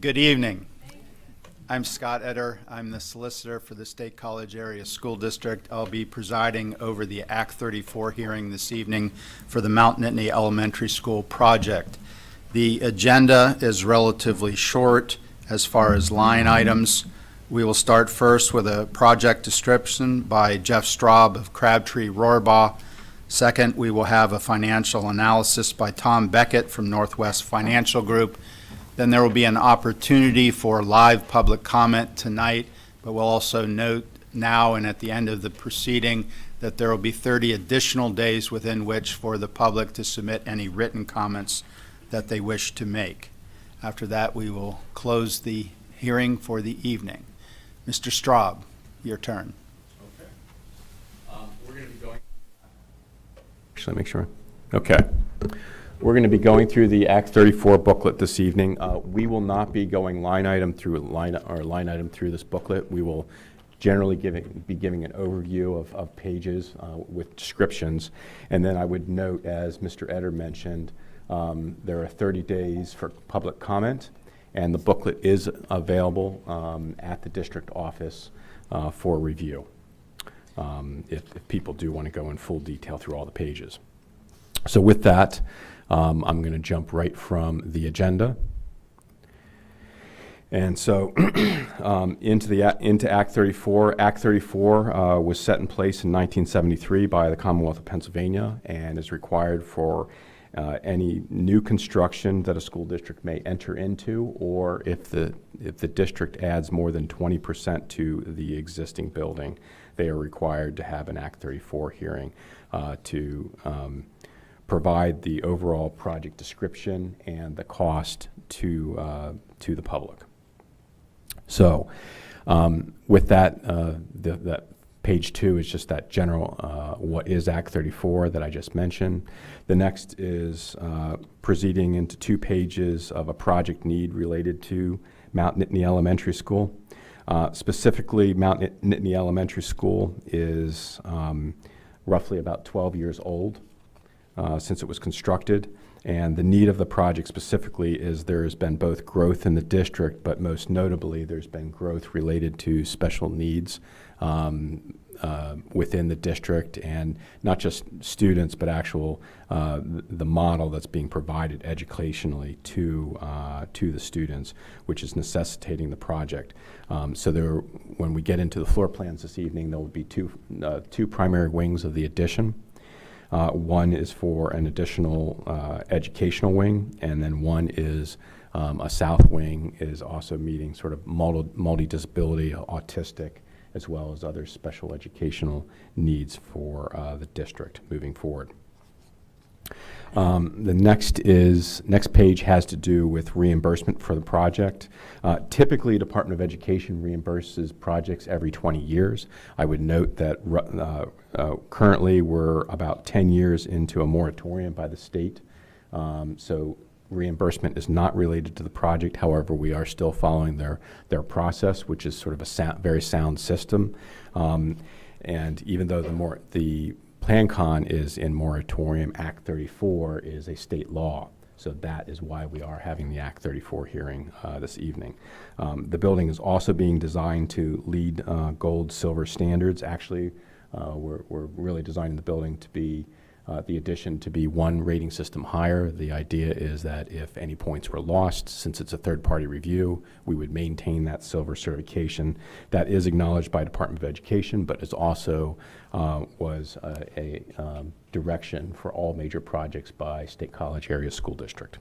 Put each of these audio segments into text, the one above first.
Good evening. I'm Scott Etter. I'm the solicitor for the State College Area School District. I'll be presiding over the Act 34 hearing this evening for the Mount Nittany Elementary School project. The agenda is relatively short as far as line items. We will start first with a project description by Jeff Straub of Crabtree Rohrbaugh. Second, we will have a financial analysis by Tom Beckett from Northwest Financial Group. Then there will be an opportunity for live public comment tonight, but we'll also note now and at the end of the proceeding that there will be 30 additional days within which for the public to submit any written comments that they wish to make. After that, we will close the hearing for the evening. Mr. Straub, your turn. Okay. We're going to be going. Actually, make sure. Okay. We're going to be going through the Act 34 booklet this evening. We will not be going line item through this booklet. We will generally be giving an overview of pages with descriptions. And then I would note, as Mr. Etter mentioned, there are 30 days for public comment, and the booklet is available at the district office for review if people do want to go in full detail through all the pages. So with that, I'm going to jump right from the agenda. And so into Act 34. Act 34 was set in place in 1973 by the Commonwealth of Pennsylvania and is required for any new construction that a school district may enter into, or if the district adds more than 20% to the existing building, they are required to have an Act 34 hearing to provide the overall project description and the cost to the public. So with that, that page 2 is just that general what is Act 34 that I just mentioned. The next is proceeding into 2 pages of a project need related to Mount Nittany Elementary School. Specifically, Mount Nittany Elementary School is roughly about 12 years old since it was constructed. And the need of the project specifically is there has been both growth in the district, but most notably there's been growth related to special needs within the district, and not just students, but actual the model that's being provided educationally to the students, which is necessitating the project. So when we get into the floor plans this evening, there will be two primary wings of the addition. One is for an additional educational wing, and then one is a south wing is also meeting sort of multi-disability, autistic, as well as other special educational needs for the district moving forward. The next page has to do with reimbursement for the project. Typically, Department of Education reimburses projects every 20 years. I would note that currently we're about 10 years into a moratorium by the state. So reimbursement is not related to the project. However, we are still following their process, which is sort of a very sound system. And even though the PlanCon is in moratorium, Act 34 is a state law. So that is why we are having the Act 34 hearing this evening. The building is also being designed to LEED Gold Silver standards. Actually, we're really designing the building to be the addition to be one rating system higher. The idea is that if any points were lost, since it's a third-party review, we would maintain that silver certification. That is acknowledged by Department of Education, but it also was a direction for all major projects by State College Area School District.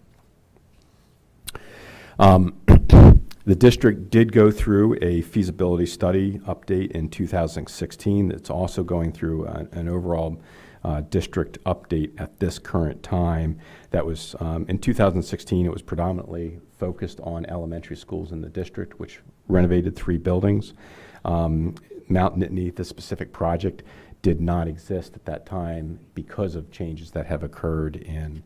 The district did go through a feasibility study update in 2016. It's also going through an overall district update at this current time. That was in 2016. It was predominantly focused on elementary schools in the district, which renovated 3 buildings. Mount Nittany, the specific project, did not exist at that time because of changes that have occurred in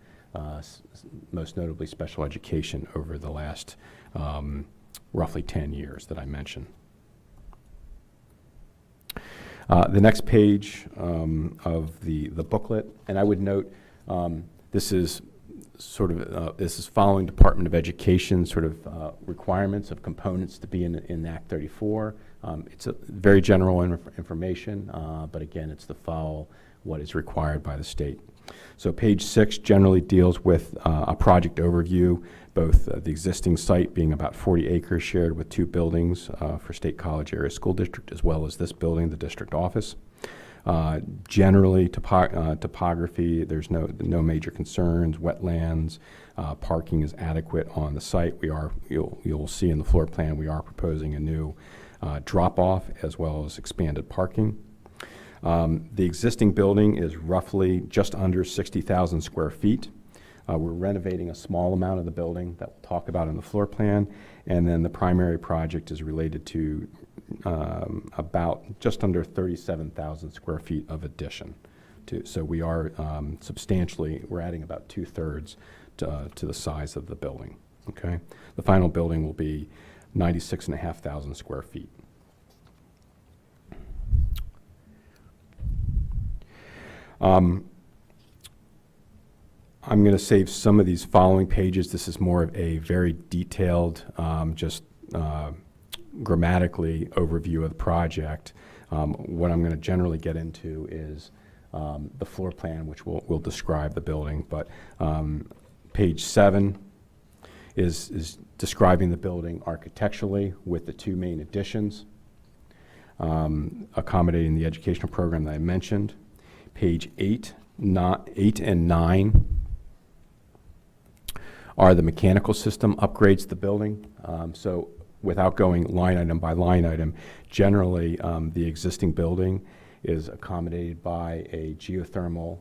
most notably special education over the last roughly 10 years that I mentioned. The next page of the booklet, and I would note this is this is following Department of Education requirements of components to be in Act 34. It's a very general information, but again, it's to follow what is required by the state. So page 6 generally deals with a project overview, both the existing site being about 40 acres shared with 2 buildings for State College Area School District, as well as this building, the district office. Generally, topography, there's no major concerns. Wetlands, parking is adequate on the site. You'll see in the floor plan, we are proposing a new drop-off as well as expanded parking. The existing building is roughly just under 60,000 square feet. We're renovating a small amount of the building that we'll talk about in the floor plan, and then the primary project is related to about just under 37,000 square feet of addition. So we are we're adding about 2/3 to the size of the building. Okay, the final building will be 96,500 square feet. I'm going to save some of these following pages. This is more of a very detailed, grammatically overview of the project. What I'm going to generally get into is the floor plan, which will describe the building. But page 7 is describing the building architecturally with the 2 main additions, accommodating the educational program that I mentioned. Page 8 and 9 are the mechanical system upgrades to the building. So without going line item by line item, generally the existing building is accommodated by a geothermal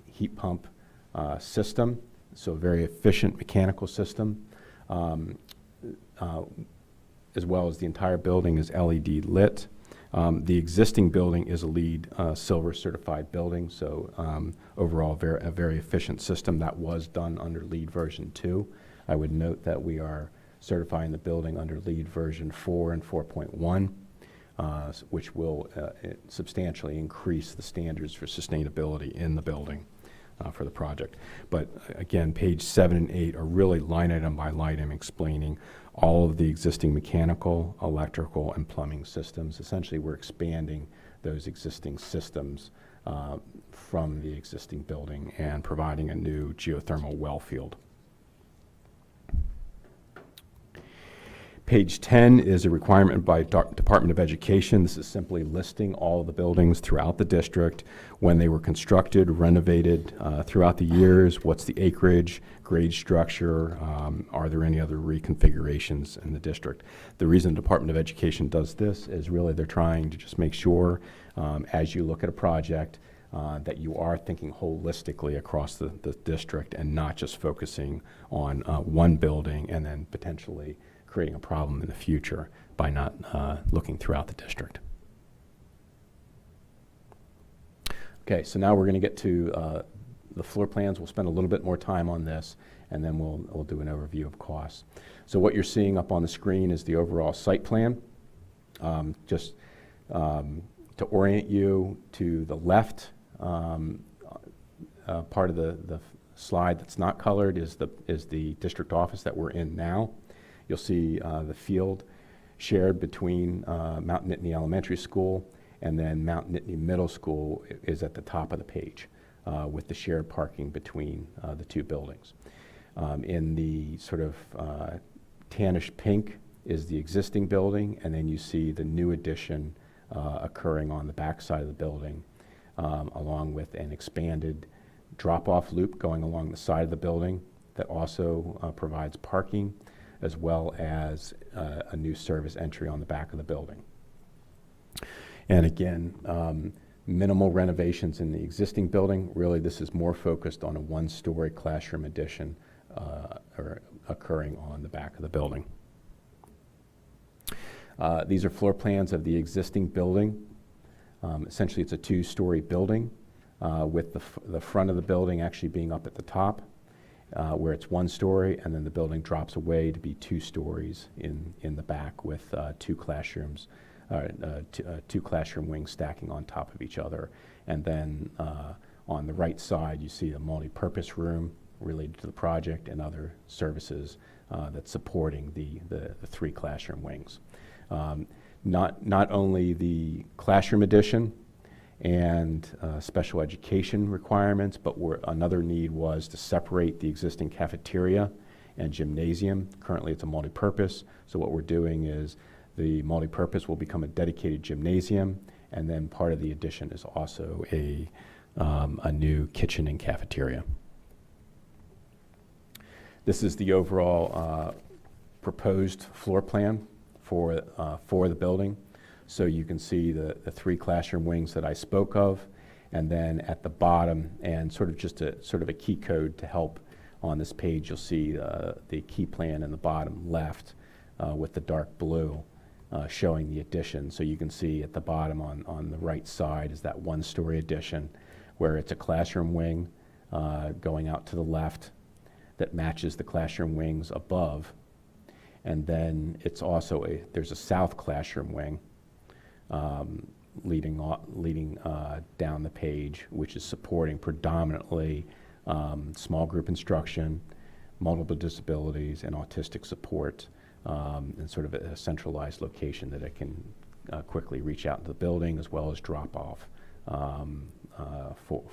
heat pump system, so a very efficient mechanical system, as well as the entire building is LED lit. The existing building is a LEED Silver certified building, so overall a very efficient system that was done under LEED version 2. I would note that we are certifying the building under LEED version 4 and 4.1, which will substantially increase the standards for sustainability in the building for the project. But again, page 7 and 8 are really line item by line item explaining all of the existing mechanical, electrical, and plumbing systems. Essentially, we're expanding those existing systems from the existing building and providing a new geothermal well field. Page 10 is a requirement by Department of Education. This is simply listing all of the buildings throughout the district, when they were constructed, renovated throughout the years, what's the acreage, grade structure, are there any other reconfigurations in the district. The reason the Department of Education does this is really they're trying to just make sure as you look at a project that you are thinking holistically across the district and not just focusing on one building and then potentially creating a problem in the future by not looking throughout the district. Okay, so now we're going to get to the floor plans. We'll spend a little bit more time on this, and then we'll do an overview of costs. So what you're seeing up on the screen is the overall site plan. Just to orient you, to the left part of the slide that's not colored is the district office that we're in now. You'll see the field shared between Mount Nittany Elementary School, and then Mount Nittany Middle School is at the top of the page with the shared parking between the 2 buildings. In the sort of tannish pink is the existing building, and then you see the new addition occurring on the back side of the building, along with an expanded drop-off loop going along the side of the building that also provides parking, as well as a new service entry on the back of the building. And again, minimal renovations in the existing building. Really, this is more focused on a 1-story classroom addition occurring on the back of the building. These are floor plans of the existing building. Essentially, it's a 2-story building with the front of the building actually being up at the top, where it's 1 story, and then the building drops away to be 2 stories in the back with 2 classrooms, 2 classroom wings stacking on top of each other. And then on the right side, you see a multi-purpose room related to the project and other services that's supporting the 3 classroom wings. Not only the classroom addition and special education requirements, but another need was to separate the existing cafeteria and gymnasium. Currently it's a multi-purpose, so what we're doing is the multi-purpose will become a dedicated gymnasium, and then part of the addition is also a new kitchen and cafeteria. This is the overall proposed floor plan for the building. So you can see the 3 classroom wings that I spoke of, and then at the bottom, and sort of a key code to help on this page, you'll see the key plan in the bottom left with the dark blue showing the addition. So you can see at the bottom on the right side is that 1-story addition where it's a classroom wing going out to the left that matches the classroom wings above. And then it's also there's a south classroom wing leading down the page, which is supporting predominantly small group instruction, multiple disabilities, and autistic support, and sort of a centralized location that it can quickly reach out into the building as well as drop off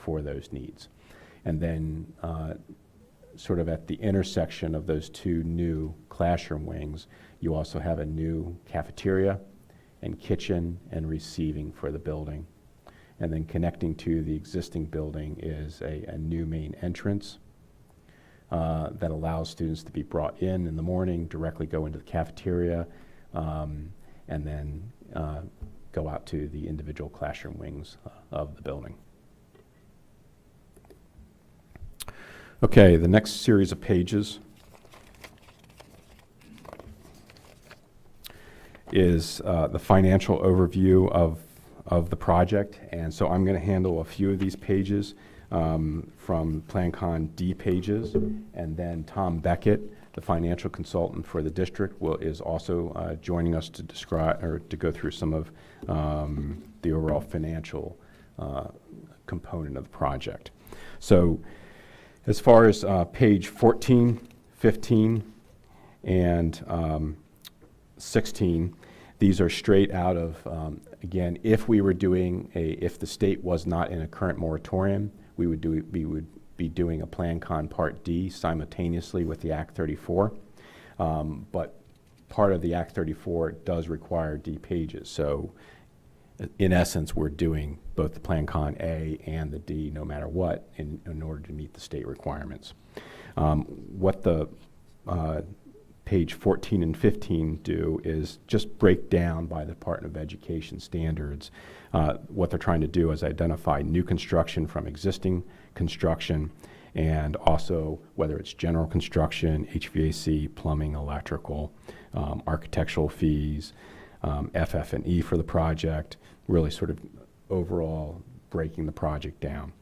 for those needs. And then sort of at the intersection of those 2 new classroom wings, you also have a new cafeteria and kitchen and receiving for the building. And then connecting to the existing building is a new main entrance that allows students to be brought in the morning, directly go into the cafeteria, and then go out to the individual classroom wings of the building. Okay, the next series of pages is the financial overview of the project. And so I'm going to handle a few of these pages from PlanCon D pages, and then Tom Beckett, the financial consultant for the district, is also joining us to describe or to go through some of the overall financial component of the project. So as far as page 14, 15, and 16, these are straight out of, again, if the state was not in a current moratorium, we would be doing a PlanCon Part D simultaneously with the Act 34. But part of the Act 34 does require D pages. So in essence, we're doing both the PlanCon A and the D no matter what in order to meet the state requirements. What the page 14 and 15 do is just break down by the Department of Education standards. What they're trying to do is identify new construction from existing construction, and also whether it's general construction, HVAC, plumbing, electrical, architectural fees, FF&E for the project, really sort of overall breaking the project down.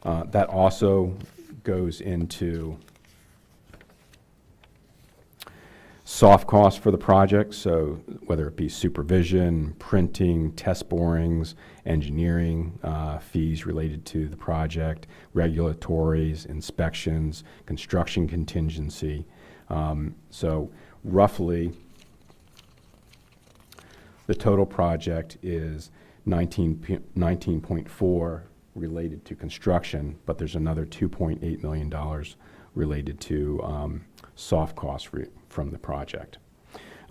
That also goes into soft costs for the project, so whether it be supervision, printing, test borings, engineering fees related to the project, regulatories, inspections, construction contingency. So roughly, the total project is 19.4 related to construction, but there's another $2.8 million related to soft costs from the project.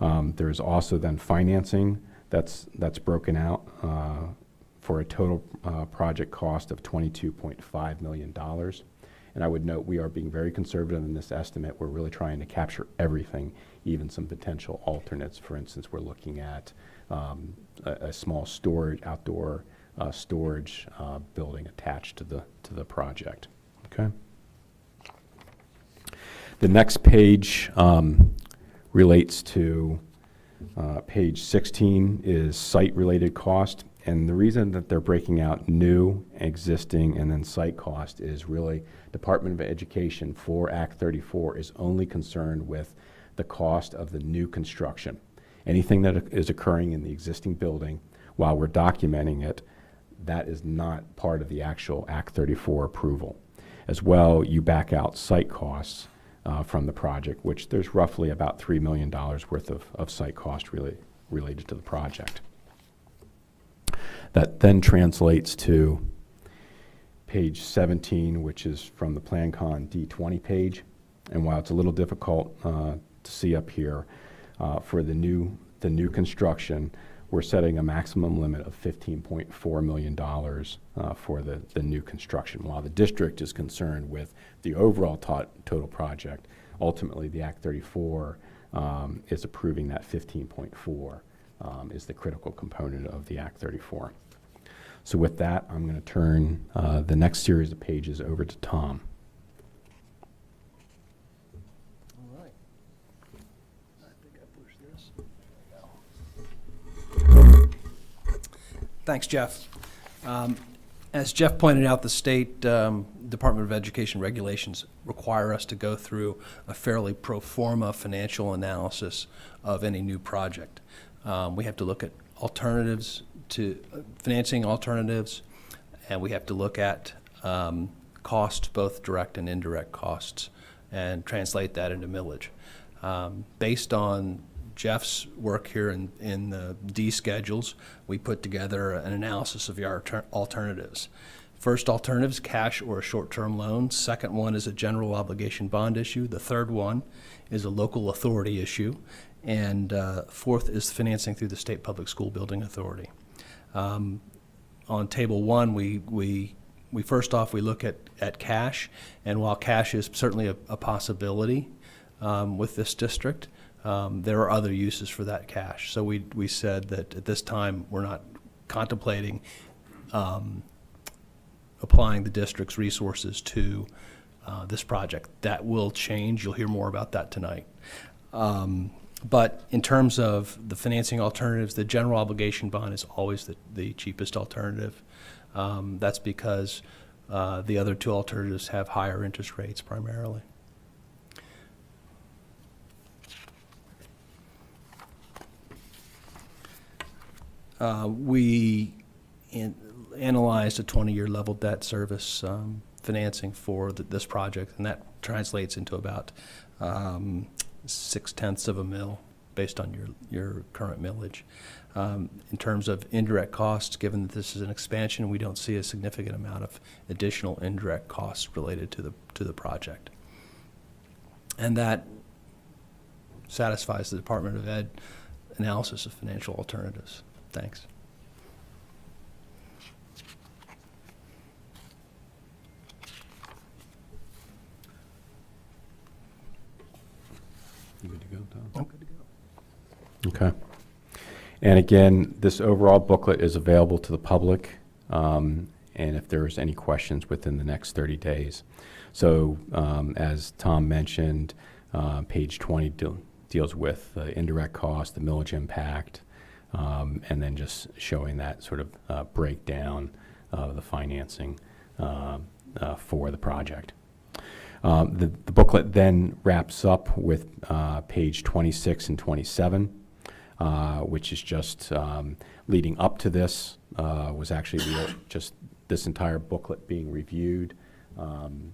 There's also then financing that's broken out for a total project cost of $22.5 million. And I would note we are being very conservative in this estimate. We're really trying to capture everything, even some potential alternates. For instance, we're looking at a small outdoor storage building attached to the project. Okay. The next page relates to page 16 is site-related cost. And the reason that they're breaking out new, existing, and then site cost is really Department of Education for Act 34 is only concerned with the cost of the new construction. Anything that is occurring in the existing building, while we're documenting it, that is not part of the actual Act 34 approval. As well, you back out site costs from the project, which there's roughly about $3 million worth of site cost related to the project. That then translates to page 17, which is from the PlanCon D20 page. And while it's a little difficult to see up here, for the new construction, we're setting a maximum limit of $15.4 million for the new construction. While the district is concerned with the overall total project, ultimately the Act 34 is approving that 15.4 is the critical component of the Act 34. So with that, I'm going to turn the next series of pages over to Tom. All right. I think I pushed this. Thanks, Jeff. As Jeff pointed out, the state Department of Education regulations require us to go through a fairly pro forma financial analysis of any new project. We have to look at alternatives to financing alternatives, and we have to look at costs, both direct and indirect costs, and translate that into millage. Based on Jeff's work here in the D schedules, we put together an analysis of our alternatives. First alternative is cash or a short-term loan. Second one is a general obligation bond issue. The third one is a local authority issue. And fourth is financing through the State Public School Building Authority. On table one, we first off, we look at cash, and while cash is certainly a possibility with this district, there are other uses for that cash. So we said that at this time, we're not contemplating applying the district's resources to this project. That will change. You'll hear more about that tonight. But in terms of the financing alternatives, the general obligation bond is always the cheapest alternative. That's because the other two alternatives have higher interest rates primarily. We analyzed a 20-year level debt service financing for this project, and that translates into about 0.6 of a mil based on your current millage. In terms of indirect costs, given that this is an expansion, we don't see a significant amount of additional indirect costs related to the project. And that satisfies the Department of Ed analysis of financial alternatives. Thanks. You good to go, Tom? I'm good to go. Okay. And again, this overall booklet is available to the public, and if there's any questions within the next 30 days. So as Tom mentioned, page 20 deals with the indirect cost, the millage impact, and then just showing that sort of breakdown of the financing for the project. The booklet then wraps up with page 26 and 27, which is just leading up to this, was actually just this entire booklet being reviewed and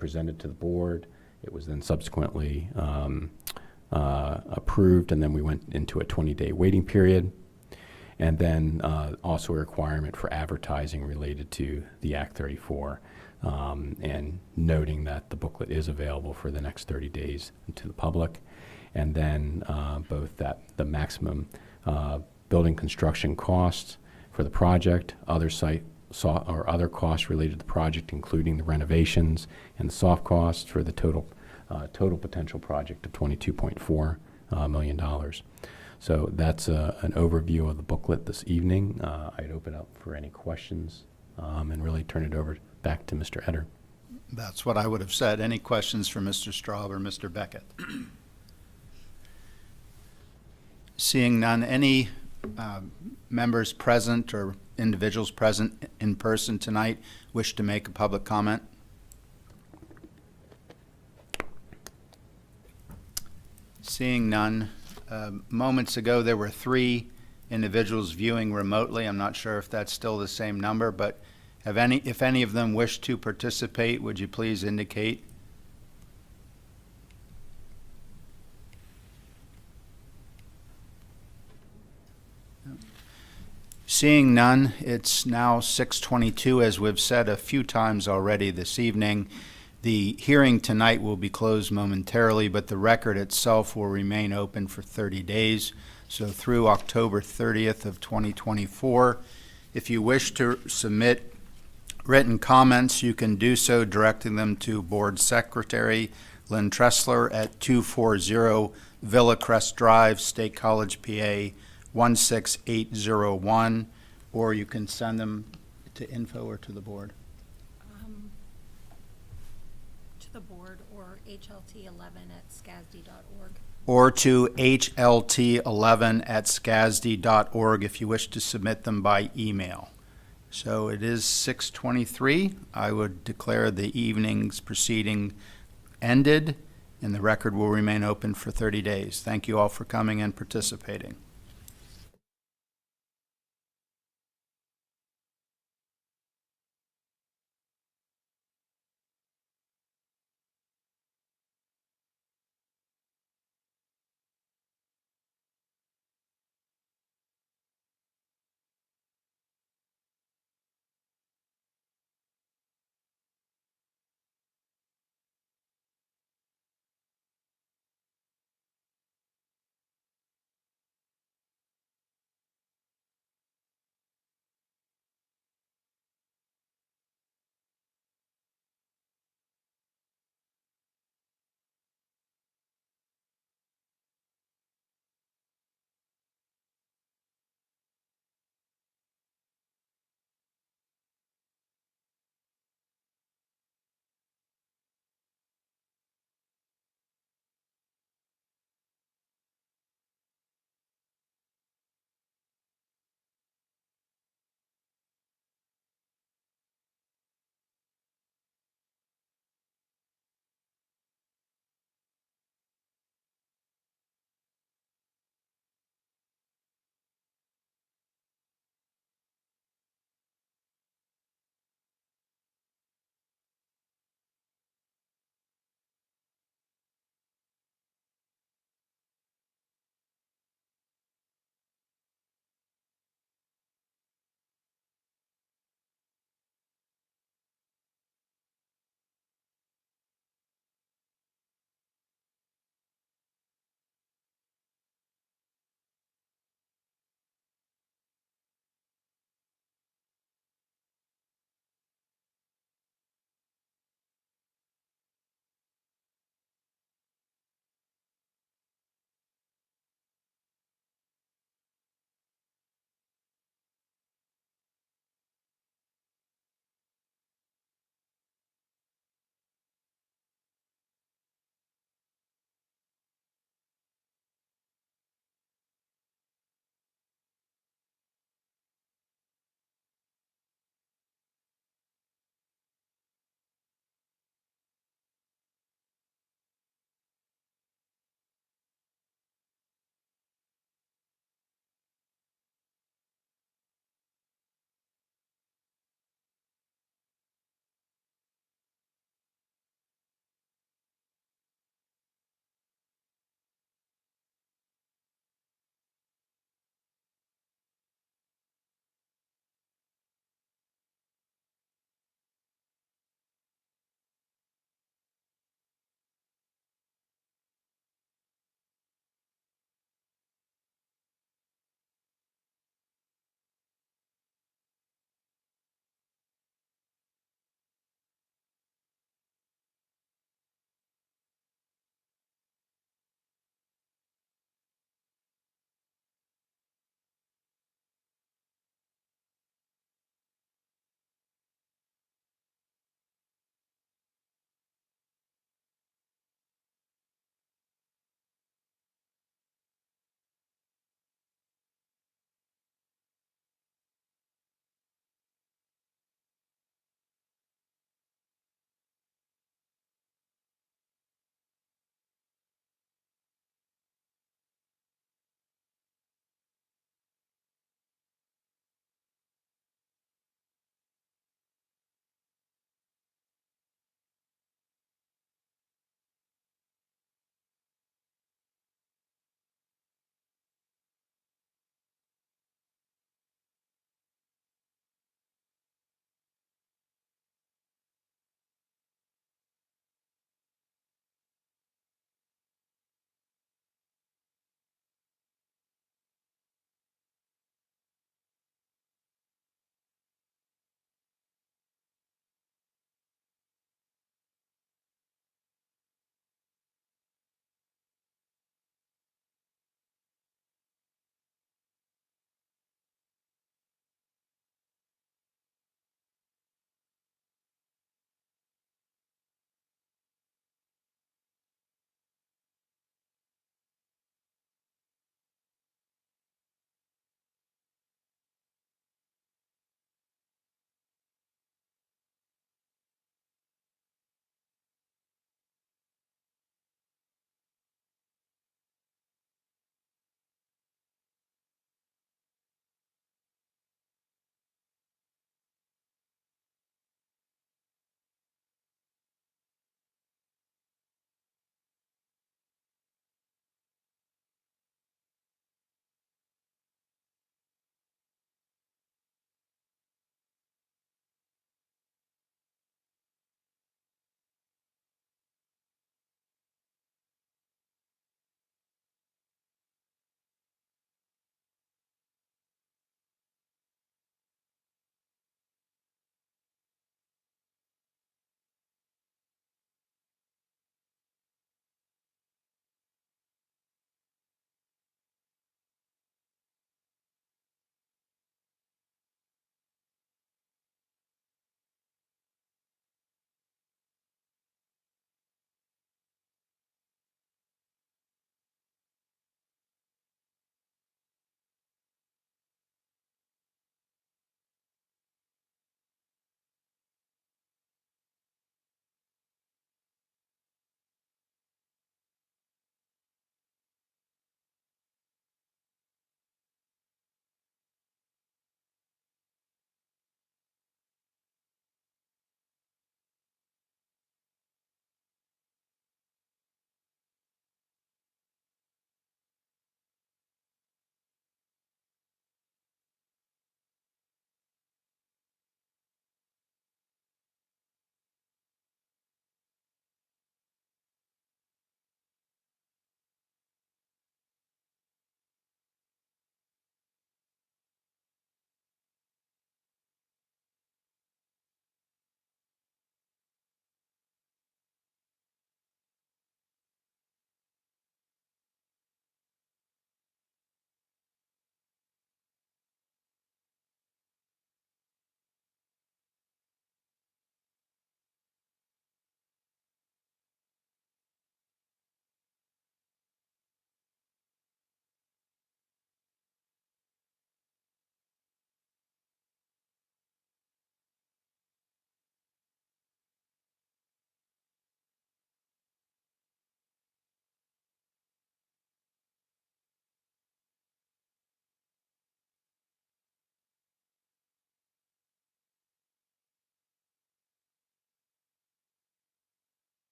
presented to the board. It was then subsequently approved, and then we went into a 20-day waiting period. And then also a requirement for advertising related to the Act 34, and noting that the booklet is available for the next 30 days to the public. And then both the maximum building construction costs for the project, other other costs related to the project, including the renovations and the soft costs for the total potential project of $22.4 million. So that's an overview of the booklet this evening. I'd open up for any questions and really turn it over back to Mr. Etter. That's what I would have said. Any questions for Mr. Straub or Mr. Beckett? Seeing none, any members present or individuals present in person tonight wish to make a public comment? Seeing none, moments ago there were 3 individuals viewing remotely. I'm not sure if that's still the same number, but if any of them wish to participate, would you please indicate? Seeing none, it's now 6:22, as we've said a few times already this evening. The hearing tonight will be closed momentarily, but the record itself will remain open for 30 days, so through October 30th of 2024. If you wish to submit written comments, you can do so directing them to Board Secretary Lynn Tressler at 240 Villa Crest Drive, State College, PA 16801, or you can send them to info or to the board. To the board, or hlt11@scasd.org. Or to hlt11@scasd.org if you wish to submit them by email. So it is 6:23. I would declare the evening's proceeding ended, and the record will remain open for 30 days. Thank you all for coming and participating.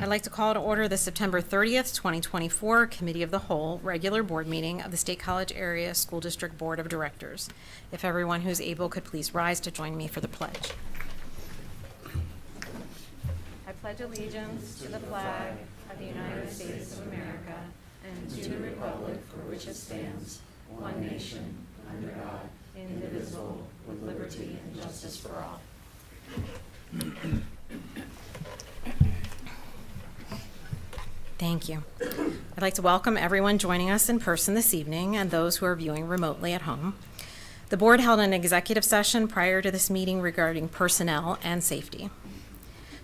I'd like to call to order the September 30th, 2024 Committee of the Whole regular board meeting of the State College Area School District Board of Directors. If everyone who's able could please rise to join me for the pledge. I pledge allegiance to the flag of the United States of America and to the republic for which it stands, one nation, under God, indivisible, with liberty and justice for all. Thank you. I'd like to welcome everyone joining us in person this evening and those who are viewing remotely at home. The board held an executive session prior to this meeting regarding personnel and safety.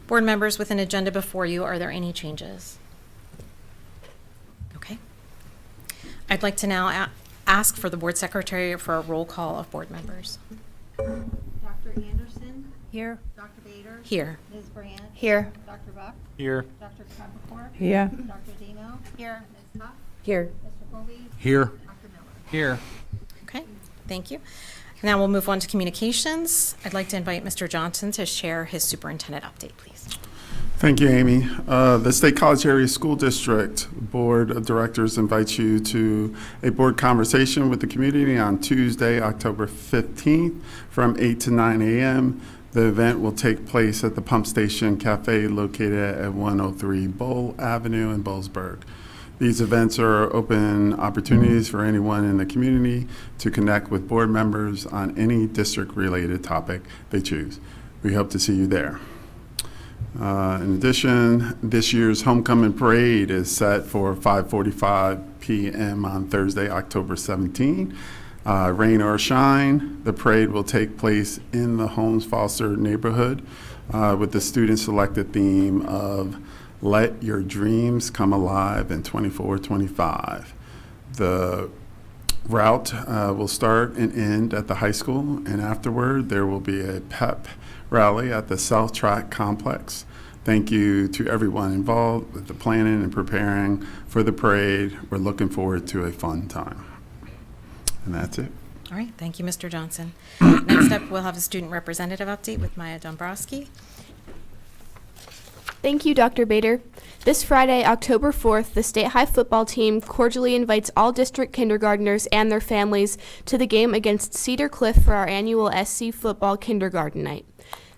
Board members, with an agenda before you, are there any changes? Okay. I'd like to now ask for the board secretary for a roll call of board members. Dr. Anderson? Here. Dr. Bader? Here. Ms. Brandt? Here. Dr. Buck? Here. Dr. Kebakor? Here. Dr. Demo? Here. Ms. Huff? Here. Mr. Colby? Here. Dr. Miller? Here. Okay, thank you. Now we'll move on to communications. I'd like to invite Mr. Johnson to share his superintendent update, please. Thank you, Amy. The State College Area School District Board of Directors invites you to a board conversation with the community on Tuesday, October 15th from 8 to 9 a.m. The event will take place at the Pump Station Cafe located at 103 Bowl Avenue in Bollesburg. These events are open opportunities for anyone in the community to connect with board members on any district-related topic they choose. We hope to see you there. In addition, this year's homecoming parade is set for 5:45 p.m. on Thursday, October 17. Rain or shine, the parade will take place in the Holmes Foster neighborhood with the student-selected theme of Let Your Dreams Come Alive in 24-25. The route will start and end at the high school, and afterward there will be a pep rally at the South Track Complex. Thank you to everyone involved with the planning and preparing for the parade. We're looking forward to a fun time. And that's it. All right, thank you, Mr. Johnson. Next up, we'll have a student representative update with Maya Dombrowski. Thank you, Dr. Bader. This Friday, October 4th, the State High football team cordially invites all district kindergartners and their families to the game against Cedar Cliff for our annual SC Football Kindergarten Night.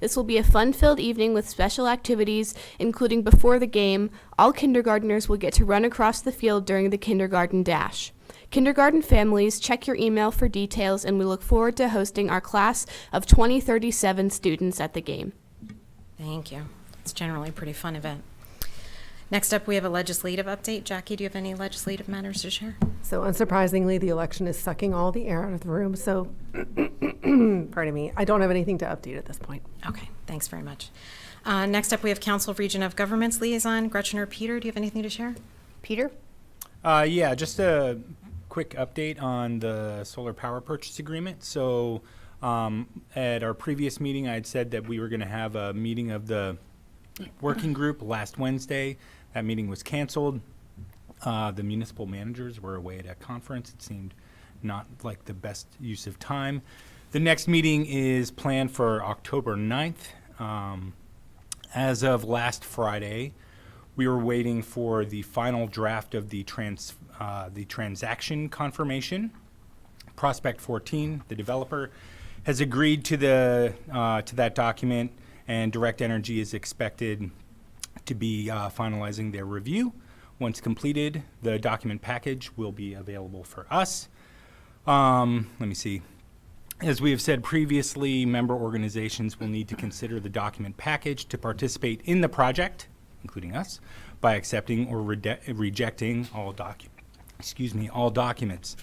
This will be a fun-filled evening with special activities, including before the game, all kindergartners will get to run across the field during the kindergarten dash. Kindergarten families, check your email for details, and we look forward to hosting our class of 2037 students at the game. Thank you. It's generally a pretty fun event. Next up, we have a legislative update. Jackie, do you have any legislative matters to share? So unsurprisingly, the election is sucking all the air out of the room, so, pardon me, I don't have anything to update at this point. Okay, thanks very much. Next up, we have Council of Region of Governments Liaison. Gretchen or Peter, do you have anything to share? Peter? Yeah, just a quick update on the solar power purchase agreement. So at our previous meeting, I had said that we were going to have a meeting of the working group last Wednesday. That meeting was canceled. The municipal managers were away at a conference. It seemed not like the best use of time. The next meeting is planned for October 9th. As of last Friday, we were waiting for the final draft of the transaction confirmation. Prospect 14, the developer, has agreed to that document, and Direct Energy is expected to be finalizing their review. Once completed, the document package will be available for us. Let me see. As we have said previously, member organizations will need to consider the document package to participate in the project, including us, by accepting or rejecting all documents.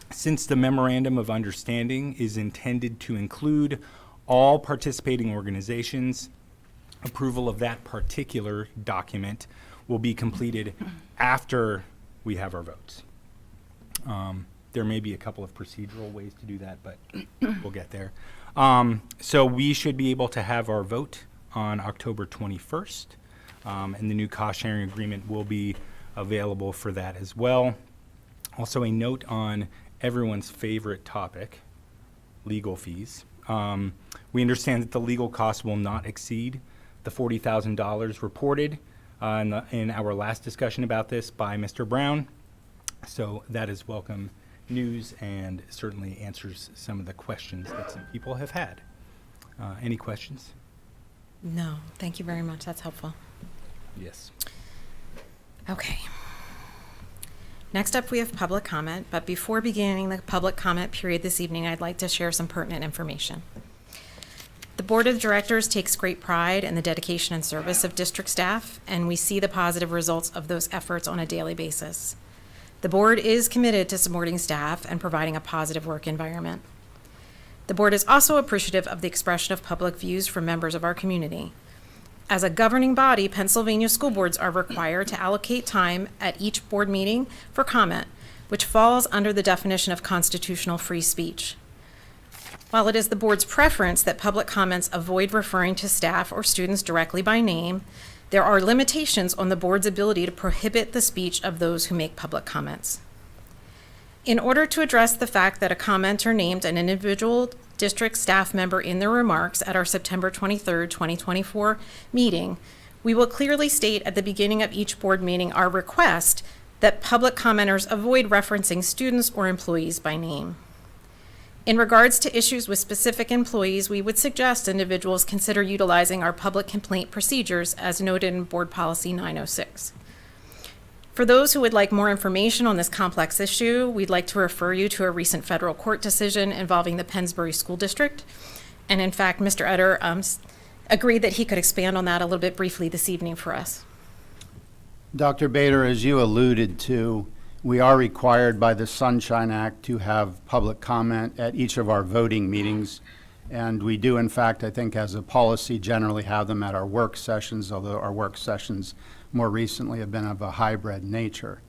Since the Memorandum of Understanding is intended to include all participating organizations, approval of that particular document will be completed after we have our votes. There may be a couple of procedural ways to do that, but we'll get there. So we should be able to have our vote on October 21st, and the new cost-sharing agreement will be available for that as well. Also, a note on everyone's favorite topic, legal fees. We understand that the legal costs will not exceed the $40,000 reported in our last discussion about this by Mr. Brown. So that is welcome news and certainly answers some of the questions that some people have had. Any questions? No, thank you very much. That's helpful. Yes. Okay. Next up, we have public comment, but before beginning the public comment period this evening, I'd like to share some pertinent information. The Board of Directors takes great pride in the dedication and service of district staff, and we see the positive results of those efforts on a daily basis. The board is committed to supporting staff and providing a positive work environment. The board is also appreciative of the expression of public views from members of our community. As a governing body, Pennsylvania school boards are required to allocate time at each board meeting for comment, which falls under the definition of constitutional free speech. While it is the board's preference that public comments avoid referring to staff or students directly by name, there are limitations on the board's ability to prohibit the speech of those who make public comments. In order to address the fact that a commenter named an individual district staff member in their remarks at our September 23rd, 2024 meeting, we will clearly state at the beginning of each board meeting our request that public commenters avoid referencing students or employees by name. In regards to issues with specific employees, we would suggest individuals consider utilizing our public complaint procedures as noted in Board Policy 906. For those who would like more information on this complex issue, we'd like to refer you to a recent federal court decision involving the Pennsbury School District. And in fact, Mr. Etter agreed that he could expand on that a little bit briefly this evening for us. Dr. Bader, as you alluded to, we are required by the Sunshine Act to have public comment at each of our voting meetings. And we do, in fact, I think as a policy, generally have them at our work sessions, although our work sessions more recently have been of a hybrid nature.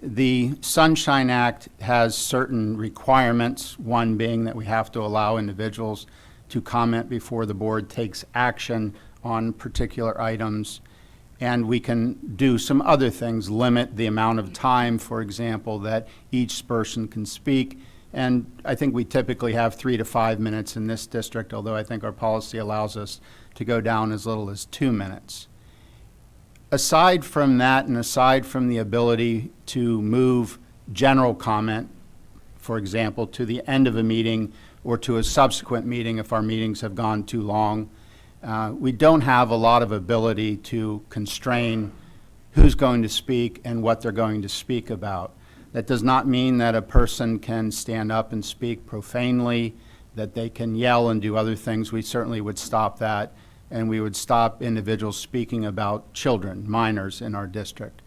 The Sunshine Act has certain requirements, one being that we have to allow individuals to comment before the board takes action on particular items. And we can do some other things, limit the amount of time, for example, that each person can speak. And I think we typically have 3 to 5 minutes in this district, although I think our policy allows us to go down as little as 2 minutes. Aside from that, and aside from the ability to move general comment, for example, to the end of a meeting or to a subsequent meeting if our meetings have gone too long, we don't have a lot of ability to constrain who's going to speak and what they're going to speak about. That does not mean that a person can stand up and speak profanely, that they can yell and do other things. We certainly would stop that, and we would stop individuals speaking about children, minors in our district.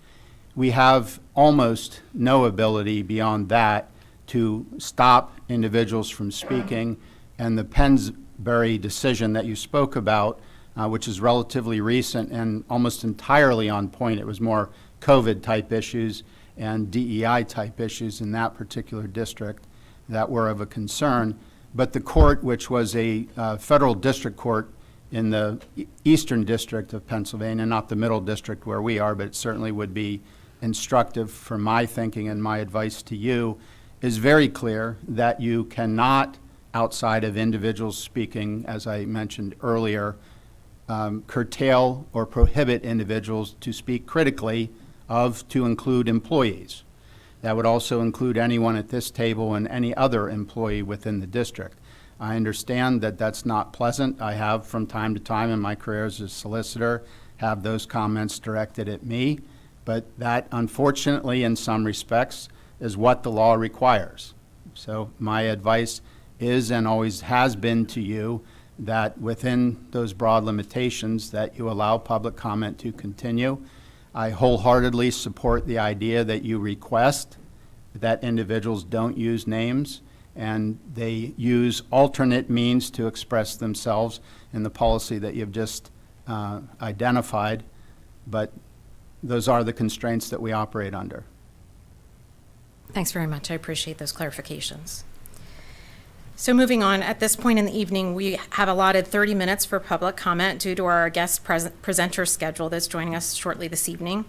We have almost no ability beyond that to stop individuals from speaking, and the Pennsbury decision that you spoke about, which is relatively recent and almost entirely on point. It was more COVID-type issues and DEI-type issues in that particular district that were of a concern. But the court, which was a federal district court in the Eastern District of Pennsylvania, not the Middle District where we are, but it certainly would be instructive for my thinking and my advice to you, is very clear that you cannot, outside of individuals speaking, as I mentioned earlier, curtail or prohibit individuals to speak critically to include employees. That would also include anyone at this table and any other employee within the district. I understand that that's not pleasant. I have from time to time in my career as a solicitor have those comments directed at me, but that unfortunately in some respects is what the law requires. So my advice is and always has been to you that within those broad limitations that you allow public comment to continue. I wholeheartedly support the idea that you request that individuals don't use names and they use alternate means to express themselves in the policy that you've just identified, but those are the constraints that we operate under. Thanks very much. I appreciate those clarifications. So moving on, at this point in the evening, we have allotted 30 minutes for public comment due to our guest presenter schedule that's joining us shortly this evening.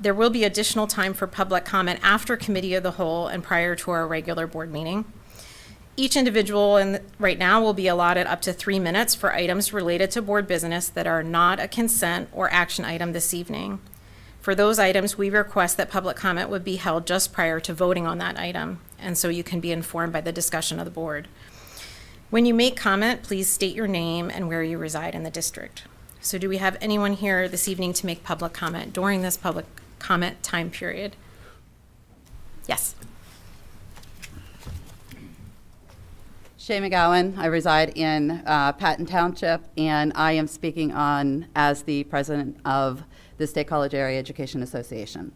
There will be additional time for public comment after Committee of the Whole and prior to our regular board meeting. Each individual right now will be allotted up to 3 minutes for items related to board business that are not a consent or action item this evening. For those items, we request that public comment would be held just prior to voting on that item, and so you can be informed by the discussion of the board. When you make comment, please state your name and where you reside in the district. So do we have anyone here this evening to make public comment during this public comment time period? Yes. Shay McGowan. I reside in Patton Township, and I am speaking on as the president of the State College Area Education Association.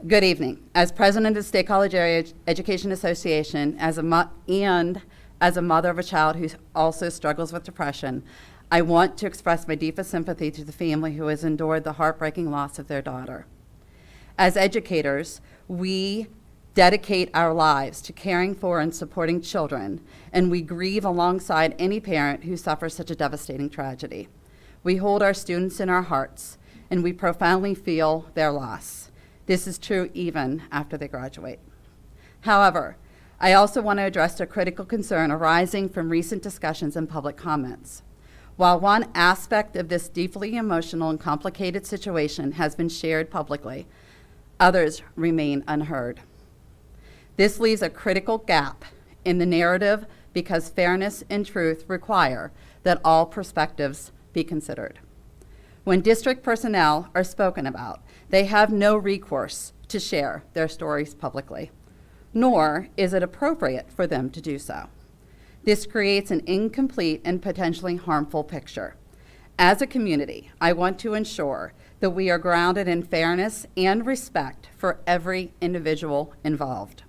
Good evening. As president of the State College Area Education Association, as a mother of a child who also struggles with depression, I want to express my deepest sympathy to the family who has endured the heartbreaking loss of their daughter. As educators, we dedicate our lives to caring for and supporting children, and we grieve alongside any parent who suffers such a devastating tragedy. We hold our students in our hearts, and we profoundly feel their loss. This is true even after they graduate. However, I also want to address a critical concern arising from recent discussions and public comments. While one aspect of this deeply emotional and complicated situation has been shared publicly, others remain unheard. This leaves a critical gap in the narrative because fairness and truth require that all perspectives be considered. When district personnel are spoken about, they have no recourse to share their stories publicly, nor is it appropriate for them to do so. This creates an incomplete and potentially harmful picture. As a community, I want to ensure that we are grounded in fairness and respect for every individual involved.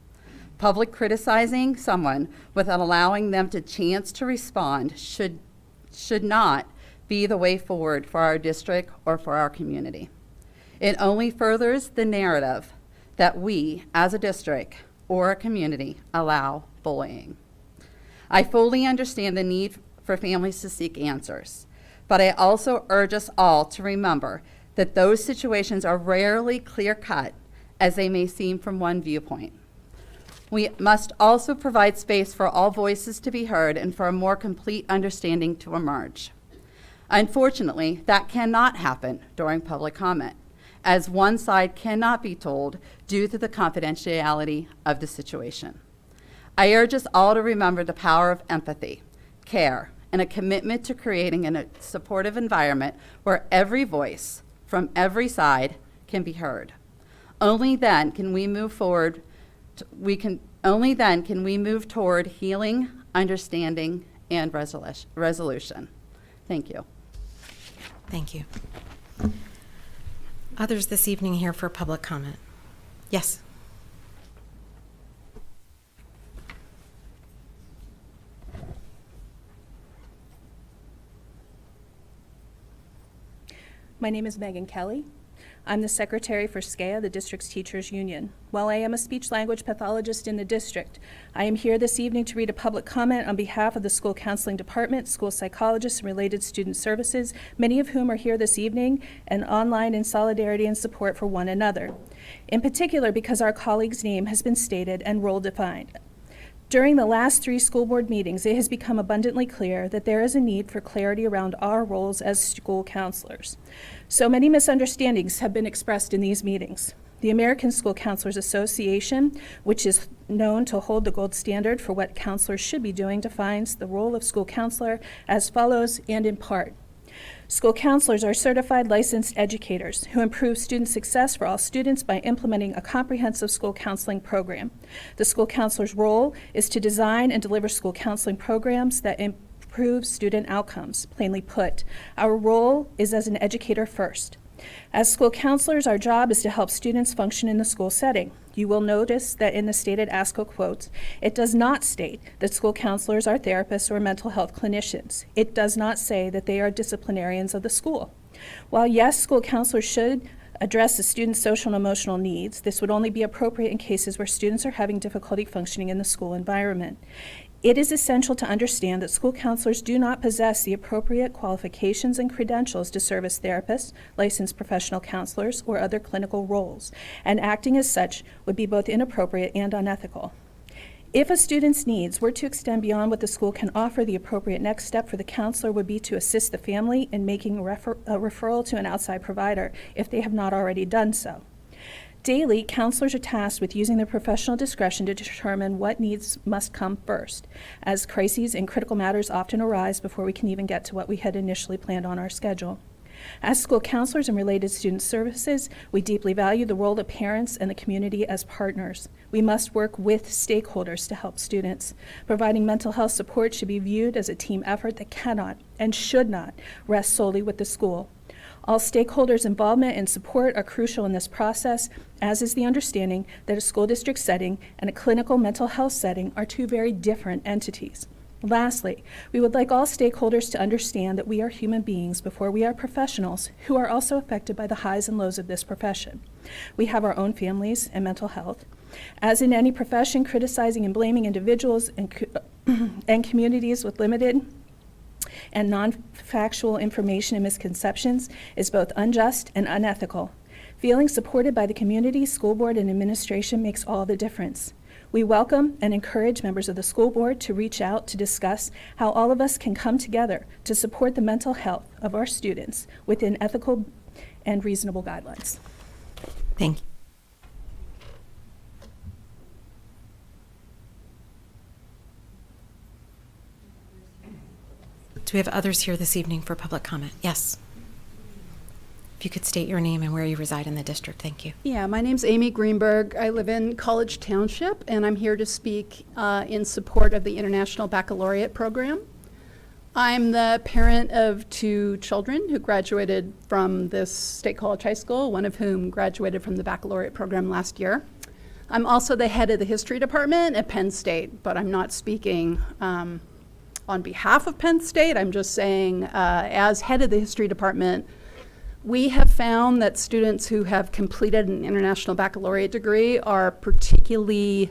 Public criticizing someone without allowing them the chance to respond should not be the way forward for our district or for our community. It only furthers the narrative that we, as a district or a community, allow bullying. I fully understand the need for families to seek answers, but I also urge us all to remember that those situations are rarely clear-cut as they may seem from one viewpoint. We must also provide space for all voices to be heard and for a more complete understanding to emerge. Unfortunately, that cannot happen during public comment, as one side cannot be told due to the confidentiality of the situation. I urge us all to remember the power of empathy, care, and a commitment to creating a supportive environment where every voice from every side can be heard. Only then can we move forward. Only then can we move toward healing, understanding, and resolution. Thank you. Thank you. Others this evening here for public comment? Yes. My name is Megan Kelly. I'm the secretary for SCAA, the district's teachers union. While I am a speech-language pathologist in the district, I am here this evening to read a public comment on behalf of the school counseling department, school psychologists, and related student services, many of whom are here this evening and online in solidarity and support for one another. In particular, because our colleague's name has been stated and role defined. During the last 3 school board meetings, it has become abundantly clear that there is a need for clarity around our roles as school counselors. So many misunderstandings have been expressed in these meetings. The American School Counselors Association, which is known to hold the gold standard for what counselors should be doing, defines the role of school counselor as follows, and in part. School counselors are certified licensed educators who improve student success for all students by implementing a comprehensive school counseling program. The school counselor's role is to design and deliver school counseling programs that improve student outcomes. Plainly put, our role is as an educator first. As school counselors, our job is to help students function in the school setting. You will notice that in the stated ASCO quotes, it does not state that school counselors are therapists or mental health clinicians. It does not say that they are disciplinarians of the school. While yes, school counselors should address the student's social and emotional needs, this would only be appropriate in cases where students are having difficulty functioning in the school environment. It is essential to understand that school counselors do not possess the appropriate qualifications and credentials to serve as therapists, licensed professional counselors, or other clinical roles, and acting as such would be both inappropriate and unethical. If a student's needs were to extend beyond what the school can offer, the appropriate next step for the counselor would be to assist the family in making a referral to an outside provider if they have not already done so. Daily, counselors are tasked with using their professional discretion to determine what needs must come first, as crises and critical matters often arise before we can even get to what we had initially planned on our schedule. As school counselors and related student services, we deeply value the role of parents and the community as partners. We must work with stakeholders to help students. Providing mental health support should be viewed as a team effort that cannot and should not rest solely with the school. All stakeholders' involvement and support are crucial in this process, as is the understanding that a school district setting and a clinical mental health setting are two very different entities. Lastly, we would like all stakeholders to understand that we are human beings before we are professionals who are also affected by the highs and lows of this profession. We have our own families and mental health. As in any profession, criticizing and blaming individuals and communities with limited and non-factual information and misconceptions is both unjust and unethical. Feeling supported by the community, school board, and administration makes all the difference. We welcome and encourage members of the school board to reach out to discuss how all of us can come together to support the mental health of our students within ethical and reasonable guidelines. Thank you. Do we have others here this evening for public comment? Yes. If you could state your name and where you reside in the district, thank you. Yeah, my name's Amy Greenberg. I live in College Township, and I'm here to speak in support of the International Baccalaureate Program. I'm the parent of 2 children who graduated from this State College High School, one of whom graduated from the baccalaureate program last year. I'm also the head of the history department at Penn State, but I'm not speaking on behalf of Penn State. I'm just saying, as head of the history department, we have found that students who have completed an international baccalaureate degree are particularly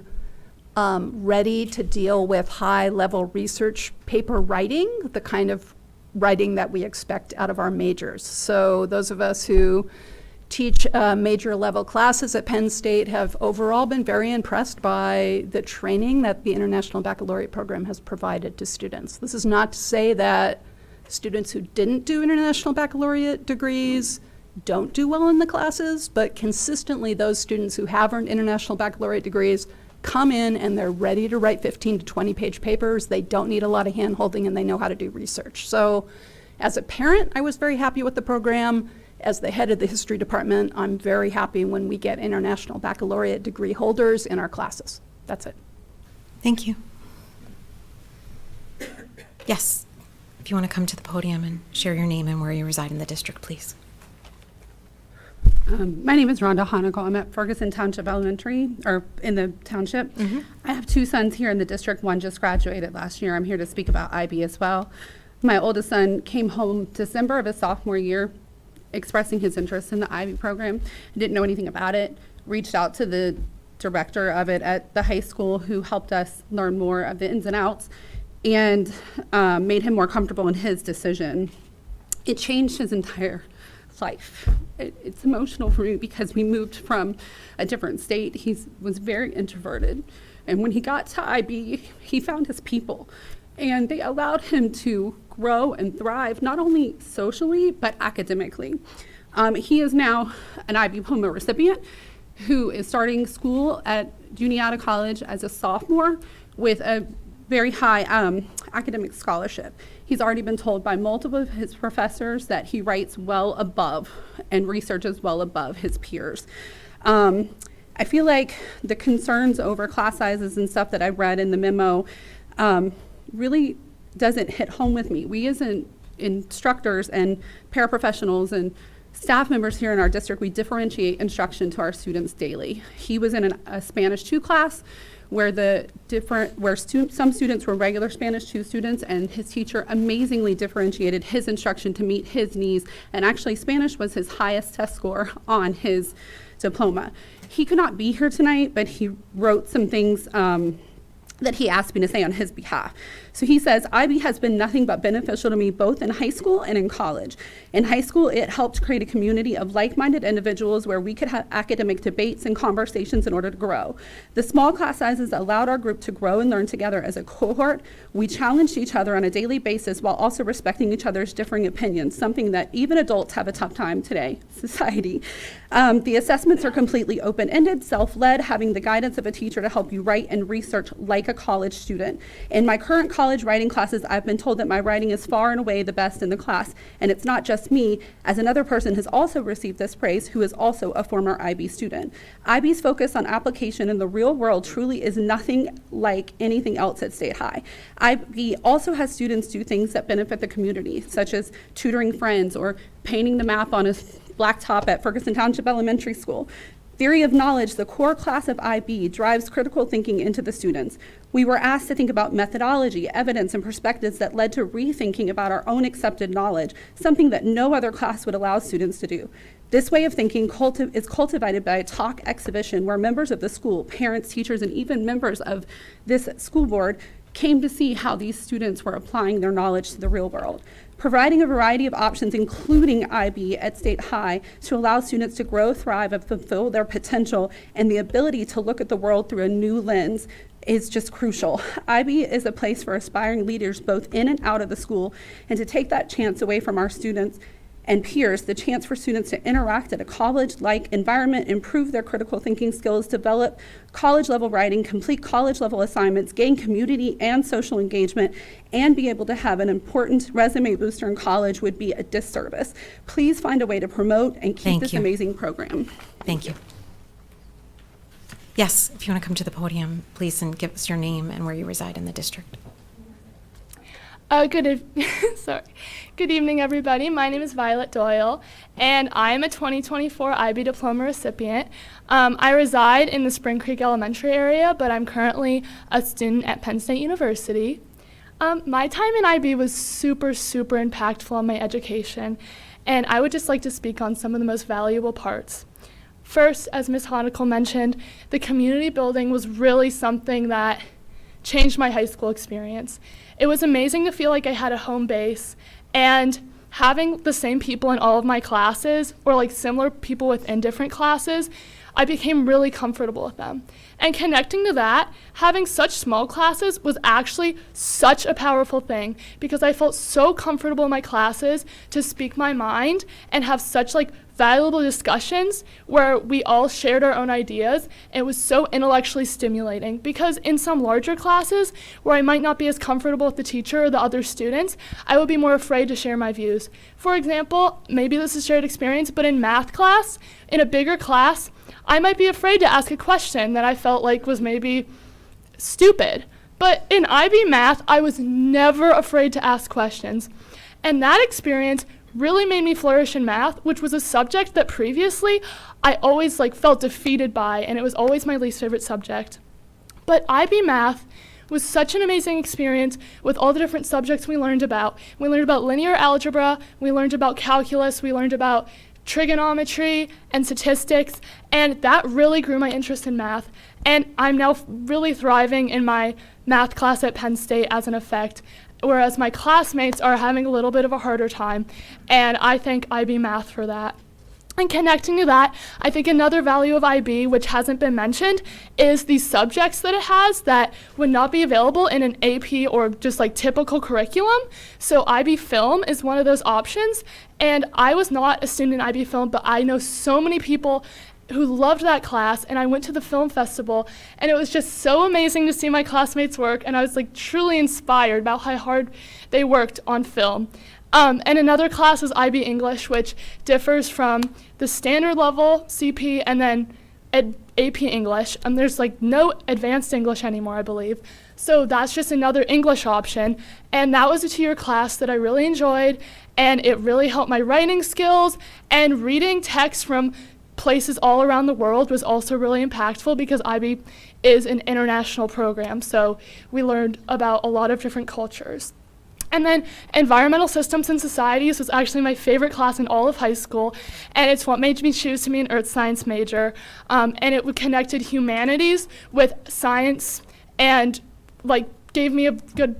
ready to deal with high-level research paper writing, the kind of writing that we expect out of our majors. So those of us who teach major level classes at Penn State have overall been very impressed by the training that the International Baccalaureate Program has provided to students. This is not to say that students who didn't do international baccalaureate degrees don't do well in the classes, but consistently those students who have earned international baccalaureate degrees come in and they're ready to write 15 to 20 page papers. They don't need a lot of hand holding and they know how to do research. So as a parent, I was very happy with the program. As the head of the history department, I'm very happy when we get international baccalaureate degree holders in our classes. That's it. Thank you. Yes. If you want to come to the podium and share your name and where you reside in the district, please. My name is Rhonda Honagle. I'm at Ferguson Township Elementary, or in the township. I have 2 sons here in the district. One just graduated last year. I'm here to speak about IB as well. My oldest son came home December of his sophomore year, expressing his interest in the IB program. I didn't know anything about it. Reached out to the director of it at the high school, who helped us learn more of the ins and outs, and made him more comfortable in his decision. It changed his entire life. It's emotional for me because we moved from a different state. He was very introverted, and when he got to IB, he found his people, and they allowed him to grow and thrive, not only socially, but academically. He is now an IB diploma recipient who is starting school at Juniata College as a sophomore with a very high academic scholarship. He's already been told by multiple of his professors that he writes well above and researches well above his peers. I feel like the concerns over class sizes and stuff that I read in the memo really doesn't hit home with me. We as instructors and paraprofessionals and staff members here in our district, we differentiate instruction to our students daily. He was in a Spanish 2 class where some students were regular Spanish 2 students, and his teacher amazingly differentiated his instruction to meet his needs, and actually Spanish was his highest test score on his diploma. He could not be here tonight, but he wrote some things that he asked me to say on his behalf. So he says, IB has been nothing but beneficial to me both in high school and in college. In high school, it helped create a community of like-minded individuals where we could have academic debates and conversations in order to grow. The small class sizes allowed our group to grow and learn together as a cohort. We challenged each other on a daily basis while also respecting each other's differing opinions, something that even adults have a tough time today, society. The assessments are completely open-ended, self-led, having the guidance of a teacher to help you write and research like a college student. In my current college writing classes, I've been told that my writing is far and away the best in the class, and it's not just me, as another person has also received this praise who is also a former IB student. IB's focus on application in the real world truly is nothing like anything else at State High. IB also has students do things that benefit the community, such as tutoring friends or painting the map on a blacktop at Ferguson Township Elementary School. Theory of knowledge, the core class of IB, drives critical thinking into the students. We were asked to think about methodology, evidence, and perspectives that led to rethinking about our own accepted knowledge, something that no other class would allow students to do. This way of thinking is cultivated by a talk exhibition where members of the school, parents, teachers, and even members of this school board came to see how these students were applying their knowledge to the real world. Providing a variety of options, including IB at State High, to allow students to grow, thrive, and fulfill their potential, and the ability to look at the world through a new lens is just crucial. IB is a place for aspiring leaders both in and out of the school, and to take that chance away from our students and peers, the chance for students to interact at a college-like environment, improve their critical thinking skills, develop college-level writing, complete college-level assignments, gain community and social engagement, and be able to have an important resume booster in college would be a disservice. Please find a way to promote and keep this amazing program. Thank you. Yes, if you want to come to the podium, please, and give us your name and where you reside in the district. Good evening, everybody. My name is Violet Doyle, and I am a 2024 IB Diploma recipient. I reside in the Spring Creek Elementary area, but I'm currently a student at Penn State University. My time in IB was super impactful on my education, and I would just like to speak on some of the most valuable parts. First, as Ms. Honickel mentioned, the community building was really something that changed my high school experience. It was amazing to feel like I had a home base, and having the same people in all of my classes, or like similar people within different classes, I became really comfortable with them. And connecting to that, having such small classes was actually such a powerful thing, because I felt so comfortable in my classes to speak my mind and have such like valuable discussions where we all shared our own ideas. It was so intellectually stimulating, because in some larger classes where I might not be as comfortable with the teacher or the other students, I would be more afraid to share my views. For example, maybe this is shared experience, but in math class, in a bigger class, I might be afraid to ask a question that I felt like was maybe stupid. But in IB math, I was never afraid to ask questions. And that experience really made me flourish in math, which was a subject that previously I always felt defeated by, and it was always my least favorite subject. But IB math was such an amazing experience with all the different subjects we learned about. We learned about linear algebra, we learned about calculus, we learned about trigonometry and statistics, and that really grew my interest in math. And I'm now really thriving in my math class at Penn State as an effect, whereas my classmates are having a little bit of a harder time, and I thank IB Math for that. And connecting to that, I think another value of IB, which hasn't been mentioned, is the subjects that it has that would not be available in an AP or just typical curriculum. So IB Film is one of those options, and I was not a student in IB Film, but I know so many people who loved that class, and I went to the film festival, and it was just so amazing to see my classmates work, and I was truly inspired about how hard they worked on film. And another class is IB English, which differs from the standard level CP and then AP English. There's no advanced English anymore, I believe. So that's just another English option, and that was a 2-year class that I really enjoyed, and it really helped my writing skills, and reading text from places all around the world was also really impactful, because IB is an international program, so we learned about a lot of different cultures. And then Environmental Systems and Societies was actually my favorite class in all of high school, and it's what made me choose to be an earth science major, and it connected humanities with science and gave me a good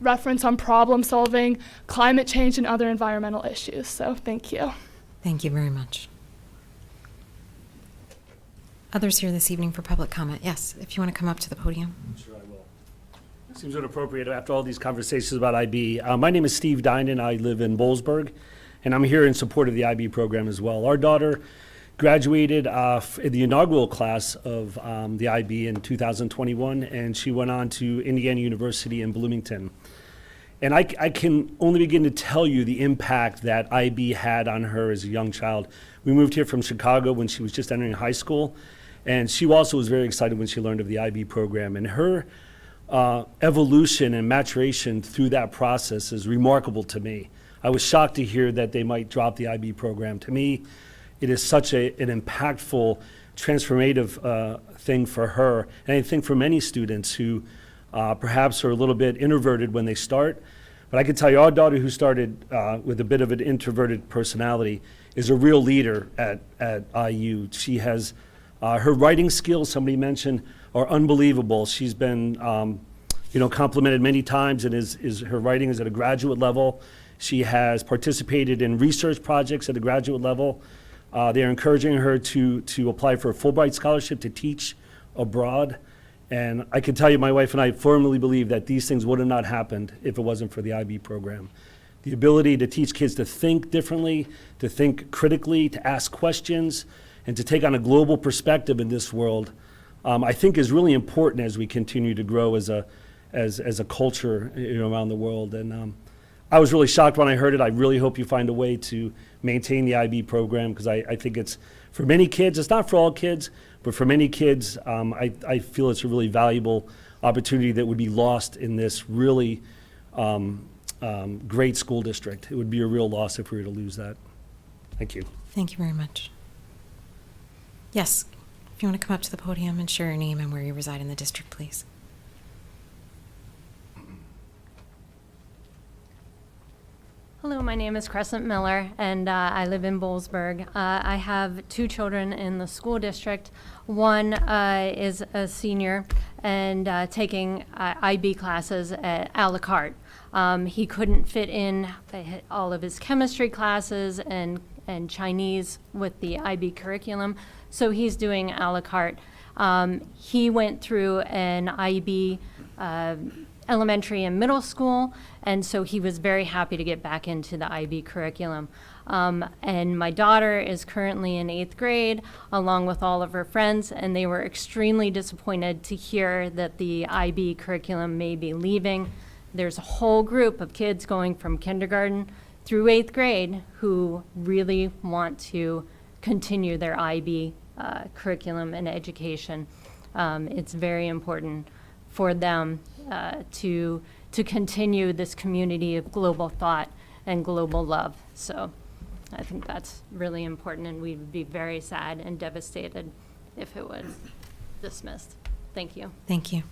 reference on problem solving, climate change, and other environmental issues. So thank you. Thank you very much. Others here this evening for public comment? Yes, if you want to come up to the podium. Sure, I will. Seems inappropriate after all these conversations about IB. My name is Steve Dinan. I live in Boalsburg, and I'm here in support of the IB program as well. Our daughter graduated in the inaugural class of the IB in 2021, and she went on to Indiana University in Bloomington. And I can only begin to tell you the impact that IB had on her as a young child. We moved here from Chicago when she was just entering high school, and she also was very excited when she learned of the IB program. And her evolution and maturation through that process is remarkable to me. I was shocked to hear that they might drop the IB program. To me, it is such an impactful, transformative thing for her, and I think for many students who perhaps are a little bit introverted when they start. But I can tell you, our daughter, who started with a bit of an introverted personality, is a real leader at IU. She has her writing skills, somebody mentioned, are unbelievable. She's been complimented many times, and her writing is at a graduate level. She has participated in research projects at a graduate level. They are encouraging her to apply for a Fulbright scholarship to teach abroad. And I can tell you, my wife and I firmly believe that these things would have not happened if it wasn't for the IB program. The ability to teach kids to think differently, to think critically, to ask questions, and to take on a global perspective in this world, I think is really important as we continue to grow as a culture around the world. And I was really shocked when I heard it. I really hope you find a way to maintain the IB program, because I think it's, for many kids, it's not for all kids, but for many kids, I feel it's a really valuable opportunity that would be lost in this really great school district. It would be a real loss if we were to lose that. Thank you. Thank you very much. Yes, if you want to come up to the podium and share your name and where you reside in the district, please. Hello, my name is Crescent Miller, and I live in Boalsburg. I have 2 children in the school district. One is a senior and taking IB classes at a la carte. He couldn't fit in all of his chemistry classes and Chinese with the IB curriculum, so he's doing a la carte. He went through an IB elementary and middle school, and so he was very happy to get back into the IB curriculum. And my daughter is currently in 8th grade, along with all of her friends, and they were extremely disappointed to hear that the IB curriculum may be leaving. There's a whole group of kids going from kindergarten through 8th grade who really want to continue their IB curriculum and education. It's very important for them to continue this community of global thought and global love. So I think that's really important, and we'd be very sad and devastated if it was dismissed. Thank you. Thank you.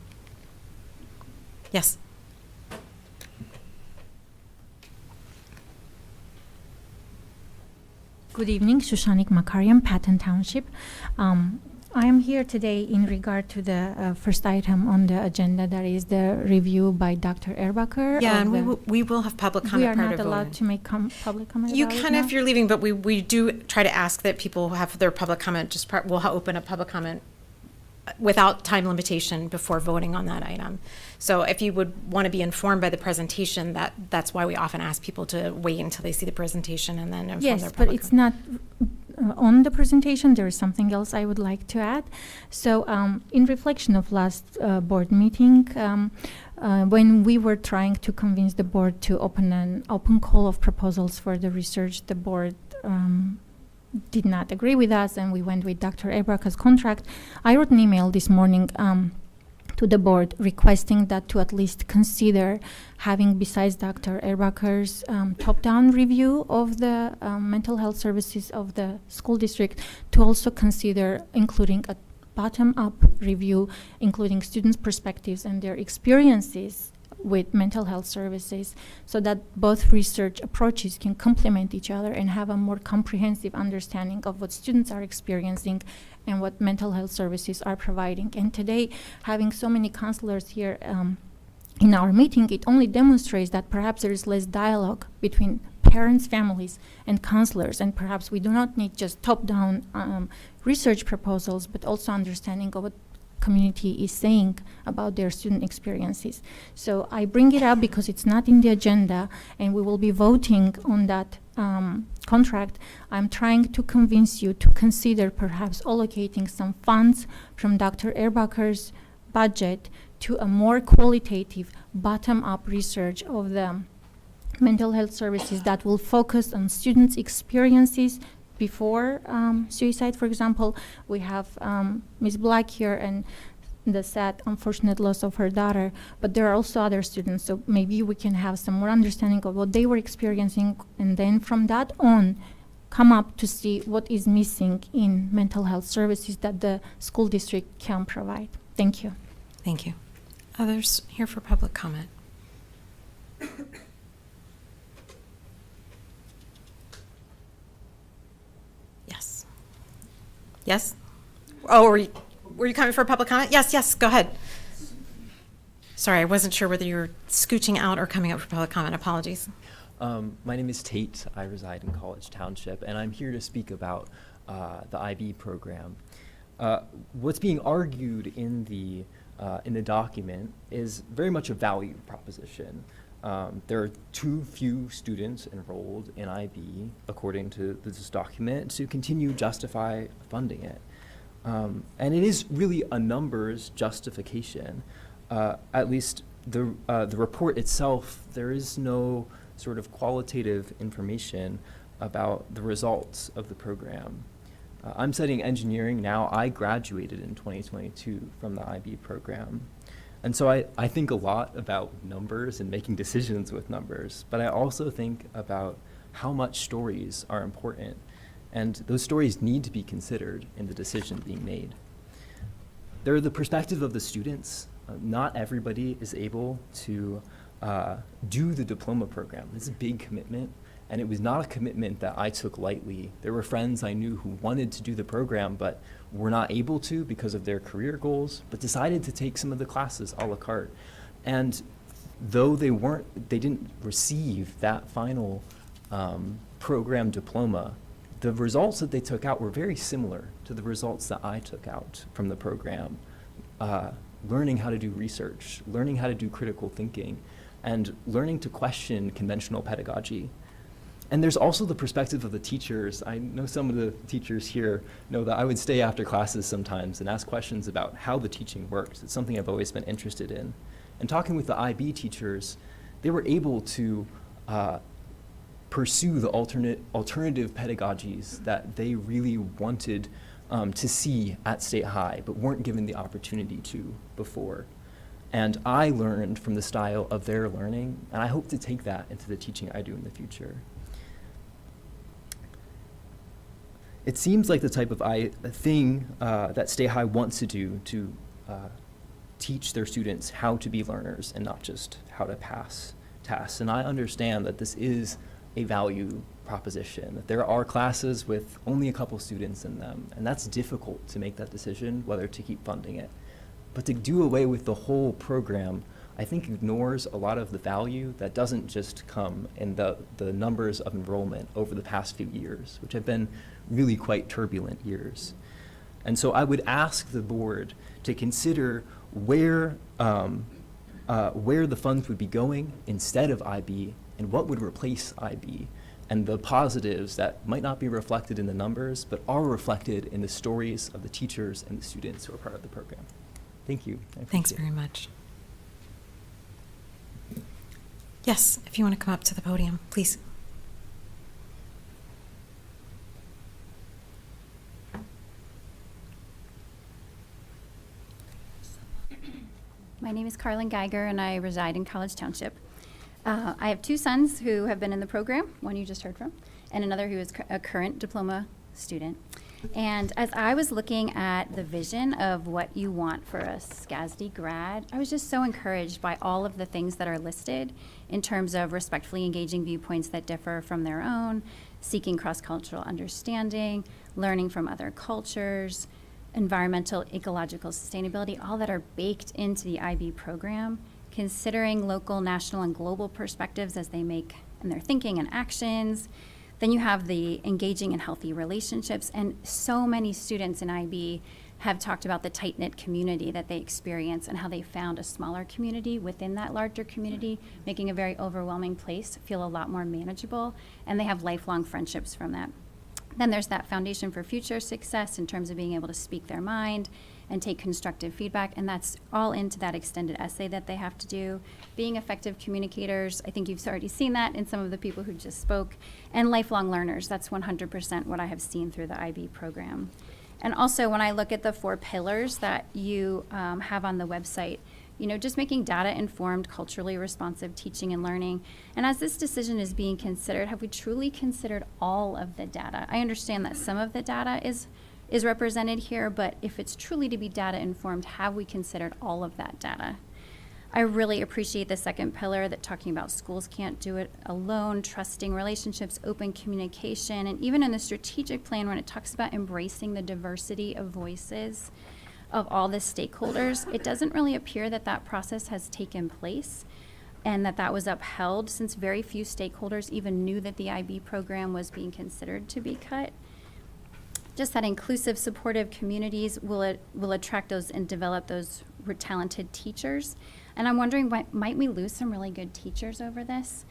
Yes. Good evening, Shushanik Makarian, Patton Township. I am here today in regard to the first item on the agenda, that is the review by Dr. Erbacher. Yeah, and we will have public comment. We are not allowed to make public comment. You about can it if now? you're leaving, but we do try to ask that people have their public comment. We'll open a public comment without time limitation before voting on that item. So if you would want to be informed by the presentation, that's why we often ask people to wait until they see the presentation and then inform their Yes, public but it's not on the presentation. There is something else I would like to add. So in reflection of last board meeting, when we were trying to convince the board to open an open call of proposals for the research, the board did not agree with us, and we went with Dr. Ebracher's contract. I wrote an email this morning to the board requesting that to at least consider having, besides Dr. Erbacher's top-down review of the mental health services of the school district, to also consider including a bottom-up review, including students' perspectives and their experiences with mental health services, so that both research approaches can complement each other and have a more comprehensive understanding of what students are experiencing and what mental health services are providing. And today, having so many counselors here in our meeting, it only demonstrates that perhaps there is less dialogue between parents, families, and counselors, and perhaps we do not need just top-down research proposals, but also understanding of what community is saying about their student experiences. So I bring it up because it's not in the agenda, and we will be voting on that contract. I'm trying to convince you to consider perhaps allocating some funds from Dr. Erbacher's budget to a more qualitative bottom-up research of the mental health services that will focus on students' experiences before suicide. For example, we have Ms. Black here and the sad, unfortunate loss of her daughter, but there are also other students, so maybe we can have some more understanding of what they were experiencing, and then from that on, come up to see what is missing in mental health services that the school district can provide. Thank you. Thank you. Others here for public comment? Yes. Yes? Oh, were you coming for a public comment? Yes, yes, go ahead. Sorry, I wasn't sure whether you were scooching out or coming up for public comment. Apologies. My name is Tate. I reside in College Township, and I'm here to speak about the IB program. What's being argued in the document is very much a value proposition. There are too few students enrolled in IB, according to this document, to continue justify funding it. And it is really a numbers justification. At least the report itself, there is no sort of qualitative information about the results of the program. I'm studying engineering now. I graduated in 2022 from the IB program. And so I think a lot about numbers and making decisions with numbers, but I also think about how much stories are important, and those stories need to be considered in the decision being made. They're the perspective of the students. Not everybody is able to do the diploma program. It's a big commitment, and it was not a commitment that I took lightly. There were friends I knew who wanted to do the program, but were not able to because of their career goals, but decided to take some of the classes a la carte. And though they didn't receive that final program diploma, the results that they took out were very similar to the results that I took out from the program. Learning how to do research, learning how to do critical thinking, and learning to question conventional pedagogy. And there's also the perspective of the teachers. I know some of the teachers here know that I would stay after classes sometimes and ask questions about how the teaching worked. It's something I've always been interested in. And talking with the IB teachers, they were able to pursue the alternative pedagogies that they really wanted to see at State High, but weren't given the opportunity to before. And I learned from the style of their learning, and I hope to take that into the teaching I do in the future. It seems like the type of thing that State High wants to do to teach their students how to be learners and not just how to pass tests. And I understand that this is a value proposition, that there are classes with only a couple students in them, and that's difficult to make that decision whether to keep funding it. But to do away with the whole program, I think ignores a lot of the value that doesn't just come in the numbers of enrollment over the past few years, which have been really quite turbulent years. And so I would ask the board to consider where the funds would be going instead of IB and what would replace IB, and the positives that might not be reflected in the numbers, but are reflected in the stories of the teachers and the students who are part of the program. Thank you. Thanks very much. Yes, if you want to come up to the podium, please. My name is Carlin Geiger, and I reside in College Township. I have two sons who have been in the program, one you just heard from, and another who is a current diploma student. And as I was looking at the vision of what you want for a SCASD grad, I was just so encouraged by all of the things that are listed in terms of respectfully engaging viewpoints that differ from their own, seeking cross-cultural understanding, learning from other cultures, environmental, ecological sustainability, all that are baked into the IB program considering local, national, and global perspectives as they make in their thinking and actions. Then you have the engaging in healthy relationships, and so many students in IB have talked about the tight-knit community that they experience and how they found a smaller community within that larger community, making a very overwhelming place feel a lot more manageable, and they have lifelong friendships from that. Then there's that foundation for future success in terms of being able to speak their mind and take constructive feedback, and that's all into that extended essay that they have to do. Being effective communicators, I think you've already seen that in some of the people who just spoke, and lifelong learners. That's 100% what I have seen through the IB program. And also, when I look at the 4 pillars that you have on the website, you know, just making data-informed, culturally responsive teaching and learning. And as this decision is being considered, have we truly considered all of the data? I understand that some of the data is represented here, but if it's truly to be data-informed, have we considered all of that data? I really appreciate the second pillar that talking about schools can't do it alone, trusting relationships, open communication, and even in the strategic plan when it talks about embracing the diversity of voices of all the stakeholders, it doesn't really appear that that process has taken place and that that was upheld, since very few stakeholders even knew that the IB program was being considered to be cut. Just that inclusive, supportive communities will attract those and develop those talented teachers. And I'm wondering, might we lose some really good teachers over this?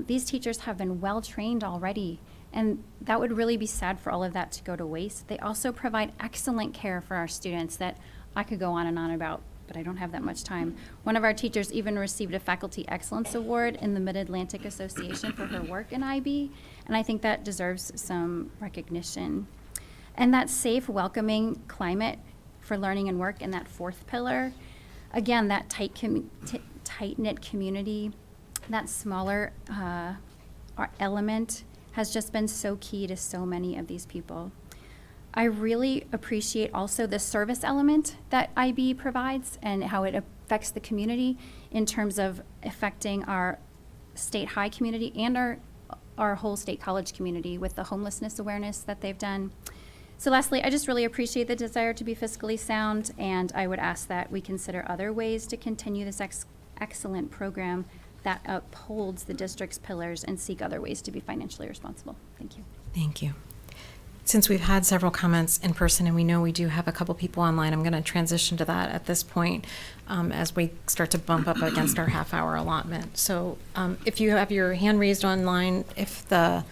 These teachers have been well-trained already, and that would really be sad for all of that to go to waste. They also provide excellent care for our students that I could go on and on about, but I don't have that much time. One of our teachers even received a Faculty Excellence Award in the Mid-Atlantic Association for her work in IB, and I think that deserves some recognition. And that safe, welcoming climate for learning and work in that 4th pillar, again, that tight-knit community, that smaller element has just been so key to so many of these people. I really appreciate also the service element that IB provides and how it affects the community in terms of affecting our state high community and our whole state college community with the homelessness awareness that they've done. So lastly, I just really appreciate the desire to be fiscally sound, and I would ask that we consider other ways to continue this excellent program that upholds the district's pillars and seek other ways to be financially responsible. Thank you. Thank you. Since we've had several comments in person and we know we do have a couple people online, I'm going to transition to that at this point as we start to bump up against our half-hour allotment. So if you have your hand raised online, if the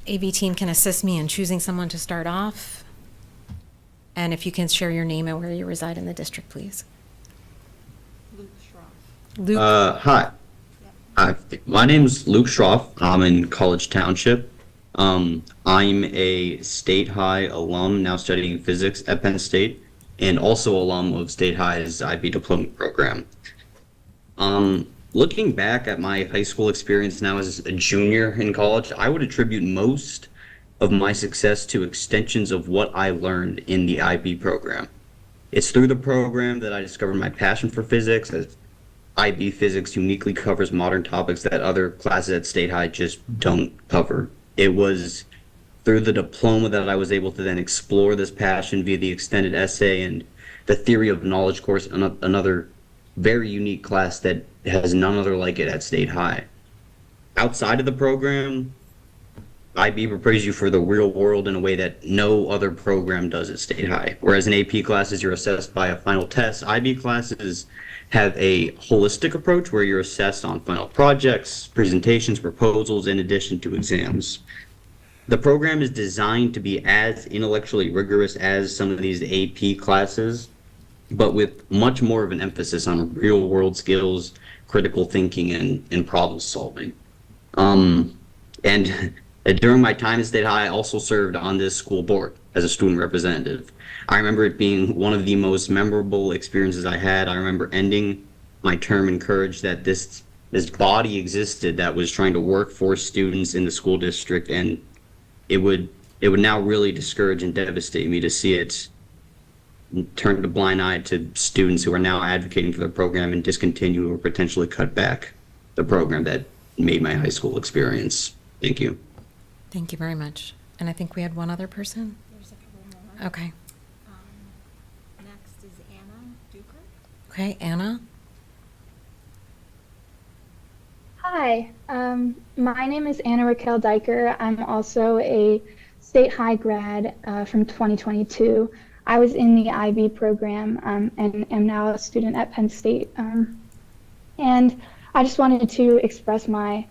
AV team can assist me in choosing someone to start off, and if you can share your name and where you reside in the district, please. Luke. Hi. My name's Luke Schroff. I'm in College Township. I'm a State High alum, now studying physics at Penn State, and also alum of State High's IB diploma program. Looking back at my high school experience now as a junior in college, I would attribute most of my success to extensions of what I learned in the IB program. It's through the program that I discovered my passion for physics, as IB physics uniquely covers modern topics that other classes at State High just don't cover. It was through the diploma that I was able to then explore this passion via the extended essay and the theory of knowledge course, another very unique class that has none other like it at State High. Outside of the program, IB prepares you for the real world in a way that no other program does at State High. Whereas in AP classes, you're assessed by a final test, IB classes have a holistic approach where you're assessed on final projects, presentations, proposals, in addition to exams. The program is designed to be as intellectually rigorous as some of these AP classes, but with much more of an emphasis on real world skills, critical thinking, and problem solving. And during my time at State High, I also served on this school board as a student representative. I remember it being one of the most memorable experiences I had. I remember ending my term encouraged that this body existed that was trying to work for students in the school district, and it would now really discourage and devastate me to see it turn a blind eye to students who are now advocating for the program and discontinue or potentially cut back the program that made my high school experience. Thank you. Thank you very much. And I think we had one other person. There's a couple more. Okay. Next is Anna Duker. Okay, Anna. Hi, my name is Anna Raquel Diker. I'm also a state high grad from 2022. I was in the IB program and am now a student at Penn State. And I just wanted to express my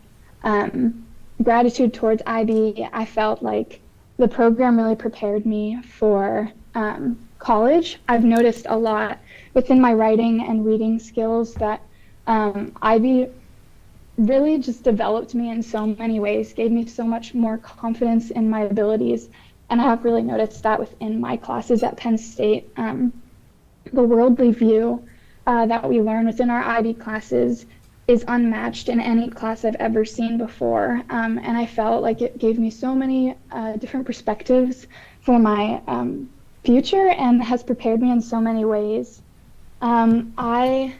gratitude towards IB. I felt like the program really prepared me for college. I've noticed a lot within my writing and reading skills that IB really just developed me in so many ways, gave me so much more confidence in my abilities. And I have really noticed that within my classes at Penn State. The worldly view that we learn within our IB classes is unmatched in any class I've ever seen before. And I felt like it gave me so many different perspectives for my future and has prepared me in so many ways. I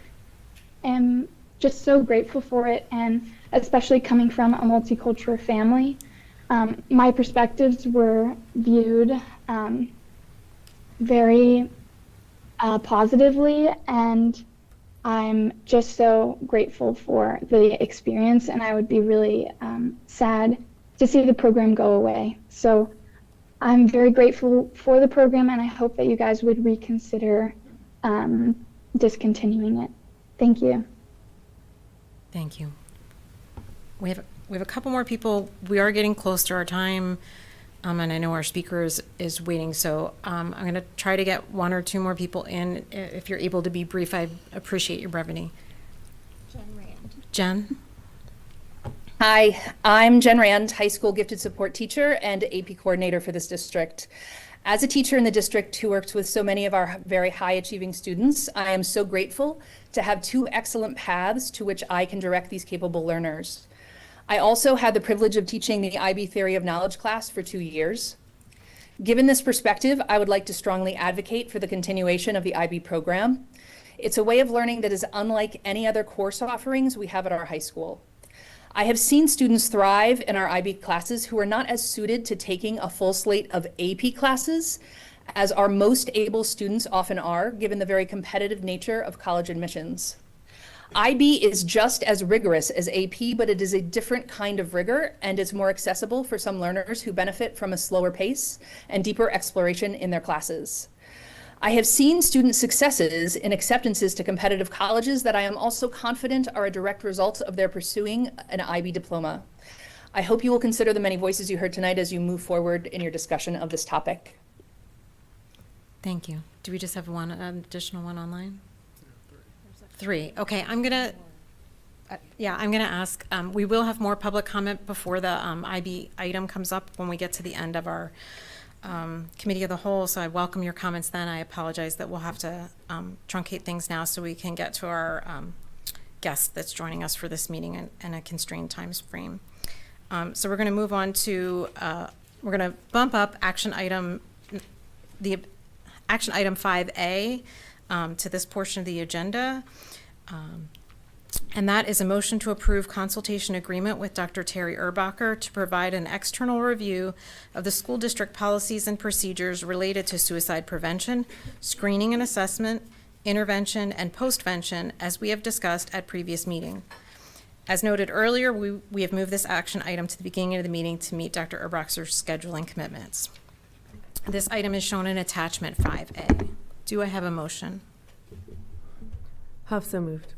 am just so grateful for it, and especially coming from a multicultural family. My perspectives were viewed very positively, and I'm just so grateful for the experience, and I would be really sad to see the program go away. So I'm very grateful for the program, and I hope that you guys would reconsider discontinuing it. Thank you. Thank you. We have a couple more people. We are getting close to our time, and I know our speaker is waiting. So I'm going to try to get one or two more people in. If you're able to be brief, I appreciate your brevity. Jen Rand. Jen? Hi, I'm Jen Rand, high school gifted support teacher and AP coordinator for this district. As a teacher in the district who works with so many of our very high achieving students, I am so grateful to have two excellent paths to which I can direct these capable learners. I also had the privilege of teaching the IB Theory of Knowledge class for 2 years. Given this perspective, I would like to strongly advocate for the continuation of the IB program. It's a way of learning that is unlike any other course offerings we have at our high school. I have seen students thrive in our IB classes who are not as suited to taking a full slate of AP classes as our most able students often are, given the very competitive nature of college admissions. IB is just as rigorous as AP, but it is a different kind of rigor and is more accessible for some learners who benefit from a slower pace and deeper exploration in their classes. I have seen student successes in acceptances to competitive colleges that I am also confident are a direct result of their pursuing an IB diploma. I hope you will consider the many voices you heard tonight as you move forward in your discussion of this topic. Thank you. Do we just have one additional one online? Three. Okay, I'm gonna ask, we will have more public comment before the IB item comes up when we get to the end of our committee of the whole, so I welcome your comments then. I apologize that we'll have to truncate things now so we can get to our guest that's joining us for this meeting in a constrained time frame. So we're going to move on to, we're going to bump up action item 5A to this portion of the agenda. And that is a motion to approve consultation agreement with Dr. Terry Erbacher to provide an external review of the school district policies and procedures related to suicide prevention, screening and assessment, intervention, and postvention, as we have discussed at previous meeting. As noted earlier, we have moved this action item to the beginning of the meeting to meet Dr. Erbacher's scheduling commitments. This item is shown in attachment 5A. Do I have a motion? Huff, so moved.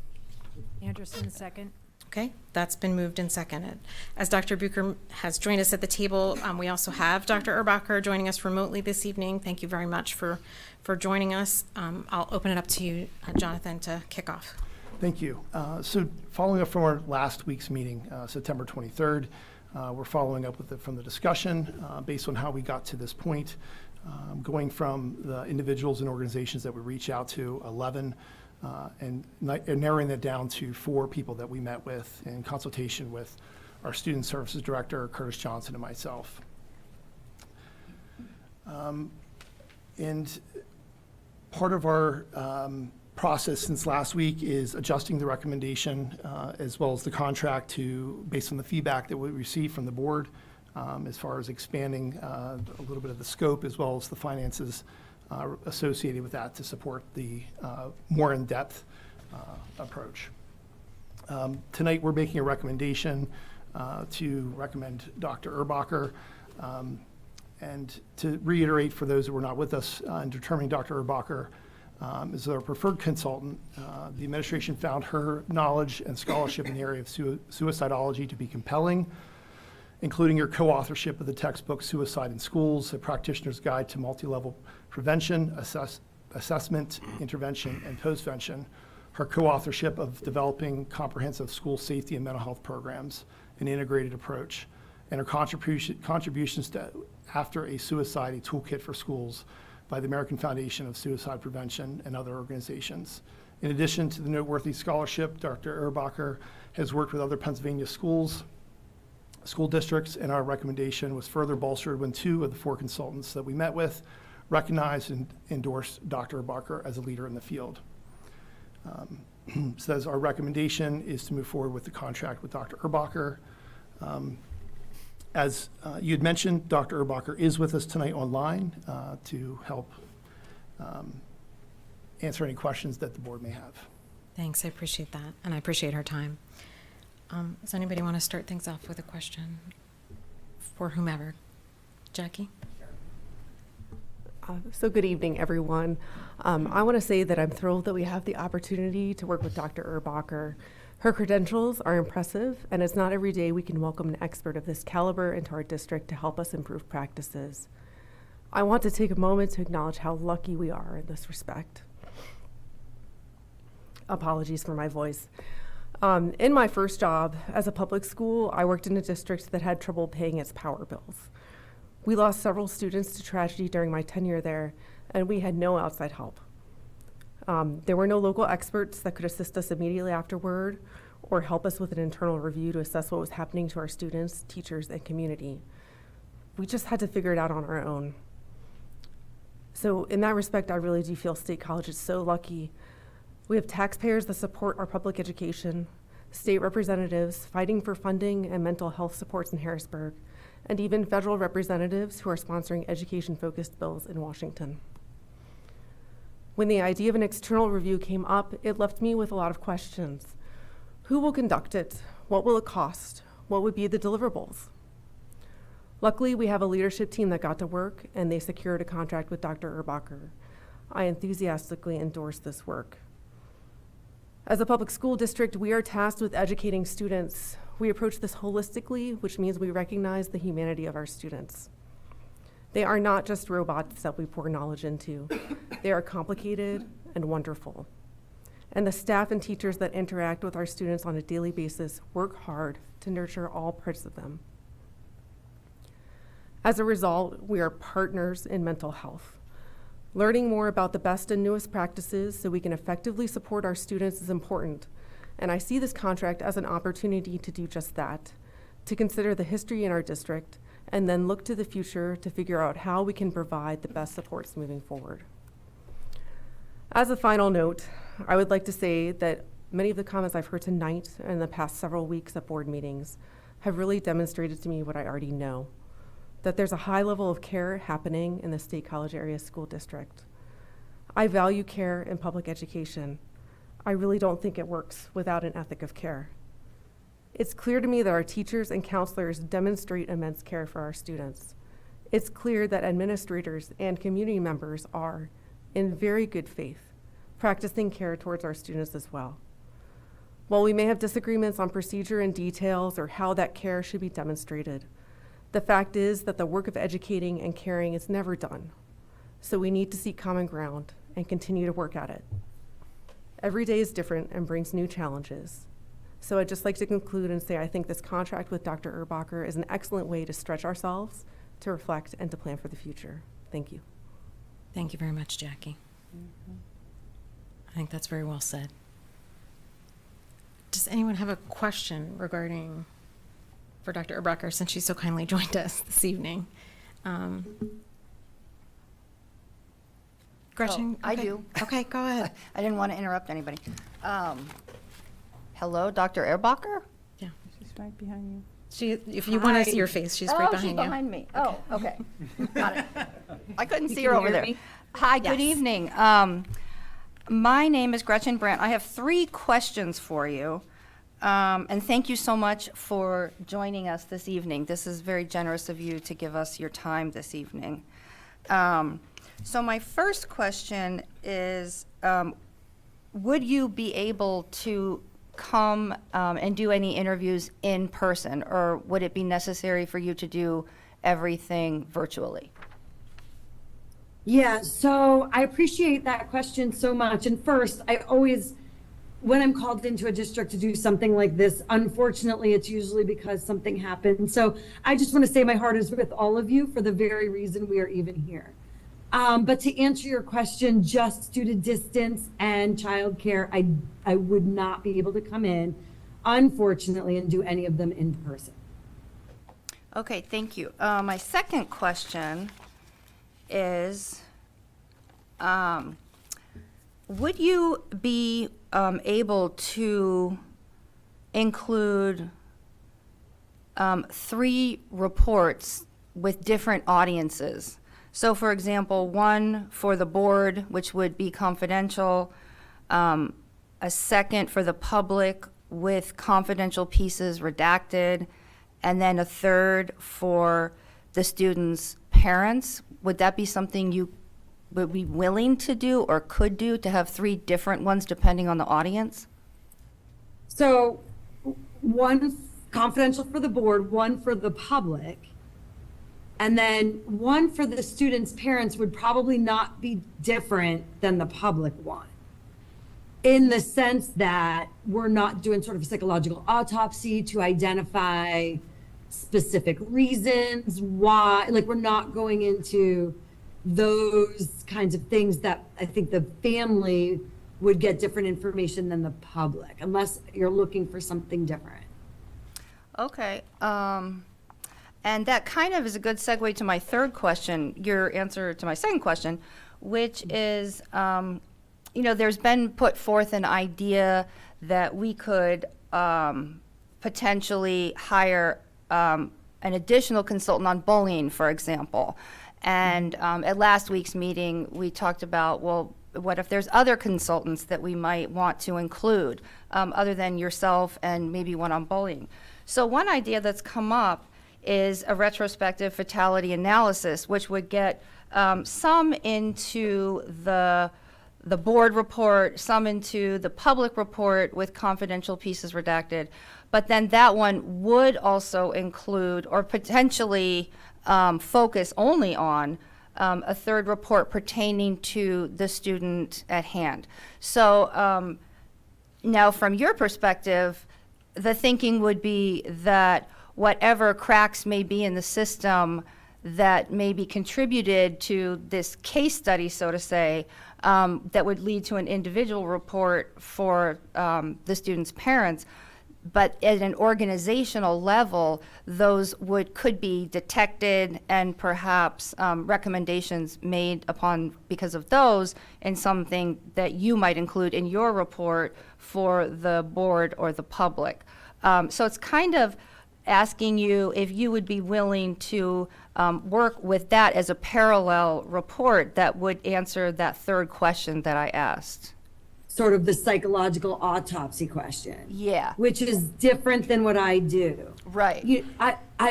Anderson, second. Okay, that's been moved and seconded. As Dr. Bucher has joined us at the table, we also have Dr. Erbacher joining us remotely this evening. Thank you very much for joining us. I'll open it up to you, Jonathan, to kick off. Thank you. So following up from our last week's meeting, September 23rd, we're following up from the discussion based on how we got to this point, going from the individuals and organizations that we reach out to, 11, and narrowing that down to 4 people that we met with in consultation with our Student Services Director, Curtis Johnson, and myself. And part of our process since last week is adjusting the recommendation as well as the contract based on the feedback that we received from the board as far as expanding a little bit of the scope as well as the finances associated with that to support the more in-depth approach. Tonight, we're making a recommendation to recommend Dr. Erbacher. And to reiterate for those who were not with us in determining Dr. Erbacher is our preferred consultant. The administration found her knowledge and scholarship in the area of suicidology to be compelling, including her co-authorship of the textbook Suicide in Schools, A Practitioner's Guide to Multi-Level Prevention, Assessment, Intervention, and Postvention, her co-authorship of developing comprehensive school safety and mental health programs, an integrated approach, and her contributions to After a Suicide, a Toolkit for Schools by the American Foundation of Suicide Prevention and other organizations. In addition to the noteworthy scholarship, Dr. Erbacher has worked with other Pennsylvania school districts, and our recommendation was further bolstered when 2 of the 4 consultants that we met with recognized and endorsed Dr. Erbacher as a leader in the field. Says our recommendation is to move forward with the contract with Dr. Erbacher. As you had mentioned, Dr. Erbacher is with us tonight online to help answer any questions that the board may have. Thanks, I appreciate that, and I appreciate her time. Does anybody want to start things off with a question for whomever? Jackie? So good evening, everyone. I want to say that I'm thrilled that we have the opportunity to work with Dr. Erbacher. Her credentials are impressive, and it's not every day we can welcome an expert of this caliber into our district to help us improve practices. I want to take a moment to acknowledge how lucky we are in this respect. Apologies for my voice. In my first job as a public school, I worked in a district that had trouble paying its power bills. We lost several students to tragedy during my tenure there, and we had no outside help. There were no local experts that could assist us immediately afterward or help us with an internal review to assess what was happening to our students, teachers, and community. We just had to figure it out on our own. So in that respect, I really do feel State College is so lucky. We have taxpayers that support our public education, state representatives fighting for funding and mental health supports in Harrisburg, and even federal representatives who are sponsoring education-focused bills in Washington. When the idea of an external review came up, it left me with a lot of questions. Who will conduct it? What will it cost? What would be the deliverables? Luckily, we have a leadership team that got to work, and they secured a contract with Dr. Erbacher. I enthusiastically endorse this work. As a public school district, we are tasked with educating students. We approach this holistically, which means we recognize the humanity of our students. They are not just robots that we pour knowledge into. They are complicated and wonderful. And the staff and teachers that interact with our students on a daily basis work hard to nurture all parts of them. As a result, we are partners in mental health. Learning more about the best and newest practices so we can effectively support our students is important, and I see this contract as an opportunity to do just that, to consider the history in our district, and then look to the future to figure out how we can provide the best supports moving forward. As a final note, I would like to say that many of the comments I've heard tonight and in the past several weeks at board meetings have really demonstrated to me what I already know, that there's a high level of care happening in the State College Area School District. I value care in public education. I really don't think it works without an ethic of care. It's clear to me that our teachers and counselors demonstrate immense care for our students. It's clear that administrators and community members are, in very good faith, practicing care towards our students as well. While we may have disagreements on procedure and details or how that care should be demonstrated, the fact is that the work of educating and caring is never done. So we need to seek common ground and continue to work at it. Every day is different and brings new challenges. So I'd just like to conclude and say I think this contract with Dr. Erbacher is an excellent way to stretch ourselves, to reflect, and to plan for the future. Thank you. Thank you very much, Jackie. I think that's very well said. Does anyone have a question regarding, for Dr. Erbacher, since she so kindly joined us this evening? Gretchen? I do. Okay, go ahead. I didn't want to interrupt anybody. Hello, Dr. Erbacher? Yeah. She's right behind you. She, if you want to see her face, she's right behind she's you. behind me. Oh, okay. Got it. I couldn't You see can her over hear there. me? Hi, good Yes. evening. My name is Gretchen Brandt. I have 3 questions for you. And thank you so much for joining us this evening. This is very generous of you to give us your time this evening. So my first question is, would you be able to come and do any interviews in person, or would it be necessary for you to do everything virtually? Yeah, so I appreciate that question so much. And first, I always, when I'm called into a district to do something like this, unfortunately, it's usually because something happened. So I just want to say my heart is with all of you for the very reason we are even here. But to answer your question, just due to distance and childcare, I would not be able to come in, unfortunately, and do any of them in person. Okay, thank you. My second question is, would you be able to include 3 reports with different audiences? So for example, one for the board, which would be confidential, a second for the public with confidential pieces redacted, and then a third for the students' parents. Would that be something you would be willing to do or could do, to have 3 different ones depending on the audience? So one confidential for the board, one for the public, and then one for the students' parents would probably not be different than the public one, in the sense that we're not doing sort of a psychological autopsy to identify specific reasons why, like, we're not going into those kinds of things that I think the family would get different information than the public, unless you're looking for something different. Okay. And that kind of is a good segue to my third question, your answer to my second question, which is, there's been put forth an idea that we could potentially hire an additional consultant on bullying, for example. And at last week's meeting, we talked about, well, what if there's other consultants that we might want to include, other than yourself and maybe one on bullying? So one idea that's come up is a retrospective fatality analysis, which would get some into the board report, some into the public report with confidential pieces redacted. But then that one would also include, or potentially focus only on, a third report pertaining to the student at hand. So now from your perspective, the thinking would be that whatever cracks may be in the system that may be contributed to this case study, so to say, that would lead to an individual report for the student's parents, but at an organizational level, those could be detected and perhaps recommendations made upon because of those, and something that you might include in your report for the board or the public. So it's kind of asking you if you would be willing to work with that as a parallel report that would answer that third question that I asked. Sort of the psychological autopsy question. Yeah. Which is different than what I do. Right.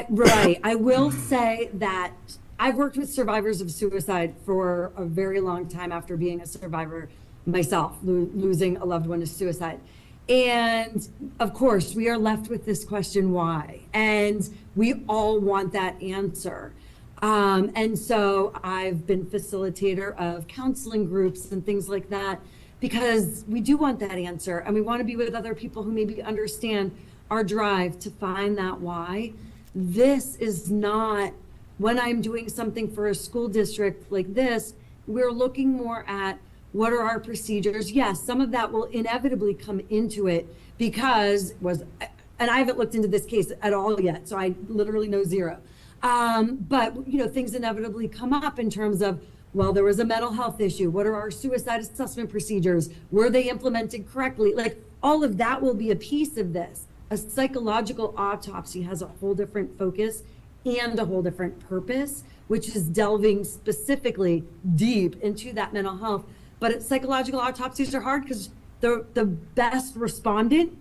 Right. I will say that I've worked with survivors of suicide for a very long time after being a survivor myself, losing a loved one to suicide. And of course, we are left with this question, why? And we all want that answer. And so I've been facilitator of counseling groups and things like that, because we do want that answer, and we want to be with other people who maybe understand our drive to find that why. This is not, when I'm doing something for a school district like this, we're looking more at what are our procedures. Yes, some of that will inevitably come into it because and I haven't looked into this case at all yet, so I literally know zero. But things inevitably come up in terms of, well, there was a mental health issue. What are our suicide assessment procedures? Were they implemented correctly? Like, all of that will be a piece of this. A psychological autopsy has a whole different focus and a whole different purpose, which is delving specifically deep into that mental health. But psychological autopsies are hard because the best respondent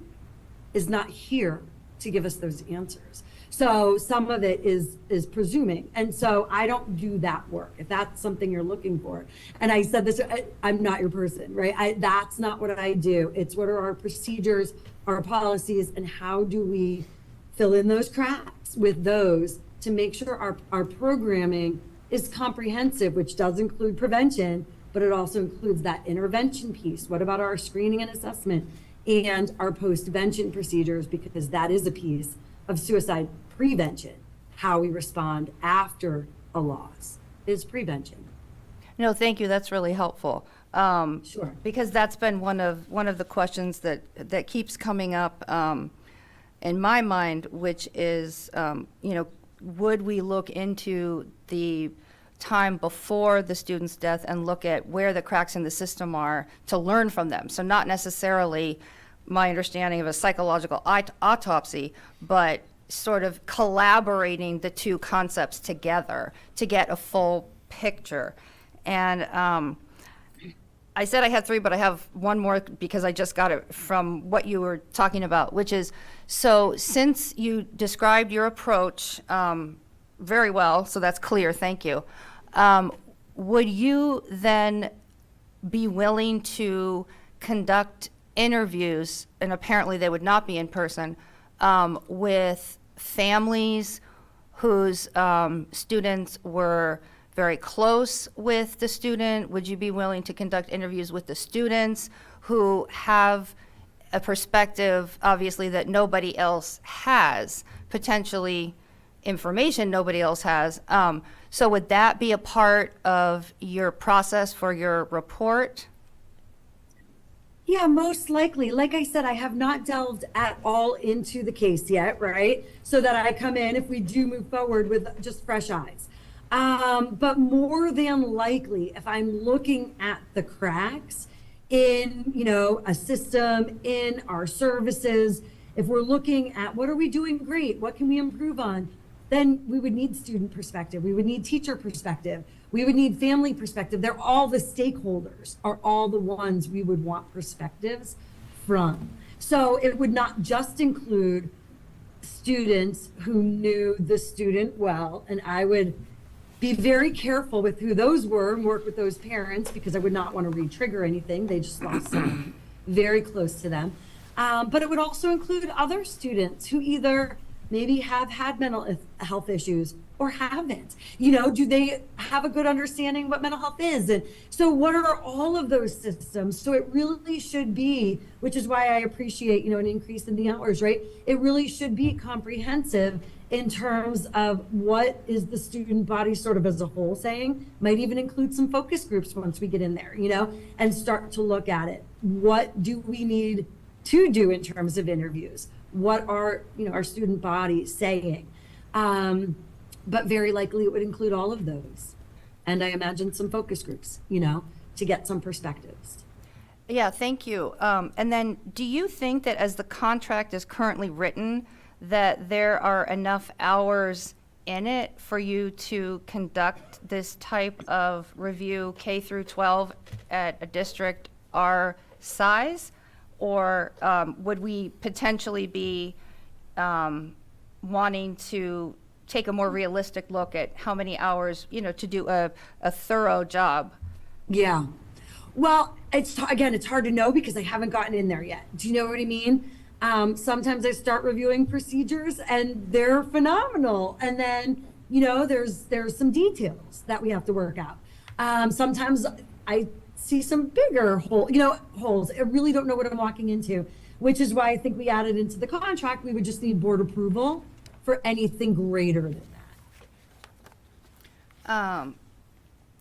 is not here to give us those answers. So some of it is presuming. And so I don't do that work, if that's something you're looking for. And I said this, I'm not your person, right? That's not what I do. It's what are our procedures, our policies, and how do we fill in those cracks with those to make sure our programming is comprehensive, which does include prevention, but it also includes that intervention piece. What about our screening and assessment and our post-vention procedures? Because that is a piece of suicide prevention. How we respond after a loss is prevention. No, thank you. That's really helpful. Sure. Because that's been one of the questions that keeps coming up in my mind, which is, would we look into the time before the student's death and look at where the cracks in the system are to learn from them? So not necessarily my understanding of a psychological autopsy, but sort of collaborating the two concepts together to get a full picture. And I said I had 3, but I have one more because I just got it from what you were talking about, which is, so since you described your approach very well, so that's clear, thank you, would you then be willing to conduct interviews, and apparently they would not be in person, with families whose students were very close with the student? Would you be willing to conduct interviews with the students who have a perspective, obviously, that nobody else has, potentially information nobody else has? So would that be a part of your process for your report? Yeah, most likely. Like I said, I have not delved at all into the case yet, right? So that I come in, if we do move forward, with just fresh eyes. But more than likely, if I'm looking at the cracks in, a system, in our services, if we're looking at what are we doing great, what can we improve on, then we would need student perspective. We would need teacher perspective. We would need family perspective. They're all the stakeholders, are all the ones we would want perspectives from. So it would not just include students who knew the student well, and I would be very careful with who those were and work with those parents, because I would not want to re-trigger anything. They just lost someone very close to them. But it would also include other students who either maybe have had mental health issues or haven't. Do they have a good understanding what mental health is? And so what are all of those systems? So it really should be, which is why I appreciate, an increase in the hours, right? It really should be comprehensive in terms of what is the student body sort of as a whole saying. Might even include some focus groups once we get in there, and start to look at it. What do we need to do in terms of interviews? What are, our student body saying? But very likely it would include all of those. And I imagine some focus groups, to get some perspectives. Yeah, thank you. And then do you think that as the contract is currently written, that there are enough hours in it for you to conduct this type of review K through 12 at a district our size? Or would we potentially be wanting to take a more realistic look at how many hours, to do a thorough job? Yeah. Well, it's hard to know because I haven't gotten in there yet. Do you know what I mean? Sometimes I start reviewing procedures and they're phenomenal. And then, there's some details that we have to work out. Sometimes I see some bigger holes. I really don't know what I'm walking into, which is why I think we added into the contract, we would just need board approval for anything greater than that.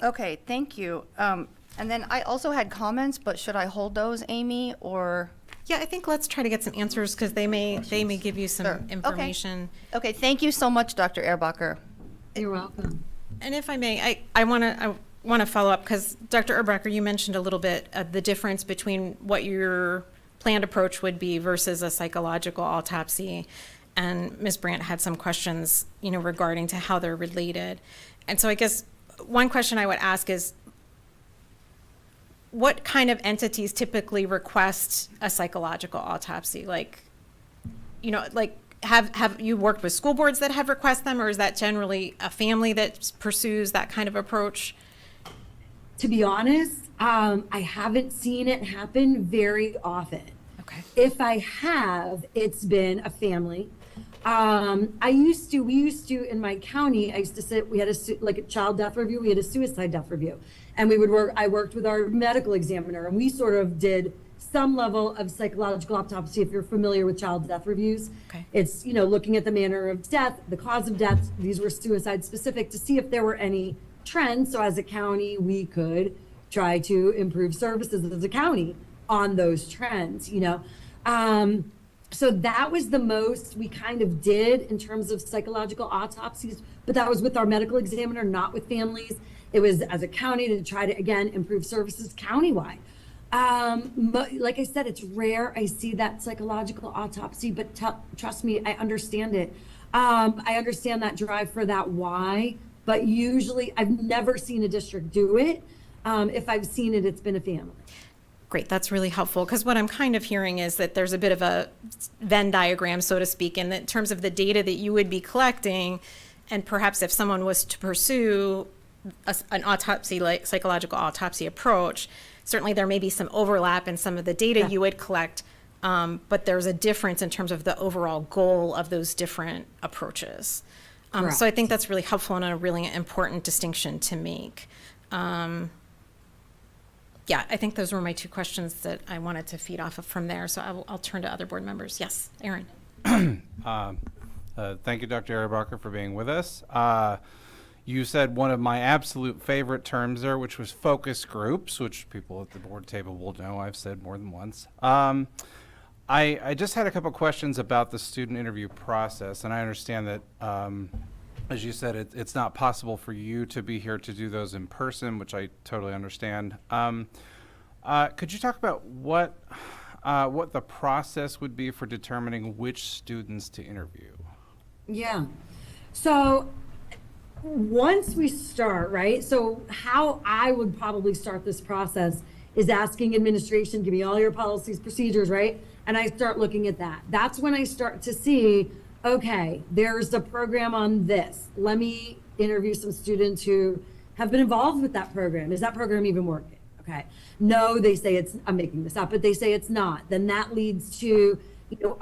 Okay, thank you. And then I also had comments, but should I hold those, Amy, or? Yeah, I think let's try to get some answers because they may give you some Sure. information. Okay, thank you so much, Dr. Ehrbacher. You're welcome. And if I may, I want to follow up because Dr. Ehrbacher, you mentioned a little bit of the difference between what your planned approach would be versus a psychological autopsy. And Ms. Brandt had some questions, regarding to how they're related. And so I guess one question I would ask is, what kind of entities typically request a psychological autopsy? Like, like, have you worked with school boards that have requested them, or is that generally a family that pursues that kind of approach? To be honest, I haven't seen it happen very often. Okay. If I have, it's been a family. We used to in my county, I used to sit, we had like a child death review, we had a suicide death review. And I worked with our medical examiner, and we sort of did some level of psychological autopsy, if you're familiar with child death reviews. Okay. It's, looking at the manner of death, the cause of death. These were suicide specific, to see if there were any trends. So as a county, we could try to improve services as a county on those trends, So that was the most we kind of did in terms of psychological autopsies, but that was with our medical examiner, not with families. It was as a county to try to, again, improve services countywide. Like I said, it's rare I see that psychological autopsy, but trust me, I understand it. I understand that drive for that why, but usually I've never seen a district do it. If I've seen it, it's been a family. Great, that's really helpful, because what I'm kind of hearing is that there's a bit of a Venn diagram, so to speak, in terms of the data that you would be collecting, and perhaps if someone was to pursue an autopsy, like psychological autopsy approach, certainly there may be some overlap in some of the data you would collect, but there's a difference in terms of the overall goal of those different approaches. So I think that's really helpful and a really important distinction to make. Yeah, I think those were my two questions that I wanted to feed off of from there. So I'll turn to other board members. Yes, Aaron. Thank you, Dr. Ehrbacher, for being with us. You said one of my absolute favorite terms there, which was focus groups, which people at the board table will know I've said more than once. I just had a couple questions about the student interview process, and I understand that, as you said, it's not possible for you to be here to do those in person, which I totally understand. Could you talk about what the process would be for determining which students to interview? Yeah. So once we start, right? So how I would probably start this process is asking administration, give me all your policies, procedures, right? And I start looking at that. That's when I start to see, okay, there's a program on this. Let me interview some students who have been involved with that program. Is that program even working? Okay. No, they say it's, I'm making this up, but they say it's not. Then that leads to,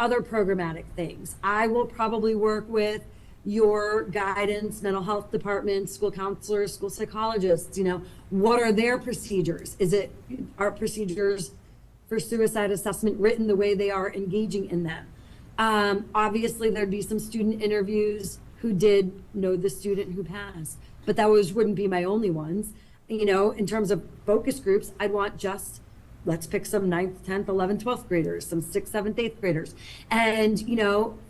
other programmatic things. I will probably work with your guidance, mental health department, school counselors, school psychologists. What are their procedures? Are procedures for suicide assessment written the way they are engaging in them? Obviously, there'd be some student interviews who did know the student who passed, but wouldn't be my only ones. In terms of focus groups, I'd want let's pick some 9th, 10th, 11th, 12th graders, some 6th, 7th, 8th graders, and,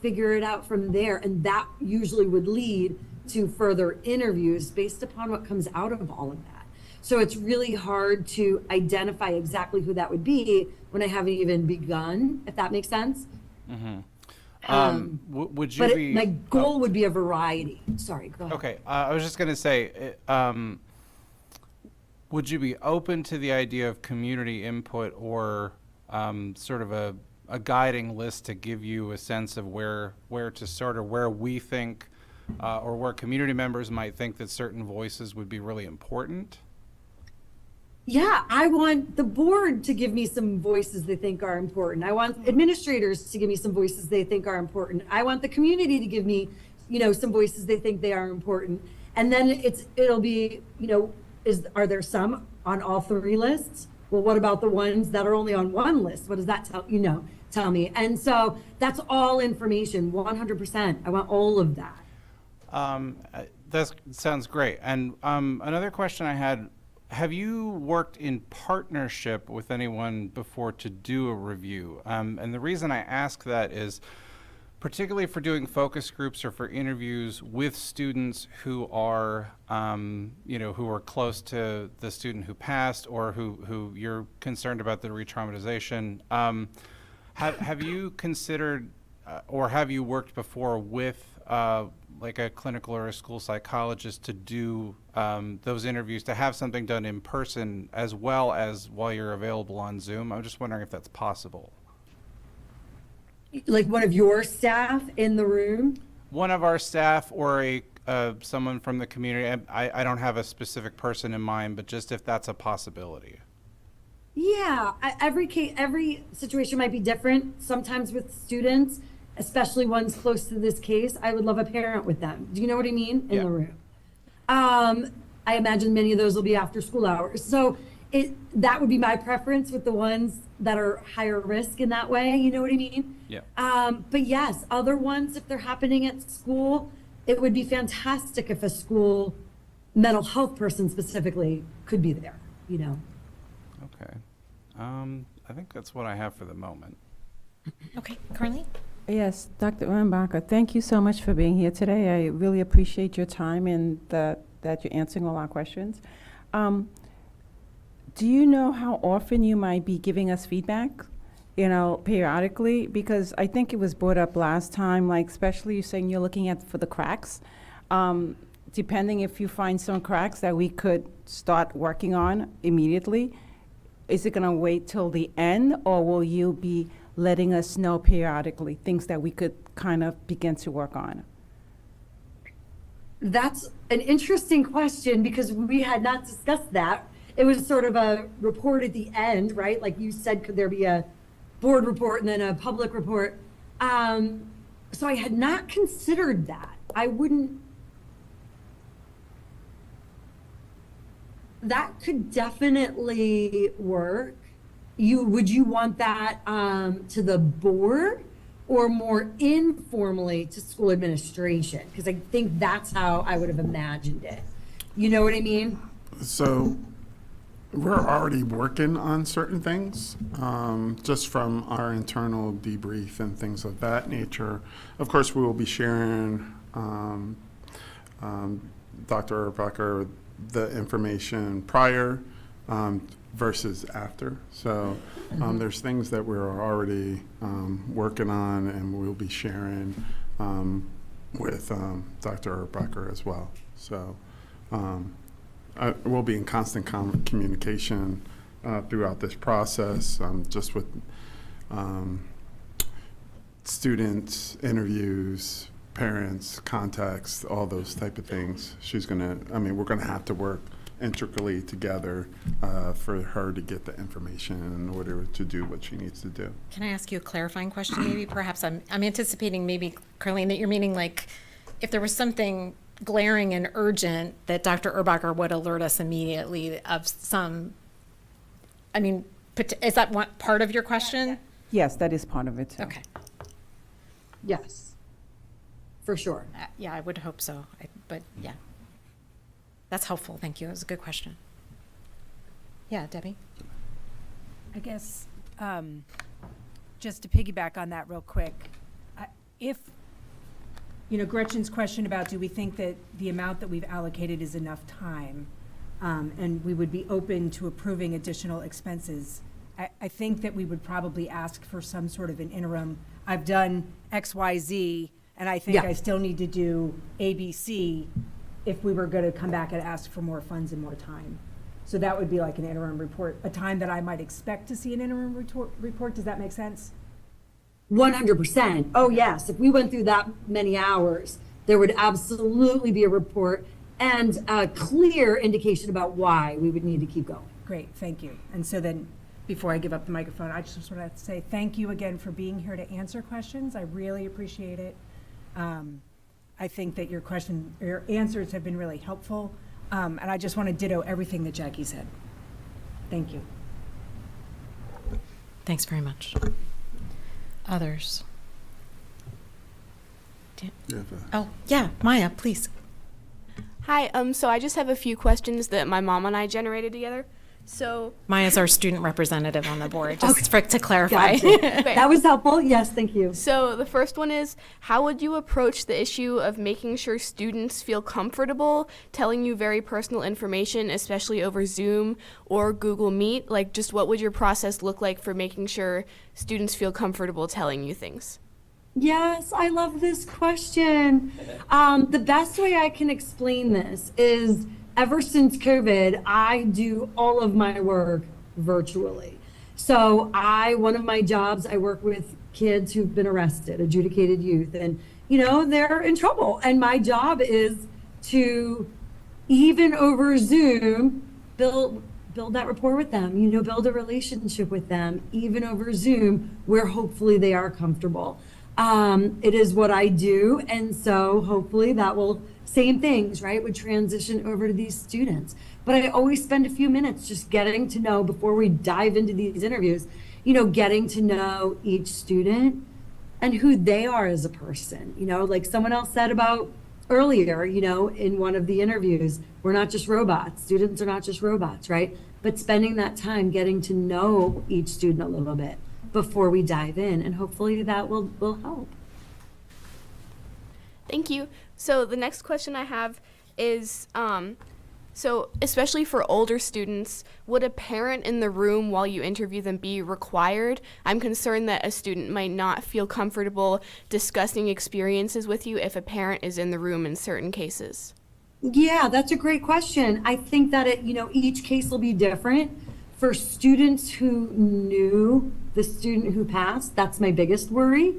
figure it out from there. And that usually would lead to further interviews based upon what comes out of all of that. So it's really hard to identify exactly who that would be when I haven't even begun, if that makes sense. Mm-hmm. Would you be? My goal would be a variety. Sorry, go ahead. Okay, I was just going to say, would you be open to the idea of community input or sort of a guiding list to give you a sense of where to start, or where we think or where community members might think that certain voices would be really important? Yeah, I want the board to give me some voices they think are important. I want administrators to give me some voices they think are important. I want the community to give me, some voices they think they are important. And then it'll be, are there some on all three lists? Well, what about the ones that are only on one list? What does that tell me? And so that's all information, 100%. I want all of that. That sounds great. And another question I had, have you worked in partnership with anyone before to do a review? And the reason I ask that is particularly for doing focus groups or for interviews with students who are, who are close to the student who passed, or who you're concerned about the re-traumatization. Have you considered or have you worked before with like a clinical or a school psychologist to do those interviews, to have something done in person as well as while you're available on Zoom? I'm just wondering if that's possible. Like one of your staff in the room? One of our staff or someone from the community. I don't have a specific person in mind, but just if that's a possibility. Yeah, every situation might be different. Sometimes with students, especially ones close to this case, I would love a parent with them. Do you know what I mean? In Yeah. the room. I imagine many of those will be after school hours. So that would be my preference with the ones that are higher risk in that way. You know what I mean? Yeah. But yes, other ones, if they're happening at school, it would be fantastic if a school mental health person specifically could be there, you know? Okay. I think that's what I have for the moment. Okay, Carly? Yes, Dr. Urenbacher, thank you so much for being here today. I really appreciate your time and that you're answering all our questions. Do you know how often you might be giving us feedback, periodically? Because I think it was brought up last time, like especially you saying you're looking for the cracks. Depending if you find some cracks that we could start working on immediately, is it going to wait till the end, or will you be letting us know periodically things that we could kind of begin to work on? That's an interesting question because we had not discussed that. It was sort of a report at the end, right? Like you said, could there be a board report and then a public report? So I had not considered that. That could definitely work. Would you want that to the board or more informally to school administration? Because I think that's how I would have imagined it. You know what I mean? So we're already working on certain things, just from our internal debrief and things of that nature. Of course, we will be sharing, Dr. Urenbacher, the information prior versus after. So there's things that we're already working on and we'll be sharing with Dr. Urenbacher as well. So we'll be in constant communication throughout this process, just with students, interviews, parents, contacts, all those type of things. We're gonna have to work intricately together for her to get the information in order to do what she needs to do. Can I ask you a clarifying question maybe? Perhaps I'm anticipating maybe, Carlene, that you're meaning like if there was something glaring and urgent that Dr. Urenbacher would alert us immediately of some, is that one part of your question? Yes, that is part of it too. Okay. Yes, for sure. Yeah, I would hope so, but yeah. That's helpful, thank you, it was a good question. Yeah, Debbie? I guess, just to piggyback on that real quick, if, Gretchen's question about do we think that the amount that we've allocated is enough time, and we would be open to approving additional expenses, I think that we would probably ask for some sort of an interim. I've done X, Y, Z, and I think I still need to do A, B, C if we were going to come back and ask for more funds and more time. So that would be like an interim report, a time that I might expect to see an interim report. Does that make sense? 100%. Oh, yes. If we went through that many hours, there would absolutely be a report and a clear indication about why we would need to keep going. Great, thank you. And so then, before I give up the microphone, I just want to say thank you again for being here to answer questions. I really appreciate it. I think that your answers have been really helpful. And I just want to ditto everything that Jackie said. Thank you. Thanks very much. Others? Oh, yeah, Maya, please. Hi, so I just have a few questions that my mom and I generated together. So Maya's our student representative on the board, just to clarify. Gotcha. That was helpful. Yes, thank you. So the first one is, how would you approach the issue of making sure students feel comfortable telling you very personal information, especially over Zoom or Google Meet? Like, just what would your process look like for making sure students feel comfortable telling you things? Yes, I love this question. The best way I can explain this is ever since COVID, I do all of my work virtually. So one of my jobs, I work with kids who've been arrested, adjudicated youth, and, you know, they're in trouble. And my job is to, even over Zoom, build that rapport with them, you know, build a relationship with them, even over Zoom, where hopefully they are comfortable. It is what I do. And so hopefully that will, same things, right, would transition over to these students. But I always spend a few minutes just getting to know, before we dive into these interviews, you know, getting to know each student and who they are as a person. You know, like someone else said about earlier, you know, in one of the interviews, we're not just robots. Students are not just robots, right? But spending that time getting to know each student a little bit before we dive in, and hopefully that will help. Thank you. So the next question I have is, so especially for older students, would a parent in the room while you interview them be required? I'm concerned that a student might not feel comfortable discussing experiences with you if a parent is in the room in certain cases. Yeah, that's a great question. I think that it, you know, each case will be different. For students who knew the student who passed, that's my biggest worry.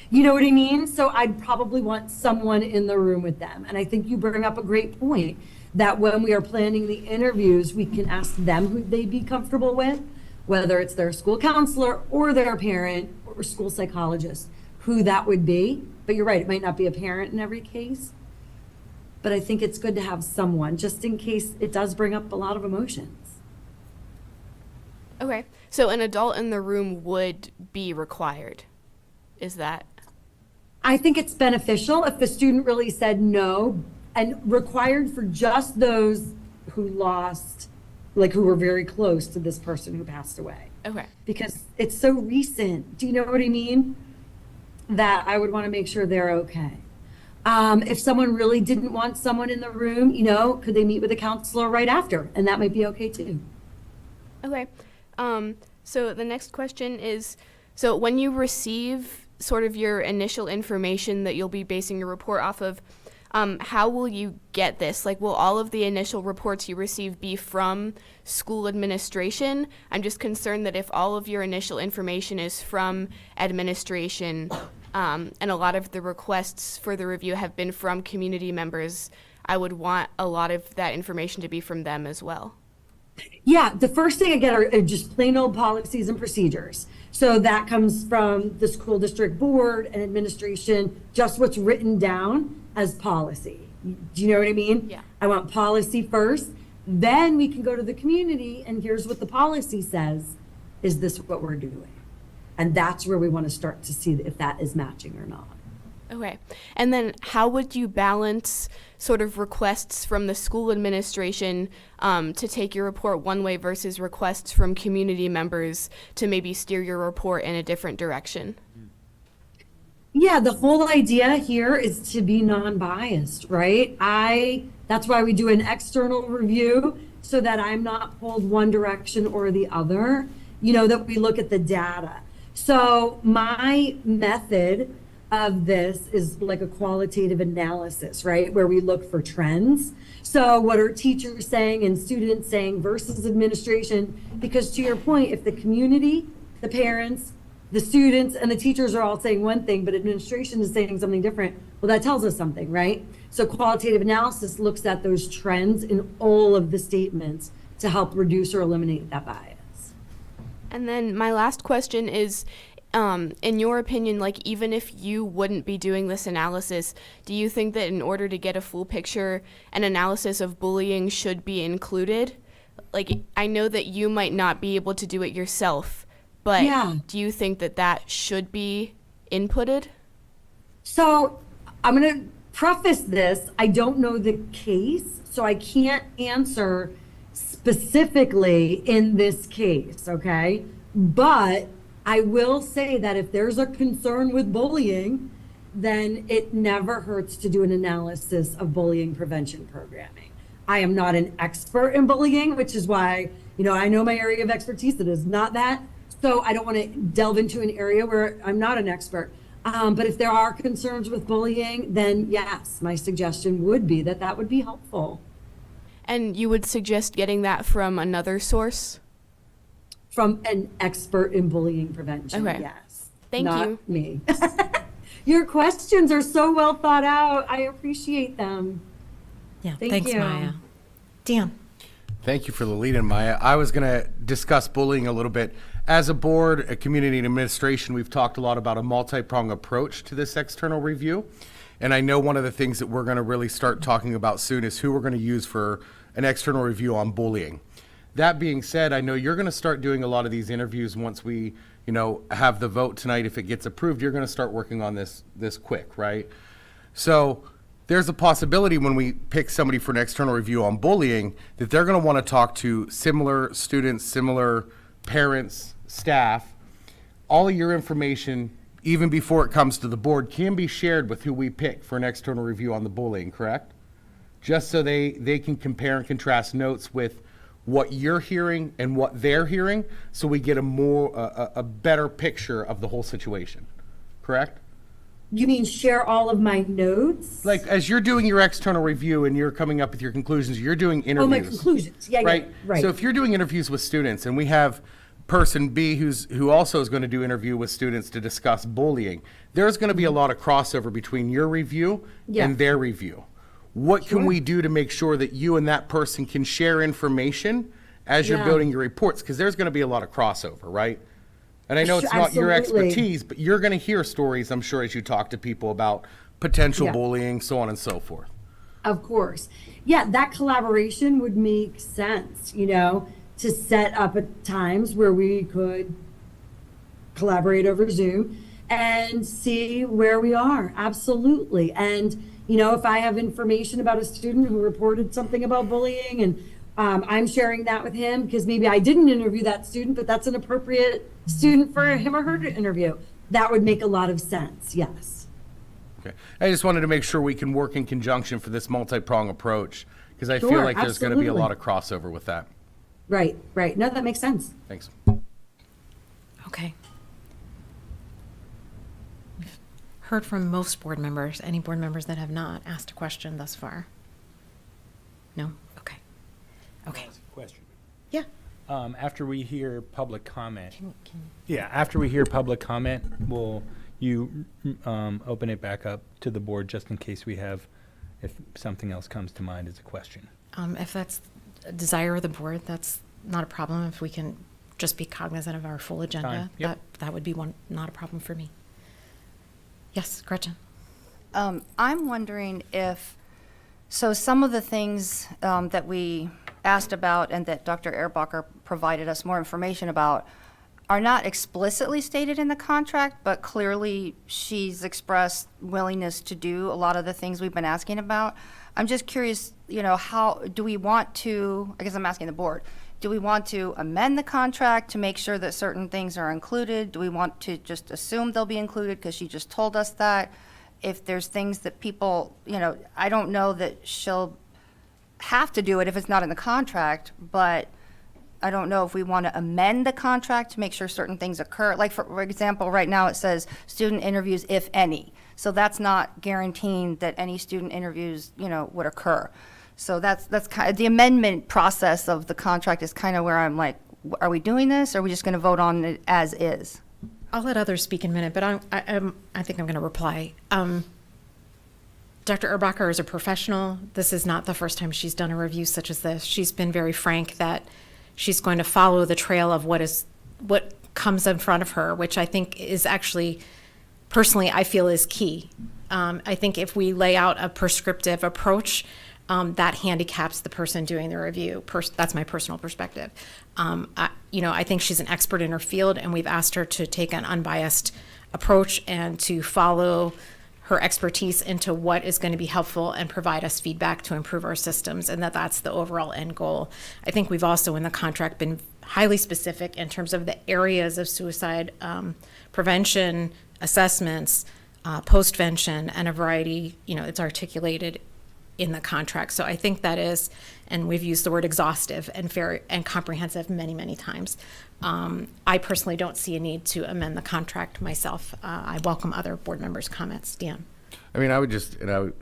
You know what I mean? So I'd probably want someone in the room with them. And I think you bring up a great point, that when we are planning the interviews, we can ask them who they'd be comfortable with, whether it's their school counselor or their parent or school psychologist, who that would be. But you're right, it might not be a parent in every case. But I think it's good to have someone, just in case it does bring up a lot of emotions. Okay, so an adult in the room would be required. Is that? I think it's beneficial if the student really said no, and required for just those who lost, like who were very close to this person who passed away. Okay. Because it's so recent. Do you know what I mean? That I would want to make sure they're okay. If someone really didn't want someone in the room, you know, could they meet with a counselor right after? And that might be okay too. Okay. So the next question is, so when you receive sort of your initial information that you'll be basing your report off of, how will you get this? Like, will all of the initial reports you receive be from school administration? I'm just concerned that if all of your initial information is from administration, and a lot of the requests for the review have been from community members, I would want a lot of that information to be from them as well. Yeah, the first thing I get are just plain old policies and procedures. So that comes from the school district board and administration, just what's written down as policy. Do you know what I mean? Yeah. I want policy first, then we can go to the community and here's what the policy says. Is this what we're doing? And that's where we want to start to see if that is matching or not. Okay. And then how would you balance sort of requests from the school administration to take your report one way versus requests from community members to maybe steer your report in a different direction? Yeah, the whole idea here is to be non-biased, right? That's why we do an external review, so that I'm not pulled one direction or the other, you know, that we look at the data. So my method of this is like a qualitative analysis, right? Where we look for trends. So what are teachers saying and students saying versus administration? Because to your point, if the community, the parents, the students, and the teachers are all saying one thing, but administration is saying something different, well, that tells us something, right? So qualitative analysis looks at those trends in all of the statements to help reduce or eliminate that bias. And then my last question is, in your opinion, like even if you wouldn't be doing this analysis, do you think that in order to get a full picture, an analysis of bullying should be included? Like, I know that you might not be able to do it yourself, but Yeah. do you think that that should be inputted? So I'm going to preface this. I don't know the case, so I can't answer specifically in this case, okay? But I will say that if there's a concern with bullying, then it never hurts to do an analysis of bullying prevention programming. I am not an expert in bullying, which is why, you know, I know my area of expertise. It is not that. So I don't want to delve into an area where I'm not an expert. But if there are concerns with bullying, then yes, my suggestion would be that that would be helpful. And you would suggest getting that from another source? From an expert in bullying prevention, Okay. yes. Thank not you. me. Your questions are so well thought out. I appreciate them. Yeah, Thank thanks, you. Maya. Dan. Thank you for the lead in, Maya. I was going to discuss bullying a little bit. As a board, a community and administration, we've talked a lot about a multi-pronged approach to this external review. And I know one of the things that we're going to really start talking about soon is who we're going to use for an external review on bullying. That being said, I know you're going to start doing a lot of these interviews once we, have the vote tonight. If it gets approved, you're going to start working on this quick, right? So there's a possibility when we pick somebody for an external review on bullying that they're going to want to talk to similar students, similar parents, staff. All of your information, even before it comes to the board, can be shared with who we pick for an external review on the bullying, correct? Just so they can compare and contrast notes with what you're hearing and what they're hearing, so we get a better picture of the whole situation, correct? You mean share all of my notes? Like, as you're doing your external review and you're coming up with your conclusions, you're doing interviews. Oh, my conclusions. Yeah, right? yeah, right. So if you're doing interviews with students, and we have person B who also is going to do interview with students to discuss bullying, there's going to be a lot of crossover between your review and their review. What can we do to make sure that you and that person can share information as you're building your reports? Because there's going to be a lot of crossover, right? And I know it's not your expertise, but you're going to hear stories, I'm sure, as you talk to people about potential bullying, so on and so forth. Of course. Yeah, that collaboration would make sense, to set up at times where we could collaborate over Zoom and see where we are. Absolutely. And, if I have information about a student who reported something about bullying and I'm sharing that with him because maybe I didn't interview that student, but that's an appropriate student for him or her to interview. That would make a lot of sense, yes. Okay. I just wanted to make sure we can work in conjunction for this multi-prong approach, because I feel like there's going to be a lot of crossover with that. Right. No, that makes sense. Thanks. Okay. We've heard from most board members. Any board members that have not asked a question thus far? No? Okay. Okay. Question. Yeah. After we hear public comment. After we hear public comment, will you open it back up to the board just in case if something else comes to mind as a question? If that's a desire of the board, that's not a problem. If we can just be cognizant of our full agenda, that would be not a problem for me. Yes, Gretchen. I'm wondering if, some of the things that we asked about and that Dr. Erbacher provided us more information about are not explicitly stated in the contract, but clearly she's expressed willingness to do a lot of the things we've been asking about. I'm just curious, how do we want to, I guess I'm asking the board, do we want to amend the contract to make sure that certain things are included? Do we want to just assume they'll be included because she just told us that? If there's things that people, I don't know that she'll have to do it if it's not in the contract, but I don't know if we want to amend the contract to make sure certain things occur. Like, for example, right now it says student interviews, if any. So that's not guaranteeing that any student interviews, would occur. So that's kind of the amendment process of the contract is kind of where I'm like, are we doing this? Or are we just going to vote on it as is? I'll let others speak in a minute, but I think I'm going to reply. Dr. Erbacher is a professional. This is not the first time she's done a review such as this. She's been very frank that she's going to follow the trail of what comes in front of her, which I think is actually, personally, I feel is key. I think if we lay out a prescriptive approach, that handicaps the person doing the review. That's my personal perspective. I think she's an expert in her field, and we've asked her to take an unbiased approach and to follow her expertise into what is going to be helpful and provide us feedback to improve our systems, and that's the overall end goal. I think we've also in the contract been highly specific in terms of the areas of suicide prevention, assessments, postvention, and a variety, it's articulated in the contract. So I think that is, and we've used the word exhaustive and fair and comprehensive many, many times. I personally don't see a need to amend the contract myself. I welcome other board members' comments. Dan. I mean, I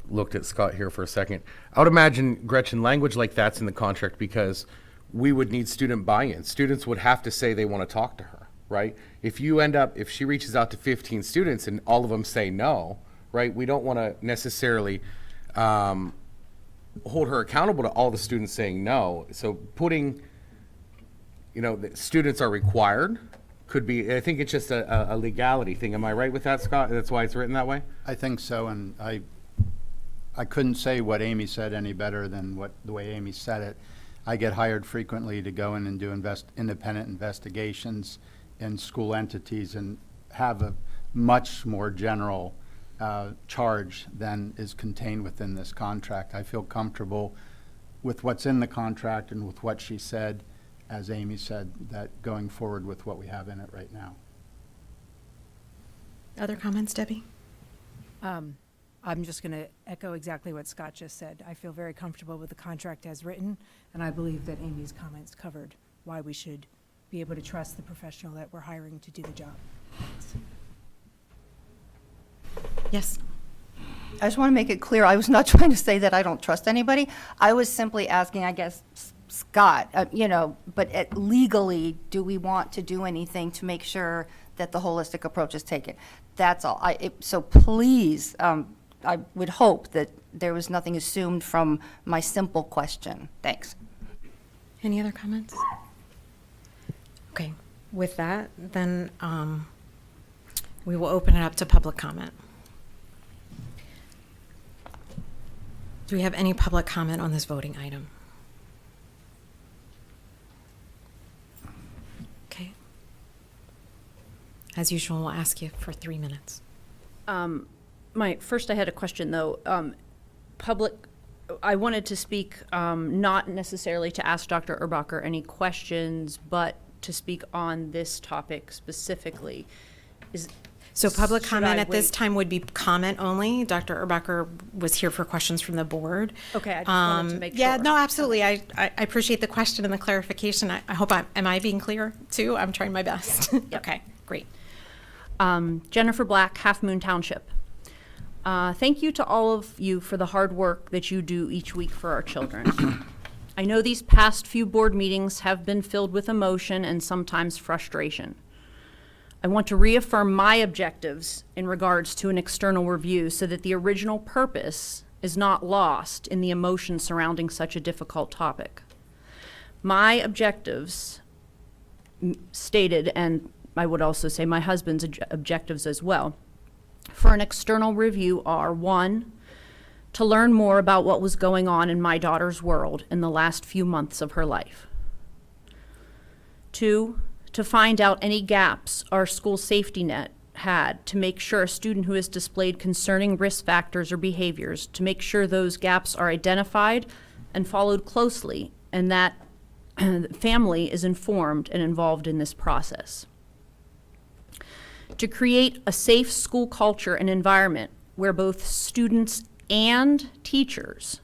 looked at Scott here for a second. I would imagine, Gretchen, language like that's in the contract because we would need student buy-in. Students would have to say they want to talk to her, right? If she reaches out to 15 students and all of them say no, right, we don't want to necessarily hold her accountable to all the students saying no. So putting, the students are required could be, I think it's just a legality thing. Am I right with that, Scott? That's why it's written that way? I think so, and I couldn't say what Amy said any better than the way Amy said it. I get hired frequently to go in and do independent investigations in school entities and have a much more general charge than is contained within this contract. I feel comfortable with what's in the contract and with what she said, as Amy said, that going forward with what we have in it right now. Other comments, Debbie? I'm just going to echo exactly what Scott just said. I feel very comfortable with the contract as written, and I believe that Amy's comments covered why we should be able to trust the professional that we're hiring to do the job. Thanks. Yes. I just want to make it clear, I was not trying to say that I don't trust anybody. I was simply asking, I guess, Scott, but legally, do we want to do anything to make sure that the holistic approach is taken? That's all. So please, I would hope that there was nothing assumed from my simple question. Thanks. Any other comments? Okay, with that, then we will open it up to public comment. Do we have any public comment on this voting item? Okay. As usual, we'll ask you for 3 minutes. First, I had a question though. I wanted to speak, not necessarily to ask Dr. Urbacher any questions, but to speak on this topic specifically. So public comment at this wait? time would be comment only. Dr. Urbacher was here for questions from the board. Okay, I just wanted to make sure. Yeah, no, absolutely. I appreciate the question and the clarification. I hope am I being clear too? I'm trying my best. Okay, great. Jennifer Black, Half Moon Township. Thank you to all of you for the hard work that you do each week for our children. I know these past few board meetings have been filled with emotion and sometimes frustration. I want to reaffirm my objectives in regards to an external review so that the original purpose is not lost in the emotion surrounding such a difficult topic. My objectives stated, and I would also say my husband's objectives as well, for an external review are: 1, to learn more about what was going on in my daughter's world in the last few months of her life. 2, to find out any gaps our school safety net had to make sure a student who has displayed concerning risk factors or behaviors, to make sure those gaps are identified and followed closely, and that the family is informed and involved in this process. To create a safe school culture and environment where both students and teachers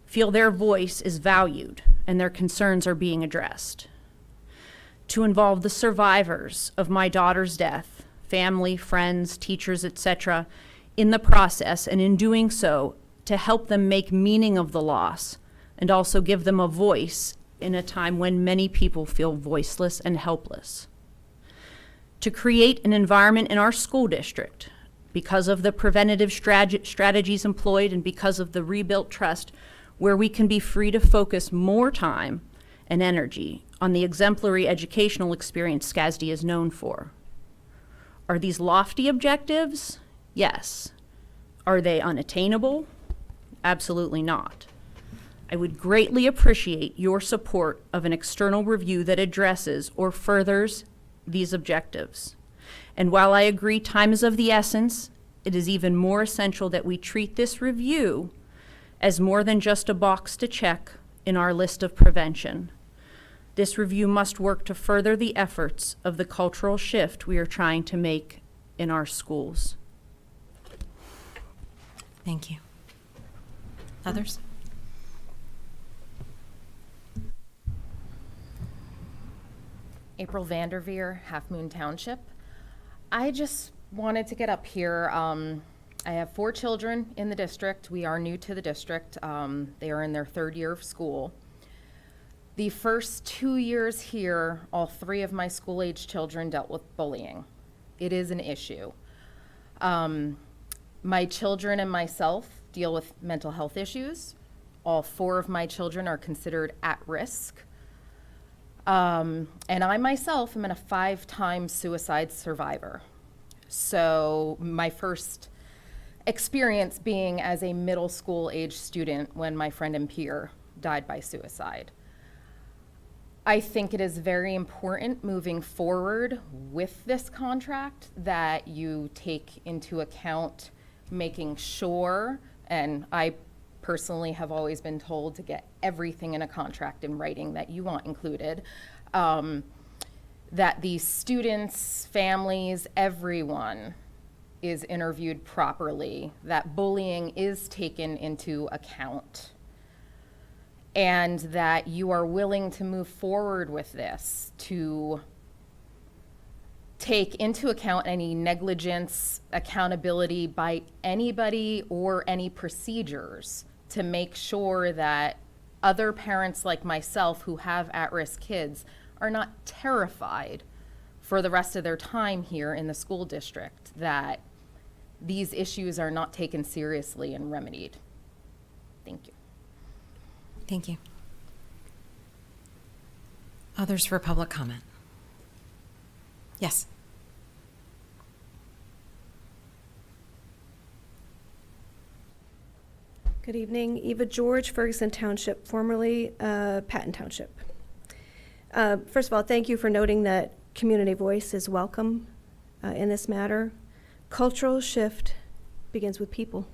feel their voice is valued and their concerns are being addressed. To involve the survivors of my daughter's death, family, friends, teachers, etc., in the process, and in doing so, to help them make meaning of the loss and also give them a voice in a time when many people feel voiceless and helpless. To create an environment in our school district, because of the preventative strategies employed and because of the rebuilt trust, where we can be free to focus more time and energy on the exemplary educational experience SCASD is known for. Are these lofty objectives? Yes. Are they unattainable? Absolutely not. I would greatly appreciate your support of an external review that addresses or furthers these objectives. And while I agree time is of the essence, it is even more essential that we treat this review as more than just a box to check in our list of prevention. This review must work to further the efforts of the cultural shift we are trying to make in our schools. Thank you. Others? April Vanderveer, Half Moon Township. I just wanted to get up here. I have 4 children in the district. We are new to the district. They are in their 3rd year of school. The first 2 years here, all 3 of my school-age children dealt with bullying. It is an issue. My children and myself deal with mental health issues. All 4 of my children are considered at risk. And I myself am a 5-time suicide survivor. So my first experience being as a middle school age student when my friend and peer died by suicide. I think it is very important moving forward with this contract that you take into account making sure, and I personally have always been told to get everything in a contract in writing that you want included, that the students, families, everyone is interviewed properly, that bullying is taken into account, and that you are willing to move forward with this to take into account any negligence, accountability by anybody or any procedures to make sure that other parents like myself who have at-risk kids are not terrified for the rest of their time here in the school district, that these issues are not taken seriously and remedied. Thank you. Thank you. Others for public comment? Yes. Good evening. Eva George, Ferguson Township, formerly Patton Township. First of all, thank you for noting that community voice is welcome in this matter. Cultural shift begins with people.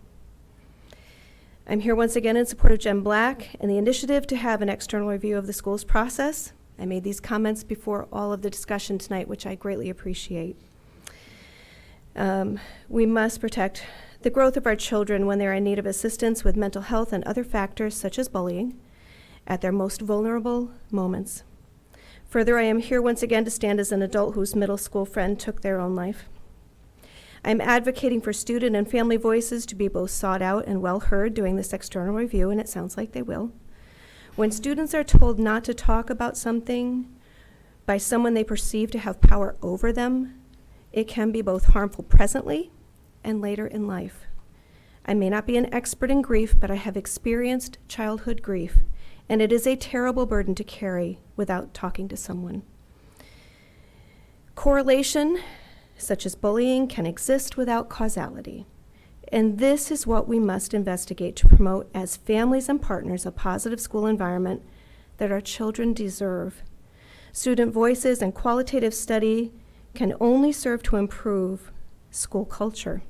I'm here once again in support of Jen Black and the initiative to have an external review of the school's process. I made these comments before all of the discussion tonight, which I greatly appreciate. We must protect the growth of our children when they're in need of assistance with mental health and other factors such as bullying at their most vulnerable moments. Further, I am here once again to stand as an adult whose middle school friend took their own life. I'm advocating for student and family voices to be both sought out and well heard during this external review, and it sounds like they will. When students are told not to talk about something by someone they perceive to have power over them, it can be both harmful presently and later in life. I may not be an expert in grief, but I have experienced childhood grief, and it is a terrible burden to carry without talking to someone. Correlation, such as bullying, can exist without causality. And this is what we must investigate to promote as families and partners a positive school environment that our children deserve. Student voices and qualitative study can only serve to improve school culture.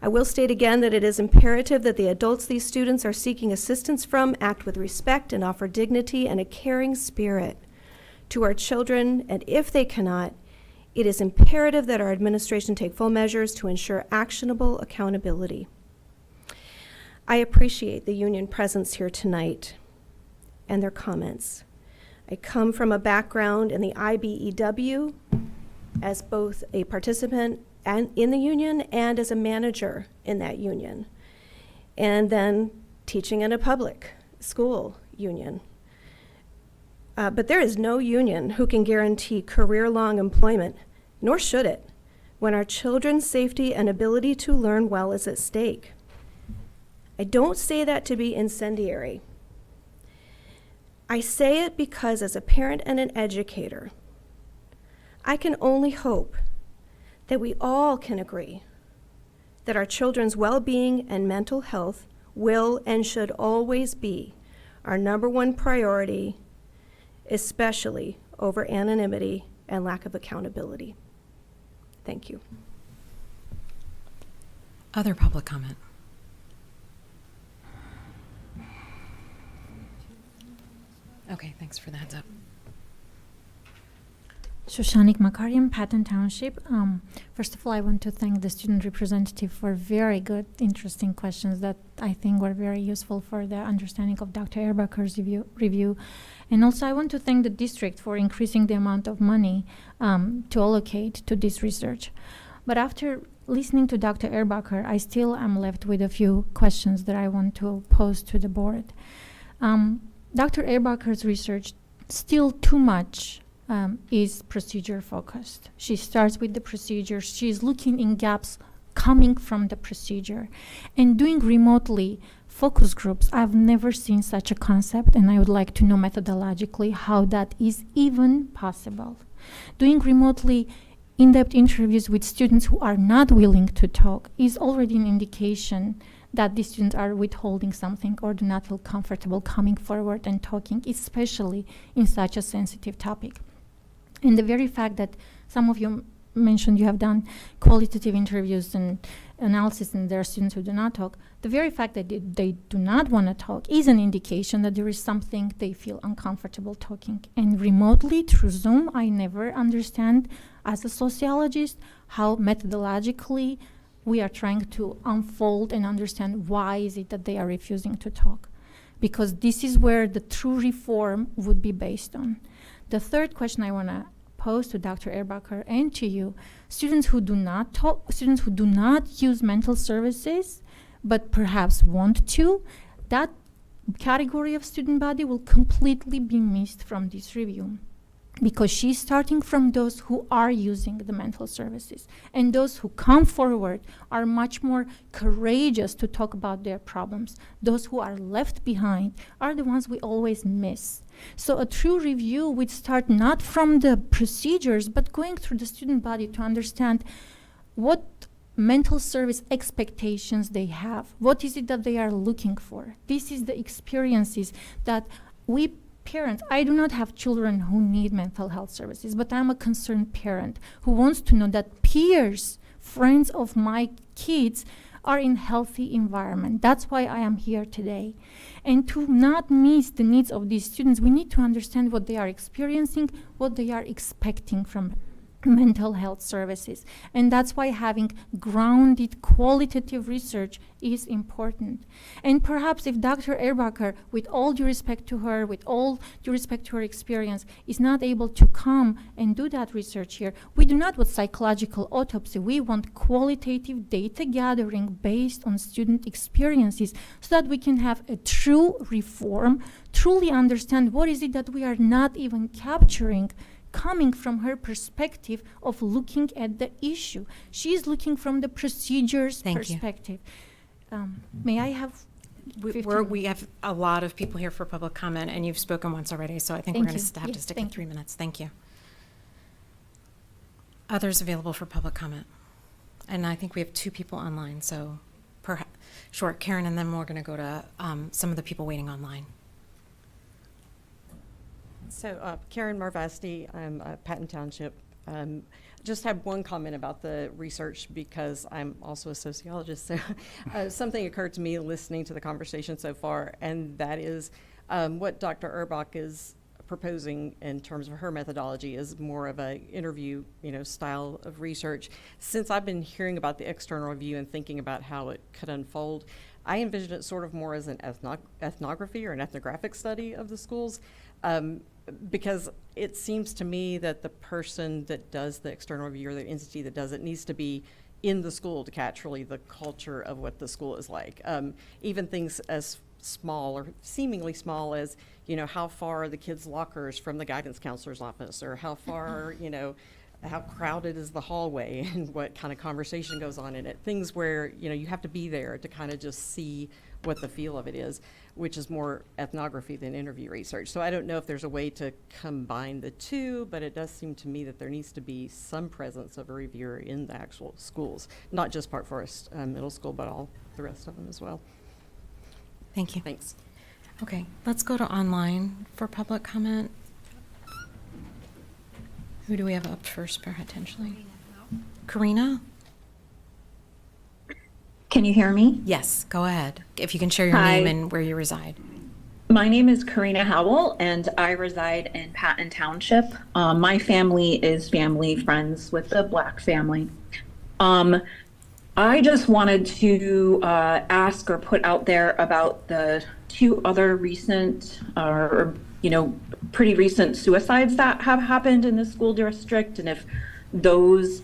I will state again that it is imperative that the adults these students are seeking assistance from act with respect and offer dignity and a caring spirit to our children, and if they cannot, it is imperative that our administration take full measures to ensure actionable accountability. I appreciate the union presence here tonight and their comments. I come from a background in the IBEW as both a participant and in the union and as a manager in that union, and then teaching in a public school union. But there is no union who can guarantee career-long employment, nor should it, when our children's safety and ability to learn well is at stake. I don't say that to be incendiary. I say it because as a parent and an educator, I can only hope that we all can agree that our children's well-being and mental health will and should always be our #1 priority, especially over anonymity and lack of accountability. Thank you. Other public comment? Okay, thanks for the heads up. Shoshanik Makarian, Patton Township. First of all, I want to thank the student representative for very good, interesting questions that I think were very useful for the understanding of Dr. Erbacher's review. And also, I want to thank the district for increasing the amount of money to allocate to this research. But after listening to Dr. Erbacher, I still am left with a few questions that I want to pose to the board. Dr. Ehrbacher's research still too much is procedure focused. She starts with the procedure. She's looking in gaps coming from the procedure and doing remotely focus groups. I've never seen such a concept, and I would like to know methodologically how that is even possible. Doing remotely in-depth interviews with students who are not willing to talk is already an indication that these students are withholding something or do not feel comfortable coming forward and talking, especially in such a sensitive topic. And the very fact that some of you mentioned you have done qualitative interviews and analysis, and there are students who do not talk, the very fact that they do not want to talk is an indication that there is something they feel uncomfortable talking. And remotely through Zoom, I never understand as a sociologist how methodologically we are trying to unfold and understand why is it that they are refusing to talk. Because this is where the true reform would be based on. The third question I want to pose to Dr. Ehrbacher and to you, students who do not talk, students who do not use mental services, but perhaps want to, that category of student body will completely be missed from this review. Because she's starting from those who are using the mental services. And those who come forward are much more courageous to talk about their problems. Those who are left behind are the ones we always miss. So a true review would start not from the procedures, but going through the student body to understand what mental service expectations they have. What is it that they are looking for? This is the experiences that we parents, I do not have children who need mental health services, but I'm a concerned parent who wants to know that peers, friends of my kids, are in healthy environment. That's why I am here today. And to not miss the needs of these students, we need to understand what they are experiencing, what they are expecting from mental health services. And that's why having grounded qualitative research is important. And perhaps if Dr. Ehrbacher, with all due respect to her, with all due respect to her experience, is not able to come and do that research here, we do not want psychological autopsy. We want qualitative data gathering based on student experiences so that we can have a true reform, truly understand what is it that we are not even capturing coming from her perspective of looking at the issue. She's looking from the procedures perspective. May I have We have a lot of people here for public comment, and you've spoken once already, so I think we're going to have to stick to 3 minutes. Thank you. Others available for public comment? And I think we have 2 people online, so sure, Karen, and then we're going to go to some of the people waiting online. So Karen Marvasti, I'm Patton Township. Just have one comment about the research because I'm also a sociologist. So something occurred to me listening to the conversation so far, and that is what Dr. Erbach is proposing in terms of her methodology is more of a interview, style of research. Since I've been hearing about the external review and thinking about how it could unfold, I envision it sort of more as an ethnography or an ethnographic study of the schools. Because it seems to me that the person that does the external review or the entity that does it needs to be in the school to catch really the culture of what the school is like. Even things as small or seemingly small as, how far are the kids' lockers from the guidance counselor's office, or how far, how crowded is the hallway and what kind of conversation goes on in it. Things where, you have to be there to kind of just see what the feel of it is, which is more ethnography than interview research. So I don't know if there's a way to combine the two, but it does seem to me that there needs to be some presence of a reviewer in the actual schools, not just Park Forest Middle School, but all the rest of them as well. Thank you. Thanks. Okay, let's go to online for public comment. Who do we have up first, potentially? Karina? Can you hear me? Yes, go ahead. If you can share your Hi. name and where you reside. My name is Karina Howell, and I reside in Patton Township. My family is family friends with the Black family. I just wanted to ask or put out there about the 2 other recent, pretty recent suicides that have happened in the school district, and if those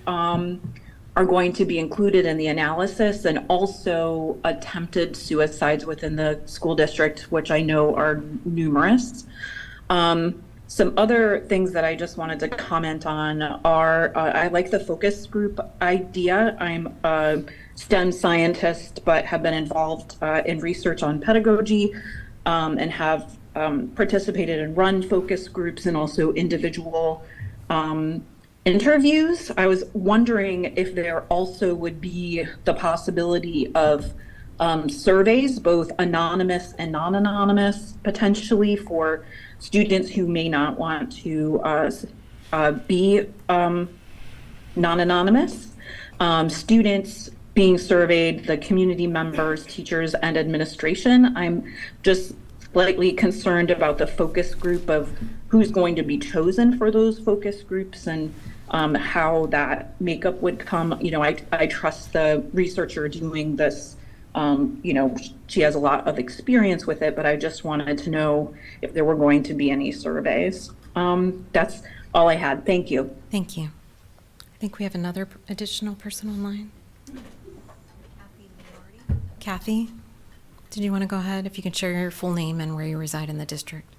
are going to be included in the analysis, and also attempted suicides within the school district, which I know are numerous. Some other things that I just wanted to comment on are, I like the focus group idea. I'm a STEM scientist, but have been involved in research on pedagogy, and have participated and run focus groups and also individual interviews. I was wondering if there also would be the possibility of surveys, both anonymous and non-anonymous, potentially for students who may not want to be non-anonymous. Students being surveyed, the community members, teachers, and administration. I'm just slightly concerned about the focus group of who's going to be chosen for those focus groups, and how that makeup would come. You know, I trust the researcher doing this. You know, she has a lot of experience with it, but I just wanted to know if there were going to be any surveys. That's all I had. Thank you. Thank you. I think we have another additional person online. Kathy, did you want to go ahead? If you can share your full name and where you reside in the district.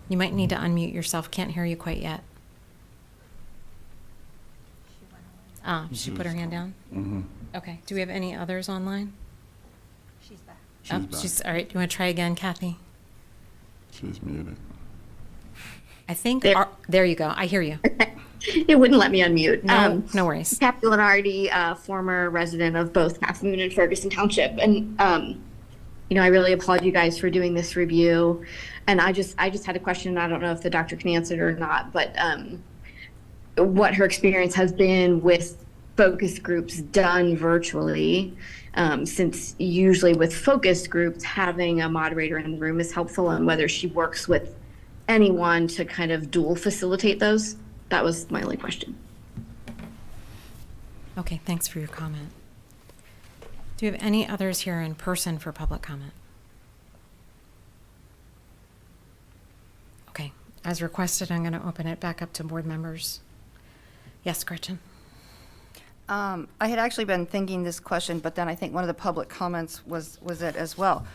You might need to unmute yourself. Can't hear you quite yet. She put her hand down? Mm-hmm. Okay. Do we have any others online? She's back. She's back. All right. Do you want to try again, Kathy? She's muted. I think, There. there you go. I hear you. It wouldn't let me unmute. No worries. Kathy Lenardi, former resident of both Half Moon and Ferguson Township. And, you know, I really applaud you guys for doing this review. And I just had a question. I don't know if the doctor can answer it or not, but what her experience has been with focus groups done virtually, since usually with focus groups, having a moderator in the room is helpful, and whether she works with anyone to kind of dual facilitate those. That was my only question. Okay. Thanks for your comment. Do you have any others here in person for public comment? Okay. As requested, I'm going to open it back up to board members. Yes, Gretchen. I had actually been thinking this question, but then I think one of the public comments was it as well.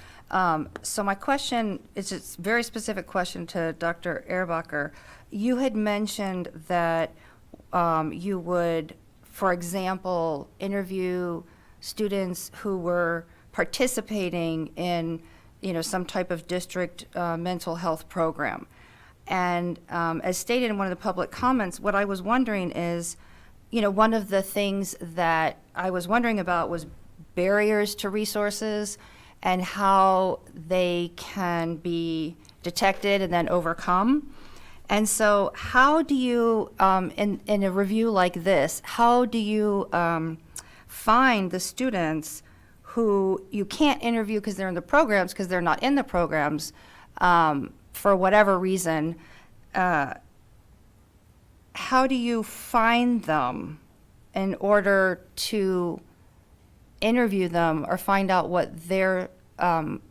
So my question is a very specific question to Dr. Ehrbacher. You had mentioned that you would, for example, interview students who were participating in, you know, some type of district mental health program. And as stated in one of the public comments, what I was wondering is, you know, one of the things that I was wondering about was barriers to resources and how they can be detected and then overcome. And so how do you, in a review like this, how do you find the students who you can't interview because they're in the programs, because they're not in the programs, for whatever reason? How do you find them in order to interview them or find out what their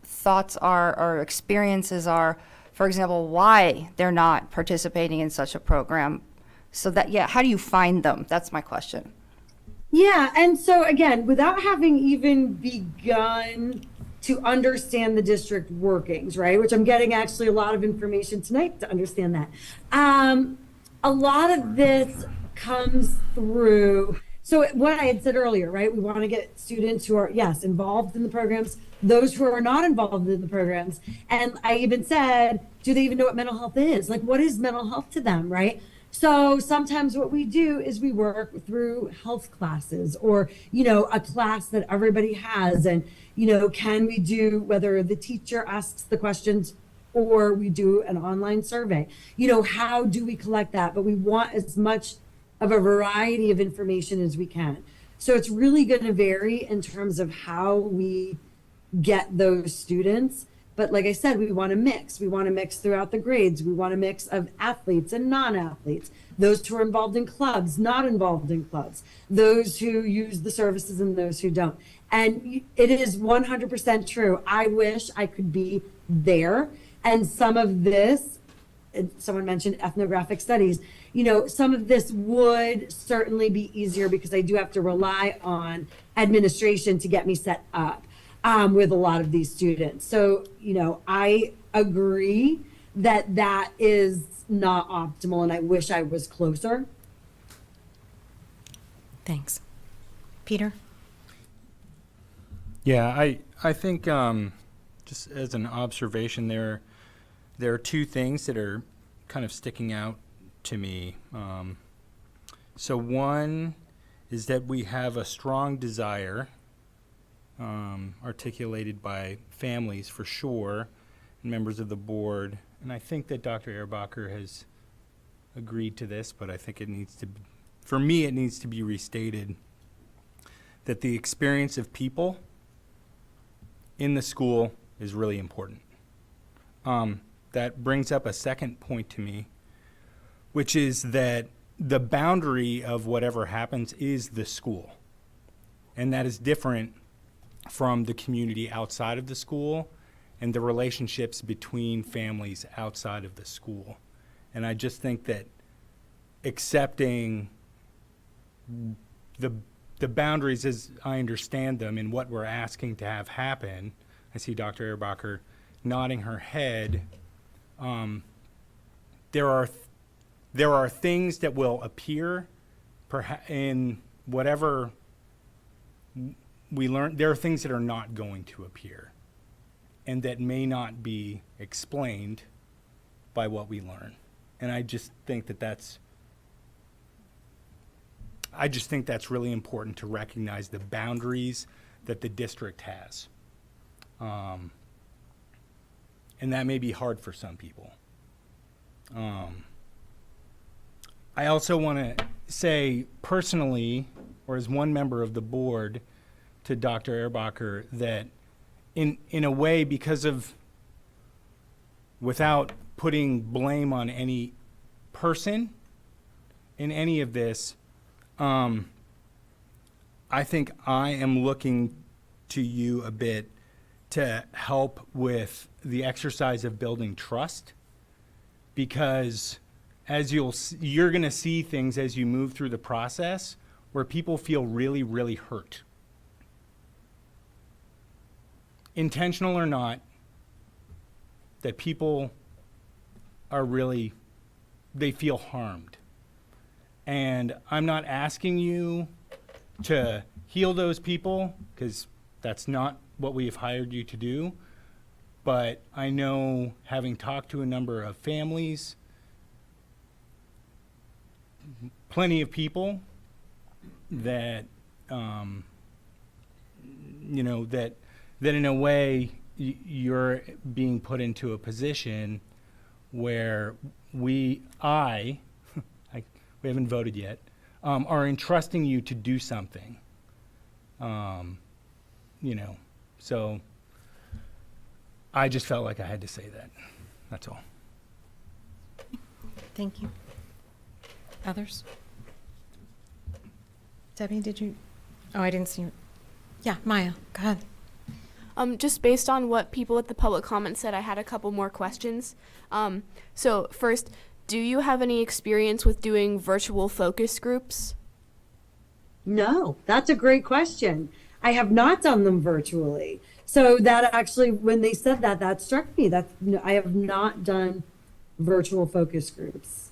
thoughts are or experiences are, for example, why they're not participating in such a program? So that, yeah, how do you find them? That's my question. Yeah, and so again, without having even begun to understand the district workings, right, which I'm getting actually a lot of information tonight to understand that. A lot of this comes through, so what I had said earlier, right, we want to get students who are, yes, involved in the programs, those who are not involved in the programs. And I even said, do they even know what mental health is? Like, what is mental health to them, right? So sometimes what we do is we work through health classes or, you know, a class that everybody has. And, you know, can we do, whether the teacher asks the questions or we do an online survey, you know, how do we collect that? But we want as much of a variety of information as we can. So it's really going to vary in terms of how we get those students. But like I said, we want to mix. We want to mix throughout the grades. We want a mix of athletes and non-athletes, those who are involved in clubs, not involved in clubs, those who use the services and those who don't. And it is 100% true. I wish I could be there. And some of this and someone mentioned ethnographic studies. You know, some of this would certainly be easier because I do have to rely on administration to get me set up with a lot of these students. So, you know, I agree that that is not optimal, and I wish I was closer. Thanks. Peter? Yeah, I think just as an observation, there are two things that are kind of sticking out to me. So one is that we have a strong desire articulated by families for sure, and members of the board, and I think that Dr. Ehrbacher has agreed to this, but I think it needs to, for me, it needs to be restated that the experience of people in the school is really important. That brings up a second point to me, which is that the boundary of whatever happens is the school. And that is different from the community outside of the school and the relationships between families outside of the school. And I just think that accepting the boundaries as I understand them and what we're asking to have happen, I see Dr. Ehrbacher nodding her head, there are things that will appear in whatever we learn. There are things that are not going to appear and that may not be explained by what we learn. And I just think that that's really important to recognize the boundaries that the district has. And that may be hard for some people. I also want to say personally, or as one member of the board, to Dr. Ehrbacher, that in a way, because of, without putting blame on any person in any of this, I think I am looking to you a bit to help with the exercise of building trust, because as you're going to see things as you move through the process where people feel really, really hurt. Intentional or not, that people are really, they feel harmed. And I'm not asking you to heal those people, because that's not what we have hired you to do. But I know, having talked to a number of families, plenty of people, that, you know, that in a way you're being put into a position where we haven't voted yet, are entrusting you to do something. You know, so I just felt like I had to say that. That's all. Thank you. Others? Debbie, did you? Oh, I didn't see you. Yeah, Maya, go ahead. Just based on what people at the public comment said, I had a couple more questions. So first, do you have any experience with doing virtual focus groups? No, that's a great question. I have not done them virtually. So that actually, when they said that, that struck me. I have not done virtual focus groups.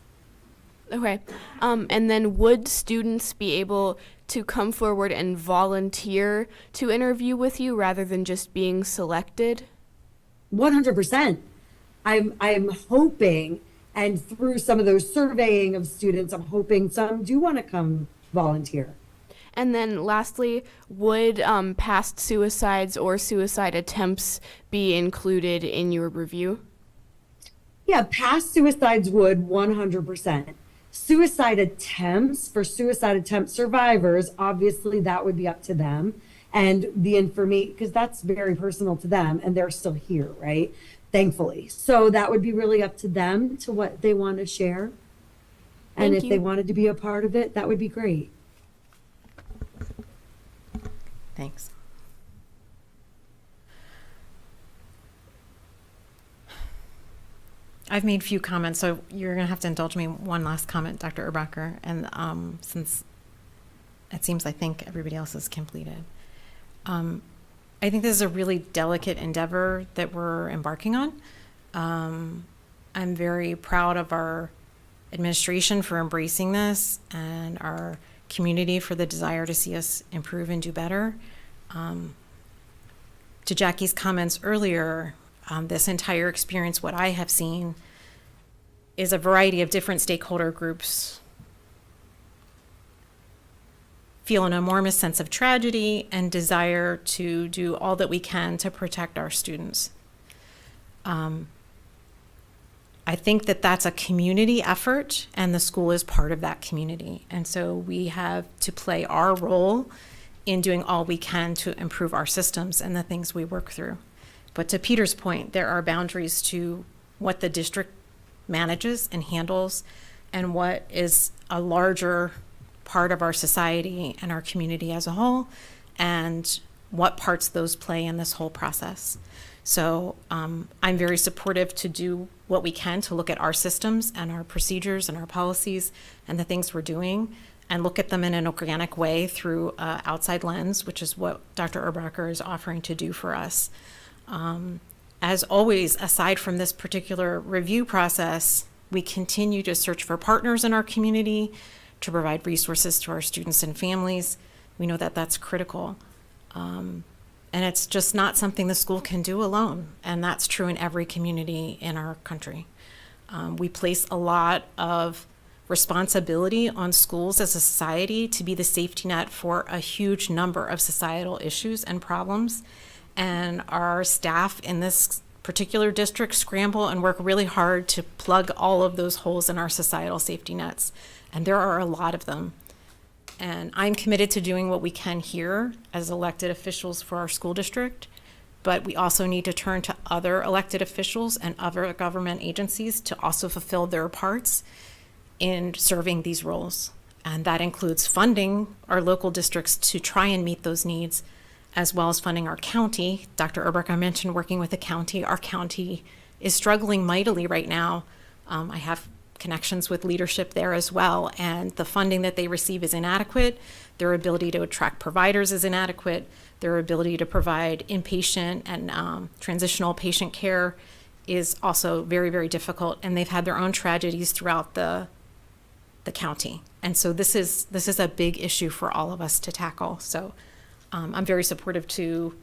Okay. And then would students be able to come forward and volunteer to interview with you rather than just being selected? 100%. I'm hoping, and through some of those surveying of students, I'm hoping some do want to come volunteer. And then lastly, would past suicides or suicide attempts be included in your review? Yeah, past suicides would 100%. Suicide attempts, for suicide attempt survivors, obviously that would be up to them. And the information, because that's very personal to them, and they're still here, right? Thankfully. So that would be really up to them, to what they want to share. And Thank if you. they wanted to be a part of it, that would be great. Thanks. I've made few comments, so you're going to have to indulge me one last comment, Dr. Erbacher, and since it seems I think everybody else has completed. I think this is a really delicate endeavor that we're embarking on. I'm very proud of our administration for embracing this and our community for the desire to see us improve and do better. To Jackie's comments earlier, this entire experience, what I have seen is a variety of different stakeholder groups feel an enormous sense of tragedy and desire to do all that we can to protect our students. I think that that's a community effort, and the school is part of that community. And so we have to play our role in doing all we can to improve our systems and the things we work through. But to Peter's point, there are boundaries to what the district manages and handles and what is a larger part of our society and our community as a whole, and what parts those play in this whole process. So I'm very supportive to do what we can to look at our systems and our procedures and our policies and the things we're doing and look at them in an organic way through an outside lens, which is what Dr. Erbacher is offering to do for us. As always, aside from this particular review process, we continue to search for partners in our community to provide resources to our students and families. We know that that's critical. And it's just not something the school can do alone. And that's true in every community in our country. We place a lot of responsibility on schools as a society to be the safety net for a huge number of societal issues and problems. And our staff in this particular district scramble and work really hard to plug all of those holes in our societal safety nets. And there are a lot of them. And I'm committed to doing what we can here as elected officials for our school district, but we also need to turn to other elected officials and other government agencies to also fulfill their parts in serving these roles. And that includes funding our local districts to try and meet those needs, as well as funding our county. Dr. Erbacher mentioned working with the county. Our county is struggling mightily right now. I have connections with leadership there as well, and the funding that they receive is inadequate. Their ability to attract providers is inadequate. Their ability to provide inpatient and transitional patient care is also very, very difficult, and they've had their own tragedies throughout the county. And so this is a big issue for all of us to tackle. So I'm very supportive to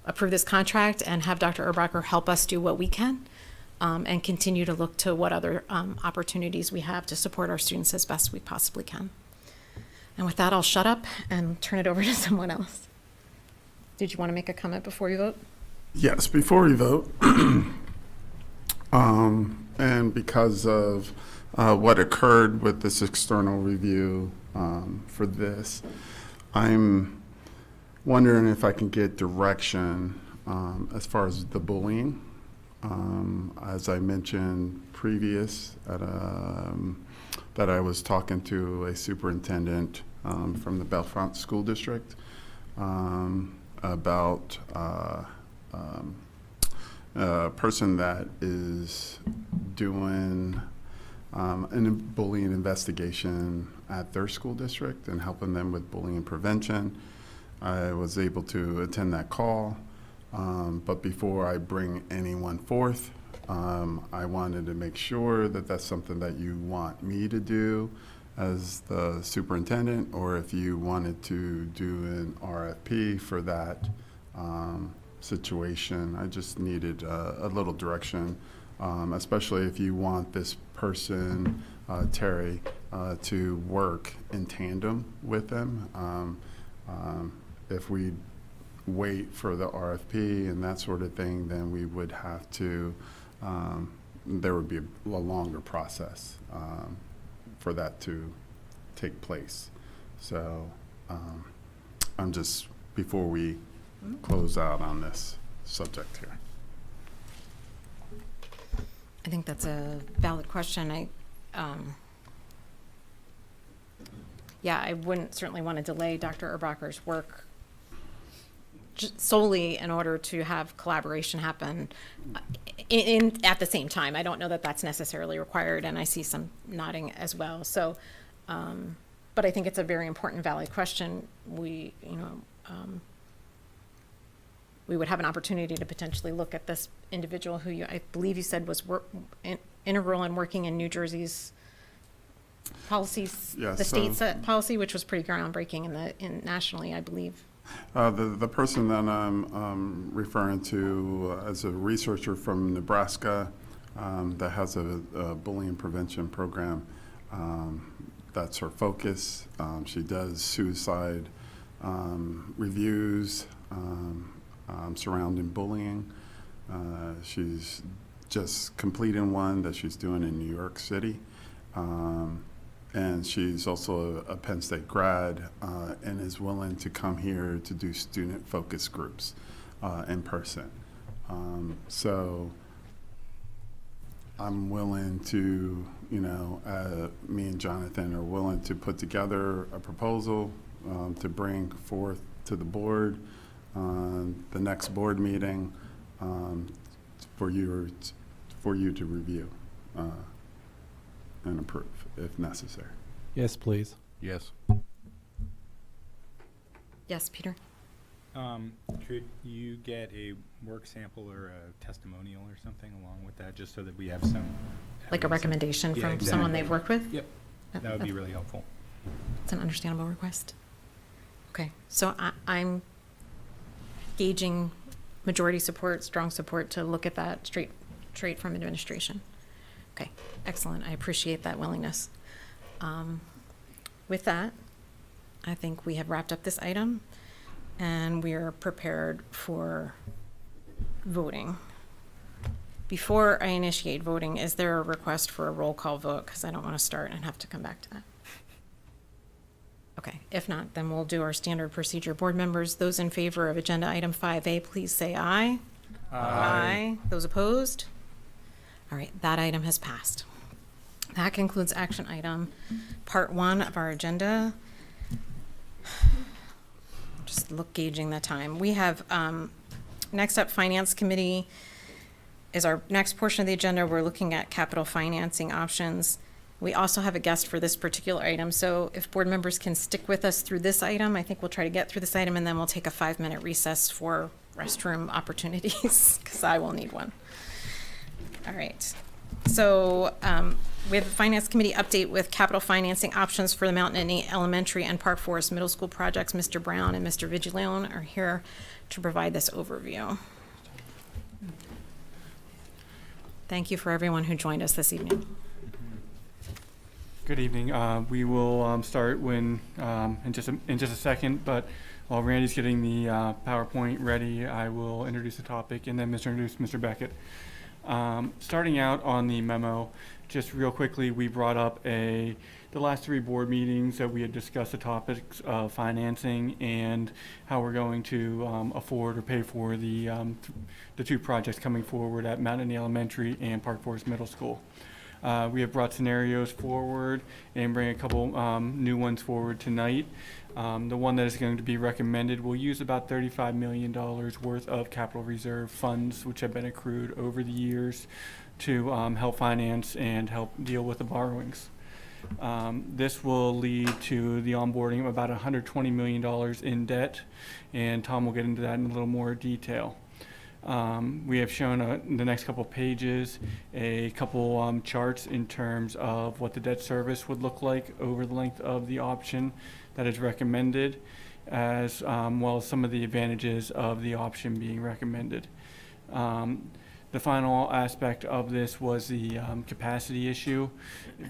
approve this contract and have Dr. Erbacher help us do what we can. And continue to look to what other opportunities we have to support our students as best we possibly can. And with that, I'll shut up and turn it over to someone else. Did you want to make a comment before you vote? Yes, before we vote, and because of what occurred with this external review for this, I'm wondering if I can get direction as far as the bullying. As I mentioned previous, that I was talking to a superintendent from the Bellefonte School District about a person that is doing a bullying investigation at their school district and helping them with bullying prevention. I was able to attend that call. But before I bring anyone forth, I wanted to make sure that that's something that you want me to do as the superintendent, or if you wanted to do an RFP for that situation. I just needed a little direction, especially if you want this person, Terry, to work in tandem with them. If we wait for the RFP and that sort of thing, then we would have to, there would be a longer process for that to take place. So I'm just, before we close out on this subject here. I think that's a valid question. I wouldn't certainly want to delay Dr. Erbacher's work solely in order to have collaboration happen at the same time. I don't know that that's necessarily required, and I see some nodding as well. So, but I think it's a very important, valid question. We would have an opportunity to potentially look at this individual who I believe you said was integral in working in New Jersey's policies, Yes, the state's policy, which was pretty groundbreaking nationally, I believe. The person that I'm referring to as a researcher from Nebraska that has a bullying prevention program. That's her focus. She does suicide reviews surrounding bullying. She's just completing one that she's doing in New York City. And she's also a Penn State grad and is willing to come here to do student focus groups in person. So I'm willing to, me and Jonathan are willing to put together a proposal to bring forth to the board the next board meeting for you to review and approve if necessary. Yes, please. Yes. Yes, Peter? Could you get a work sample or a testimonial or something along with that, just so that we have some... Like a recommendation from someone they've worked with? Yep. That would be really helpful. It's an understandable request. Okay, so I'm gauging majority support, strong support to look at that straight from administration. Okay, excellent. I appreciate that willingness. With that, I think we have wrapped up this item and we are prepared for voting. Before I initiate voting, is there a request for a roll call vote? Because I don't want to start and have to come back to that. Okay, if not, then we'll do our standard procedure. Board members, those in favor of agenda item 5A, please say aye. Aye. Those opposed? All right, that item has passed. That concludes action item part 1 of our agenda. Just gauging the time. We have, next up, Finance Committee is our next portion of the agenda. We're looking at capital financing options. We also have a guest for this particular item, so if board members can stick with us through this item, I think we'll try to get through this item, and then we'll take a 5-minute recess for restroom opportunities, because I will need one. All right. So we have a Finance Committee update with capital financing options for the Mount Nittany Elementary and Park Forest Middle School projects. Mr. Brown and Mr. Vigileone are here to provide this overview. Thank you for everyone who joined us this evening. Good evening. We will start in just a second, but while Randy's getting the PowerPoint ready, I will introduce the topic and then introduce Mr. Beckett. Starting out on the memo, just real quickly, we brought up the last 3 board meetings that we had discussed the topics of financing and how we're going to afford or pay for the 2 projects coming forward at Mount Nittany Elementary and Park Forest Middle School. We have brought scenarios forward and bring a couple new ones forward tonight. The one that is going to be recommended will use about $35 million worth of capital reserve funds, which have been accrued over the years to help finance and help deal with the borrowings. This will lead to the onboarding of about $120 million in debt, and Tom will get into that in a little more detail. We have shown in the next couple pages a couple charts in terms of what the debt service would look like over the length of the option that is recommended, as well as some of the advantages of the option being recommended. The final aspect of this was the capacity issue,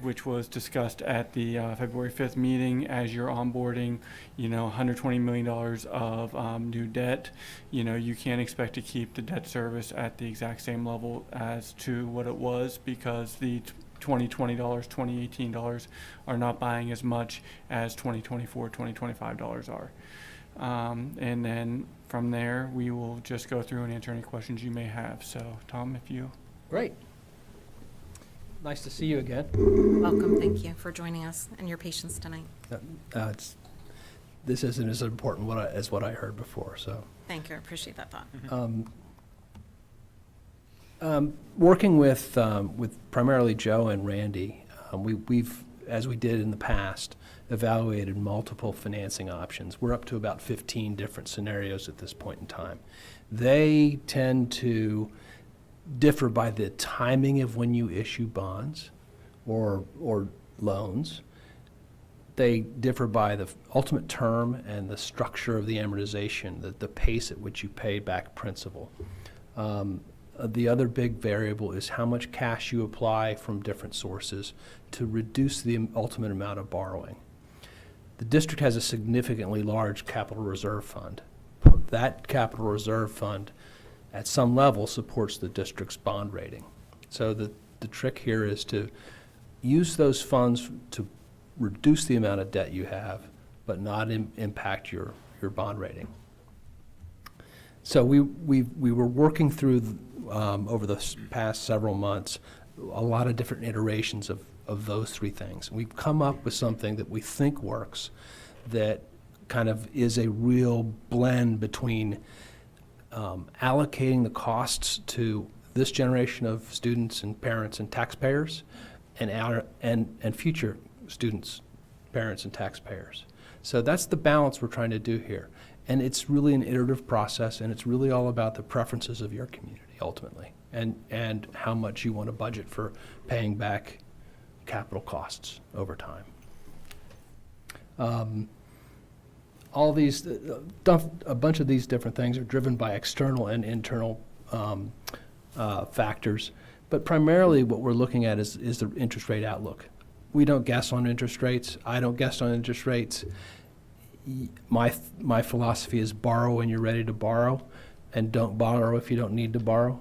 which was discussed at the February 5th meeting. As you're onboarding, $120 million of new debt, you can't expect to keep the debt service at the exact same level as to what it was, because the 2020 2018 dollars are not buying as much as 2024 2025 dollars are. And then from there, we will just go through and answer any questions you may have. So, Tom, if you... Great. Nice to see you again. Welcome. Thank you for joining us and your patience tonight. It's this isn't as important as what I heard before, so. Thank you, I appreciate that thought. Working with primarily Joe and Randy, we've, as we did in the past, evaluated multiple financing options. We're up to about 15 different scenarios at this point in time. They tend to differ by the timing of when you issue bonds or loans. They differ by the ultimate term and the structure of the amortization, the pace at which you pay back principal. The other big variable is how much cash you apply from different sources to reduce the ultimate amount of borrowing. The district has a significantly large capital reserve fund. That capital reserve fund, at some level, supports the district's bond rating. So the trick here is to use those funds to reduce the amount of debt you have, but not impact your bond rating. So we were working through over the past several months a lot of different iterations of those three things. We've come up with something that we think works, that kind of is a real blend between allocating the costs to this generation of students and parents and taxpayers, and future students, parents, and taxpayers. So that's the balance we're trying to do here. And it's really an iterative process, and it's really all about the preferences of your community ultimately, and how much you want to budget for paying back capital costs over time. All these, a bunch of these different things are driven by external and internal factors, but primarily what we're looking at is the interest rate outlook. We don't guess on interest rates. I don't guess on interest rates. My philosophy is borrow when you're ready to borrow, and don't borrow if you don't need to borrow.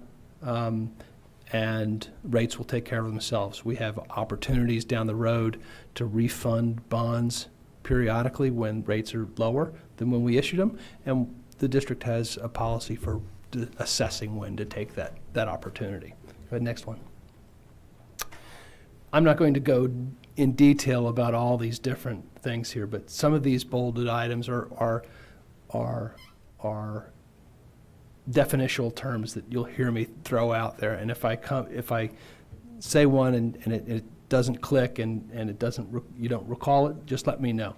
And rates will take care of themselves. We have opportunities down the road to refund bonds periodically when rates are lower than when we issued them, and the district has a policy for assessing when to take that opportunity. Go ahead, next one. I'm not going to go in detail about all these different things here, but some of these bolded items are definitional terms that you'll hear me throw out there. And if I say one and it doesn't click and you don't recall it, just let me know.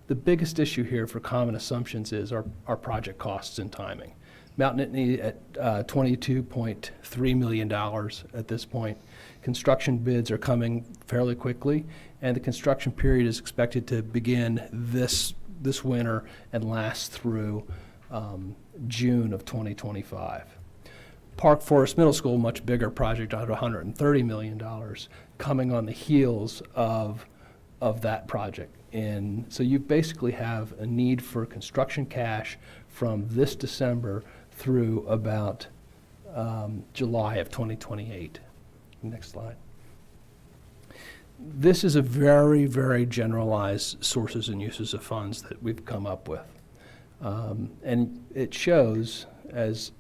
The biggest issue here for common assumptions is our project costs and timing. Mount Nittany at $22.3 million at this point. Construction bids are coming fairly quickly, and the construction period is expected to begin this winter and last through June of 2025. Park Forest Middle School, much bigger project at $130 million, coming on the heels of that project. And so you basically have a need for construction cash from this December through about July of 2028. Next slide. This is a very, very generalized sources and uses of funds that we've come up with. And it shows, as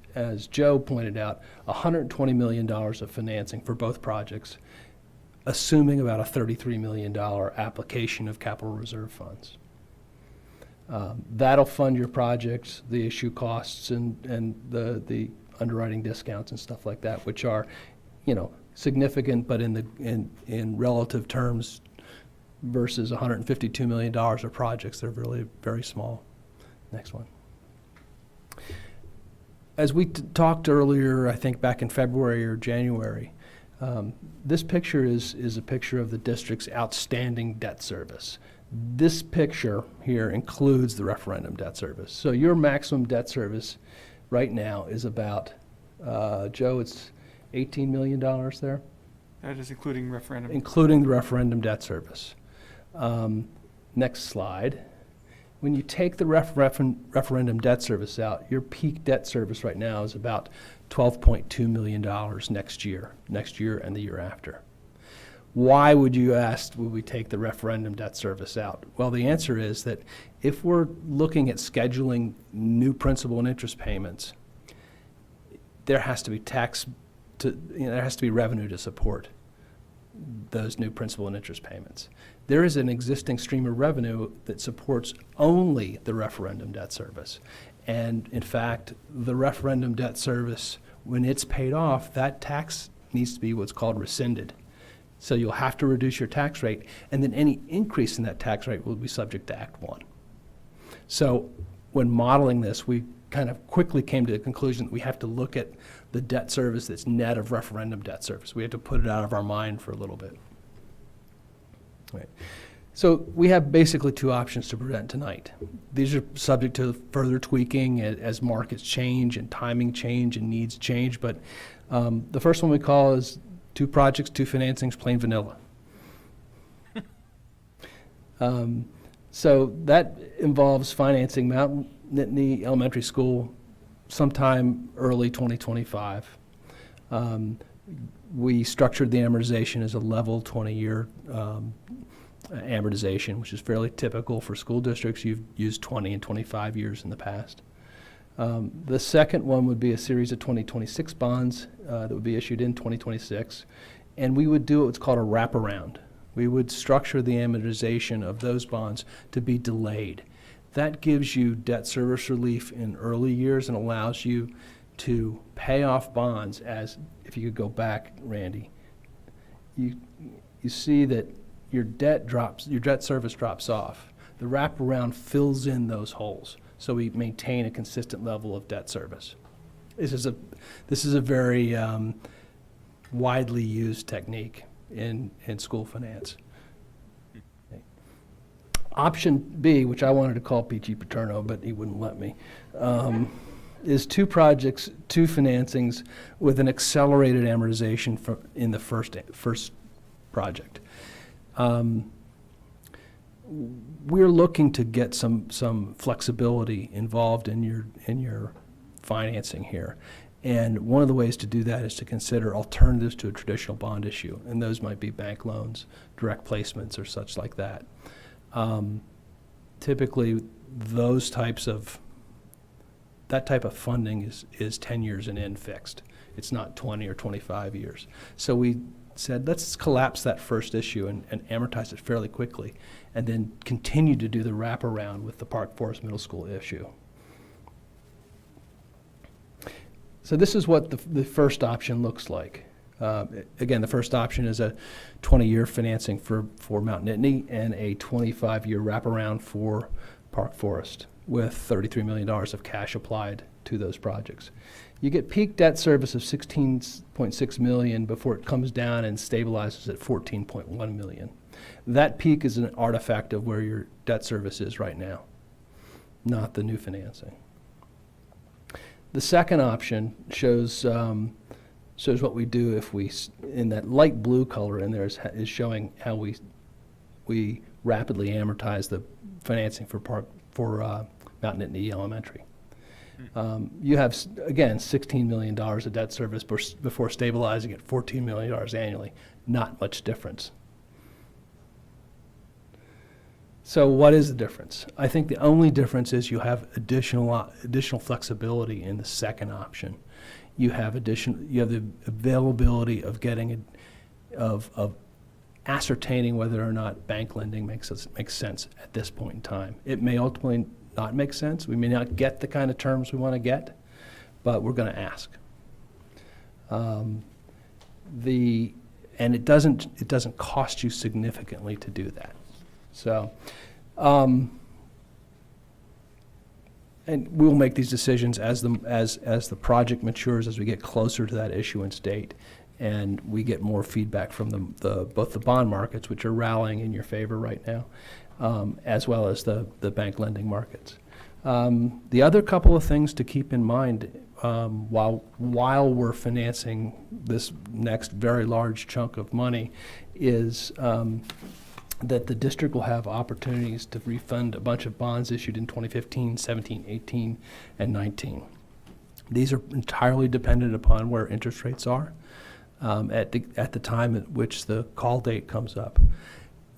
Joe pointed out, $120 million of financing for both projects, assuming about a $33 million application of capital reserve funds. That'll fund your projects, the issue costs, and the underwriting discounts and stuff like that, which are, significant, but in relative terms versus $152 million of projects, they're really very small. Next one. As we talked earlier, I think back in February or January, this picture is a picture of the district's outstanding debt service. This picture here includes the referendum debt service. So your maximum debt service right now is about, Joe, it's $18 million there? That is including referendum. Including the referendum debt service. Next slide. When you take the referendum debt service out, your peak debt service right now is about $12.2 million next year and the year after. Why would you ask, would we take the referendum debt service out? Well, the answer is that if we're looking at scheduling new principal and interest payments, there has to be there has to be revenue to support those new principal and interest payments. There is an existing stream of revenue that supports only the referendum debt service. And in fact, the referendum debt service, when it's paid off, that tax needs to be what's called rescinded. So you'll have to reduce your tax rate, and then any increase in that tax rate will be subject to Act 1. So when modeling this, we kind of quickly came to the conclusion that we have to look at the debt service that's net of referendum debt service. We have to put it out of our mind for a little bit. Right. So we have basically two options to present tonight. These are subject to further tweaking as markets change and timing change and needs change, but the first one we call is 2 projects, 2 financings, plain vanilla. So that involves financing Mount Nittany Elementary School sometime early 2025. We structured the amortization as a level 20-year amortization, which is fairly typical for school districts. You've used 20 and 25 years in the past. The second one would be a series of 2026 bonds that would be issued in 2026, and we would do what's called a wraparound. We would structure the amortization of those bonds to be delayed. That gives you debt service relief in early years and allows you to pay off bonds as, if you could go back, Randy, you see that your debt service drops off. The wraparound fills in those holes, so we maintain a consistent level of debt service. This is a very widely used technique in school finance. Okay. Option B, which I wanted to call P.G. Paterno, but he wouldn't let me, is 2 projects, 2 financings with an accelerated amortization in the first project. We're looking to get some flexibility involved in your financing here. And one of the ways to do that is to consider alternatives to a traditional bond issue, and those might be bank loans, direct placements, or such like that. Typically, that type of funding is 10 years and in fixed. It's not 20 or 25 years. So we said, let's collapse that first issue and amortize it fairly quickly, and then continue to do the wraparound with the Park Forest Middle School issue. So this is what the first option looks like. Again, the first option is a 20-year financing for Mount Nittany and a 25-year wraparound for Park Forest with $33 million of cash applied to those projects. You get peak debt service of $16.6 million before it comes down and stabilizes at $14.1 million. That peak is an artifact of where your debt service is right now, not the new financing. The second option shows what we do if we, in that light blue color in there is showing how we rapidly amortize the financing for Mount Nittany Elementary. You have, again, $16 million of debt service before stabilizing at $14 million annually. Not much difference. So what is the difference? I think the only difference is you have additional flexibility in the second option. You have the availability of of ascertaining whether or not bank lending makes sense at this point in time. It may ultimately not make sense. We may not get the kind of terms we want to get, but we're going to ask. And it doesn't cost you significantly to do that. So, and we'll make these decisions as the project matures, as we get closer to that issuance date, and we get more feedback from both the bond markets, which are rallying in your favor right now, as well as the bank lending markets. The other couple of things to keep in mind while we're financing this next very large chunk of money is that the district will have opportunities to refund a bunch of bonds issued in 2015, 17, 18, and 19. These are entirely dependent upon where interest rates are at the time at which the call date comes up.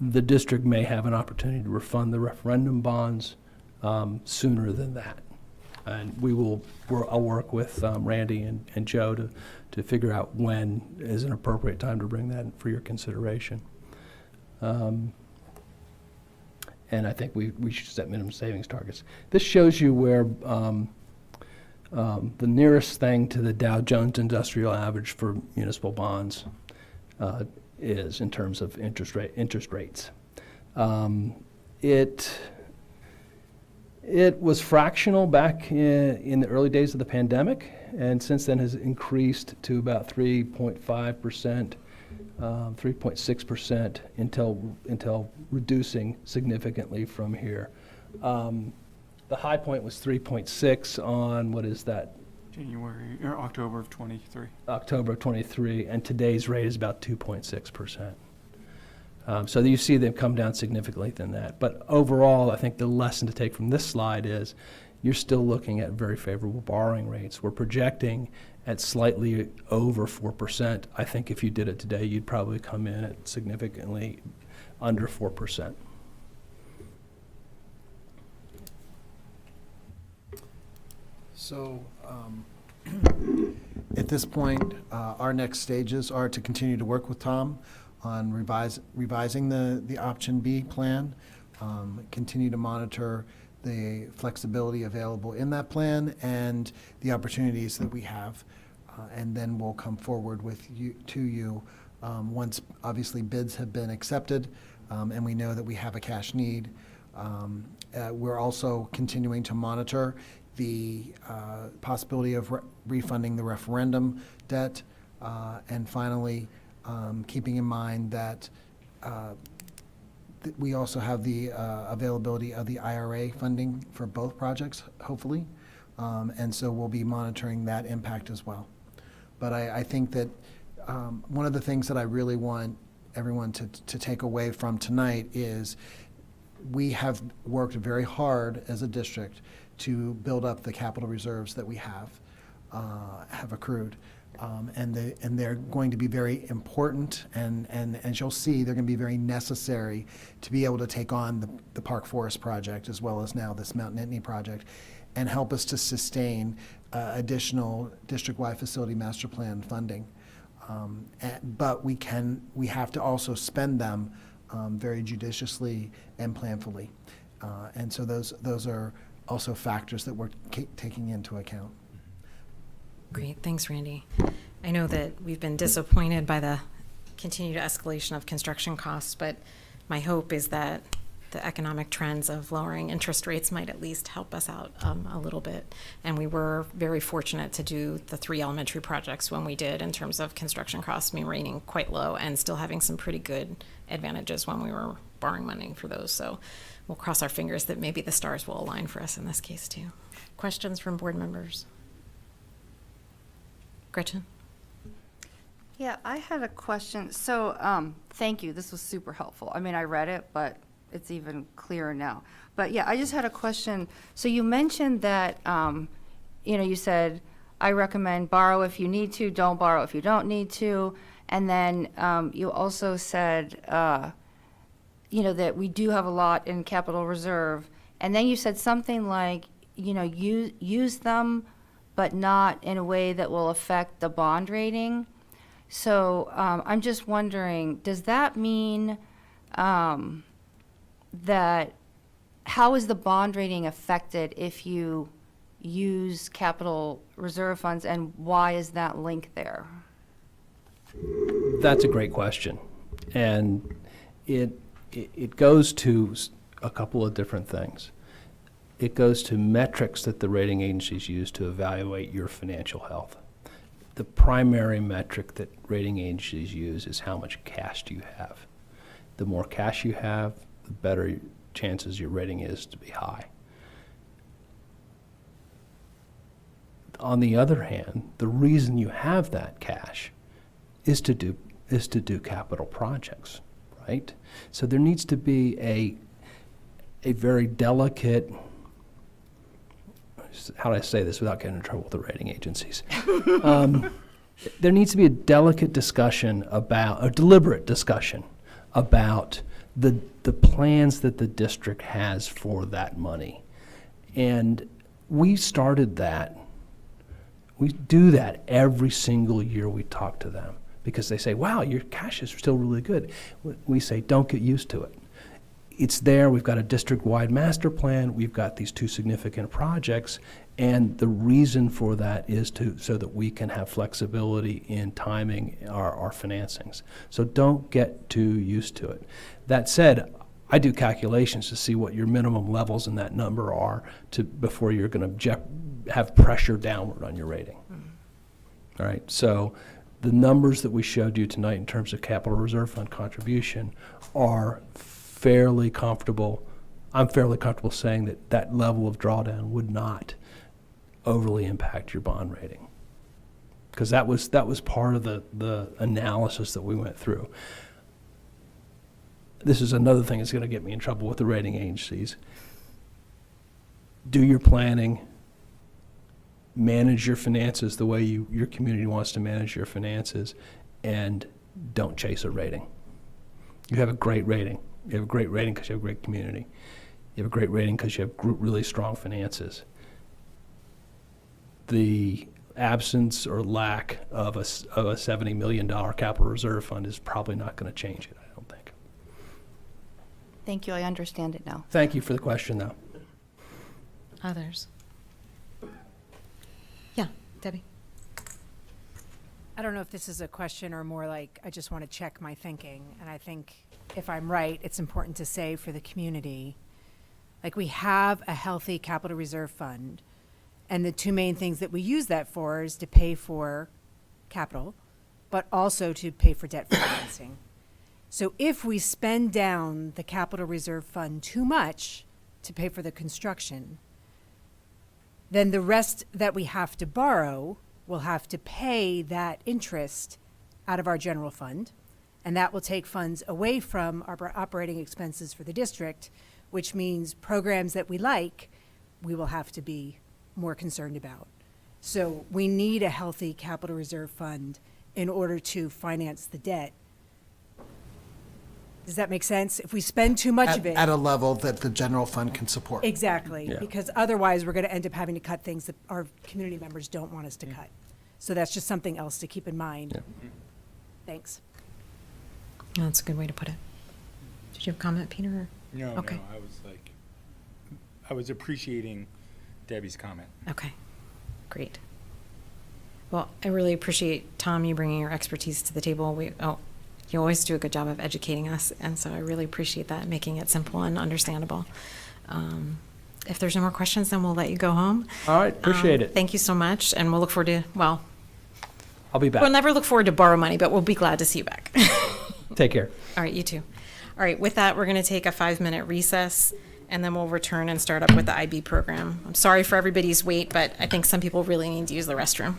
The district may have an opportunity to refund the referendum bonds sooner than that. And I'll work with Randy and Joe to figure out when is an appropriate time to bring that for your consideration. And I think we should set minimum savings targets. This shows you where the nearest thing to the Dow Jones Industrial Average for municipal bonds is in terms of interest rates. It was fractional back in the early days of the pandemic, and since then has increased to about 3.5%, 3.6% until reducing significantly from here. The high point was 3.6 on, what is that? January or October of 23. October of 23, and today's rate is about 2.6%. So you see them come down significantly than that. But overall, I think the lesson to take from this slide is you're still looking at very favorable borrowing rates. We're projecting at slightly over 4%. I think if you did it today, you'd probably come in at significantly under 4%. So at this point, our next stages are to continue to work with Tom on revising the option B plan, continue to monitor the flexibility available in that plan and the opportunities that we have. And then we'll come forward to you once obviously bids have been accepted and we know that we have a cash need. We're also continuing to monitor the possibility of refunding the referendum debt. And finally, keeping in mind that we also have the availability of the IRA funding for both projects, hopefully. And so we'll be monitoring that impact as well. But I think that one of the things that I really want everyone to take away from tonight is we have worked very hard as a district to build up the capital reserves that we have accrued. And they're going to be very important, and as you'll see, they're going to be very necessary to be able to take on the Park Forest project as well as now this Mount Nittany project, and help us to sustain additional district-wide facility master plan funding. But we have to also spend them very judiciously and planfully, and so those are also factors that we're taking into account. Great, thanks, Randy. I know that we've been disappointed by the continued escalation of construction costs, but my hope is that the economic trends of lowering interest rates might at least help us out a little bit. And we were very fortunate to do the 3 elementary projects when we did in terms of construction costs remaining quite low and still having some pretty good advantages when we were borrowing money for those. So we'll cross our fingers that maybe the stars will align for us in this case too. Questions from board members? Gretchen? Yeah, I had a question. So, thank you. This was super helpful. I mean, I read it, but it's even clearer now. But yeah, I just had a question. So you mentioned that, you said, I recommend borrow if you need to, don't borrow if you don't need to. And then you also said, that we do have a lot in capital reserve. And then you said something like, use them, but not in a way that will affect the bond rating. So I'm just wondering, does that mean that how is the bond rating affected if you use capital reserve funds, and why is that link there? That's a great question. And it goes to a couple of different things. It goes to metrics that the rating agencies use to evaluate your financial health. The primary metric that rating agencies use is how much cash do you have. The more cash you have, the better chances your rating is to be high. On the other hand, the reason you have that cash is to do capital projects, right? So there needs to be a very delicate, how do I say this without getting in trouble with the rating agencies? There needs to be a delicate discussion about, a deliberate discussion about the plans that the district has for that money. And we started that. We do that every single year we talk to them because they say, wow, your cash is still really good. We say, don't get used to it. It's there. We've got a district-wide master plan. We've got these 2 significant projects. And the reason for that is so that we can have flexibility in timing our financings. So don't get too used to it. That said, I do calculations to see what your minimum levels in that number are before you're going to have pressure downward on your rating. All right, so the numbers that we showed you tonight in terms of capital reserve fund contribution are fairly comfortable. I'm fairly comfortable saying that that level of drawdown would not overly impact your bond rating, because that was part of the analysis that we went through. This is another thing that's going to get me in trouble with the rating agencies. Do your planning, manage your finances the way your community wants to manage your finances, and don't chase a rating. You have a great rating. You have a great rating because you have a great community. You have a great rating because you have really strong finances. The absence or lack of a $70 million capital reserve fund is probably not going to change it, I don't think. Thank you, I understand it now. Thank you for the question, though. Others? Yeah, Debbie. I don't know if this is a question or more like, I just want to check my thinking. And I think if I'm right, it's important to say for the community, like, we have a healthy capital reserve fund. And the 2 main things that we use that for is to pay for capital, but also to pay for debt financing. So if we spend down the capital reserve fund too much to pay for the construction, then the rest that we have to borrow will have to pay that interest out of our general fund. And that will take funds away from our operating expenses for the district, which means programs that we like, we will have to be more concerned about. So we need a healthy capital reserve fund in order to finance the debt. Does that make sense? If we spend too much of it. At a level that the general fund can support. Exactly, Yeah. because otherwise we're going to end up having to cut things that our community members don't want us to cut. So that's just something else to keep in mind. Yeah. Thanks. That's a good way to put it. Did you have a comment, Peter? or- No, Okay. no, I was appreciating Debbie's comment. Okay, great. Well, I really appreciate, Tom, you bringing your expertise to the table. You always do a good job of educating us, and so I really appreciate that, making it simple and understandable. If there's no more questions, then we'll let you go home. All right, appreciate it. Thank you so much, and we'll look forward to, well, I'll be back. we'll never look forward to borrow money, but we'll be glad to see you back. Take care. All right, you too. All right, with that, we're going to take a 5-minute recess, and then we'll return and start up with the IB program. I'm sorry for everybody's wait, but I think some people really need to use the restroom.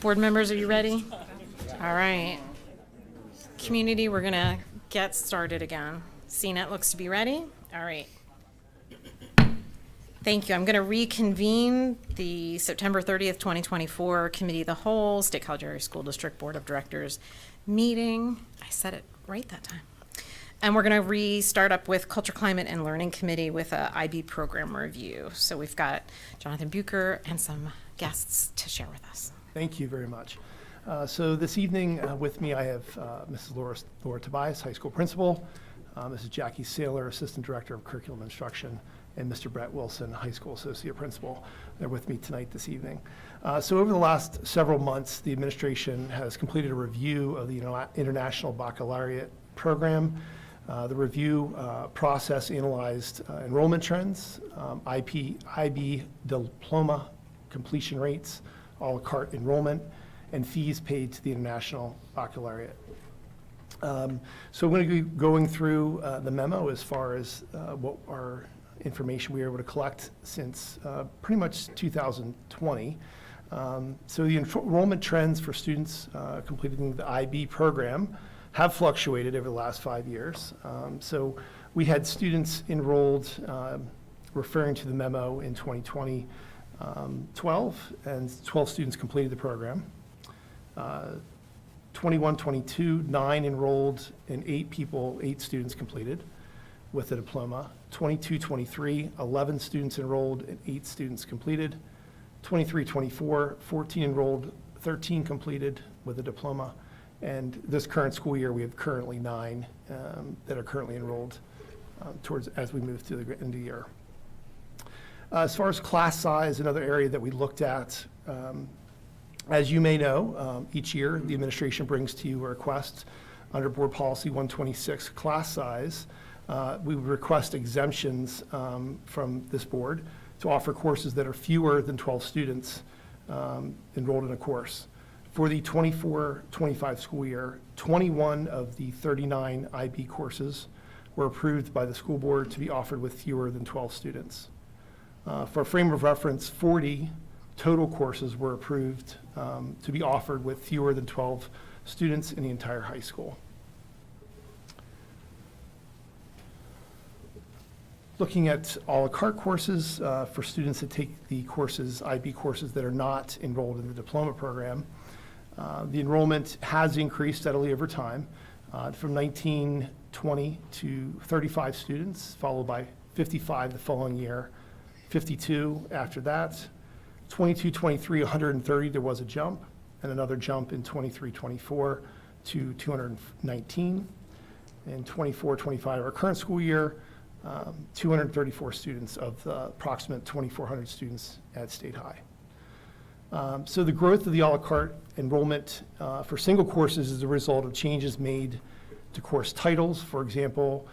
Board members, are you ready? All right. Community, we're going to get started again. CNET looks to be ready. All right. Thank you. I'm going to reconvene the September 30th, 2024 Committee of the Whole, State College Area School District Board of Directors meeting. I said it right that time. And we're going to restart up with Culture, Climate, and Learning Committee with a IB program review. So we've got Jonathan Bucher and some guests to share with us. Thank you very much. So this evening with me I have Mrs. Laura Tobias, high school principal, Mrs. Jackie Saylor, assistant director of curriculum instruction, and Mr. Brett Wilson, high school associate principal. They're with me tonight this evening. So over the last several months, the administration has completed a review of the International Baccalaureate program. The review process analyzed enrollment trends, IB diploma completion rates, a la carte enrollment, and fees paid to the International Baccalaureate. So I'm going to be going through the memo as far as what our information we were able to collect since pretty much 2020. So the enrollment trends for students completing the IB program have fluctuated over the last 5 years. So we had students enrolled, referring to the memo in 2020, 12, and 12 students completed the program. 21, 22, 9 enrolled, and 8 students completed with a diploma. 22, 23, 11 students enrolled, and 8 students completed. 23, 24, 14 enrolled, 13 completed with a diploma. And this current school year, we have currently 9 that are currently enrolled as we move through the end of the year. As far as class size, another area that we looked at, as you may know, each year the administration brings to you a request under Board Policy 126, class size. We would request exemptions from this board to offer courses that are fewer than 12 students enrolled in a course. For the 24-25 school year, 21 of the 39 IB courses were approved by the school board to be offered with fewer than 12 students. For a frame of reference, 40 total courses were approved to be offered with fewer than 12 students in the entire high school. Looking at a la carte courses for students that take the courses, IB courses that are not enrolled in the diploma program, the enrollment has increased steadily over time from 1920 to 35 students, followed by 55 the following year, 52 after that, 22, 23, 130, there was a jump, and another jump in 23, 24 to 219. In 24, 25, our current school year, 234 students of the approximate 2,400 students at State High. So the growth of the a la carte enrollment for single courses is a result of changes made to course titles. For example,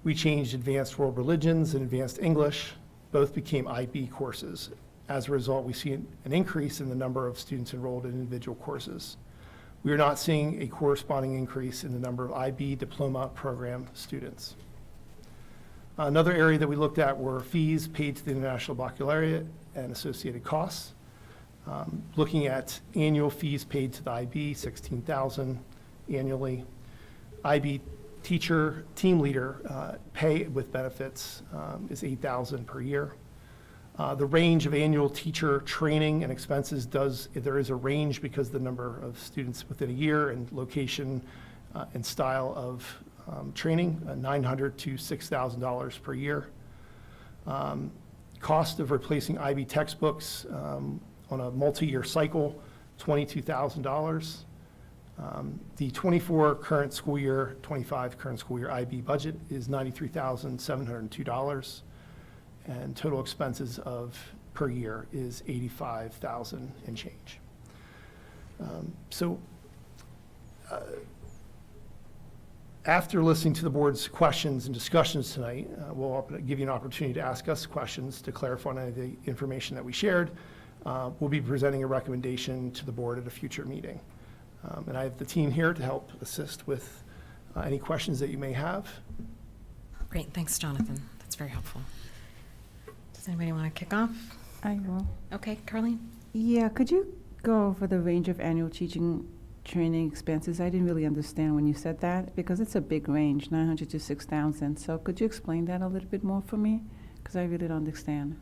we changed Advanced World Religions and Advanced English. Both became IB courses. As a result, we see an increase in the number of students enrolled in individual courses. We are not seeing a corresponding increase in the number of IB diploma program students. Another area that we looked at were fees paid to the International Baccalaureate and associated costs. Looking at annual fees paid to the IB, $16,000 annually. IB teacher, team leader pay with benefits is $8,000 per year. The range of annual teacher training and expenses there is a range because the number of students within a year and location and style of training, $900 to $6,000 per year. Cost of replacing IB textbooks on a multi-year cycle, $22,000. The 24 current school year, 25 current school year IB budget is $93,702, and total expenses per year is $85,000 and change. After listening to the board's questions and discussions tonight, we'll give you an opportunity to ask us questions to clarify any of the information that we shared. We'll be presenting a recommendation to the board at a future meeting. And I have the team here to help assist with any questions that you may have. Great, thanks, Jonathan. That's very helpful. Does anybody want to kick off? I will. Okay, Carlene? Yeah, could you go over the range of annual teaching training expenses? I didn't really understand when you said that, because it's a big range, 900 to 6,000. So could you explain that a little bit more for me? Because I really don't understand.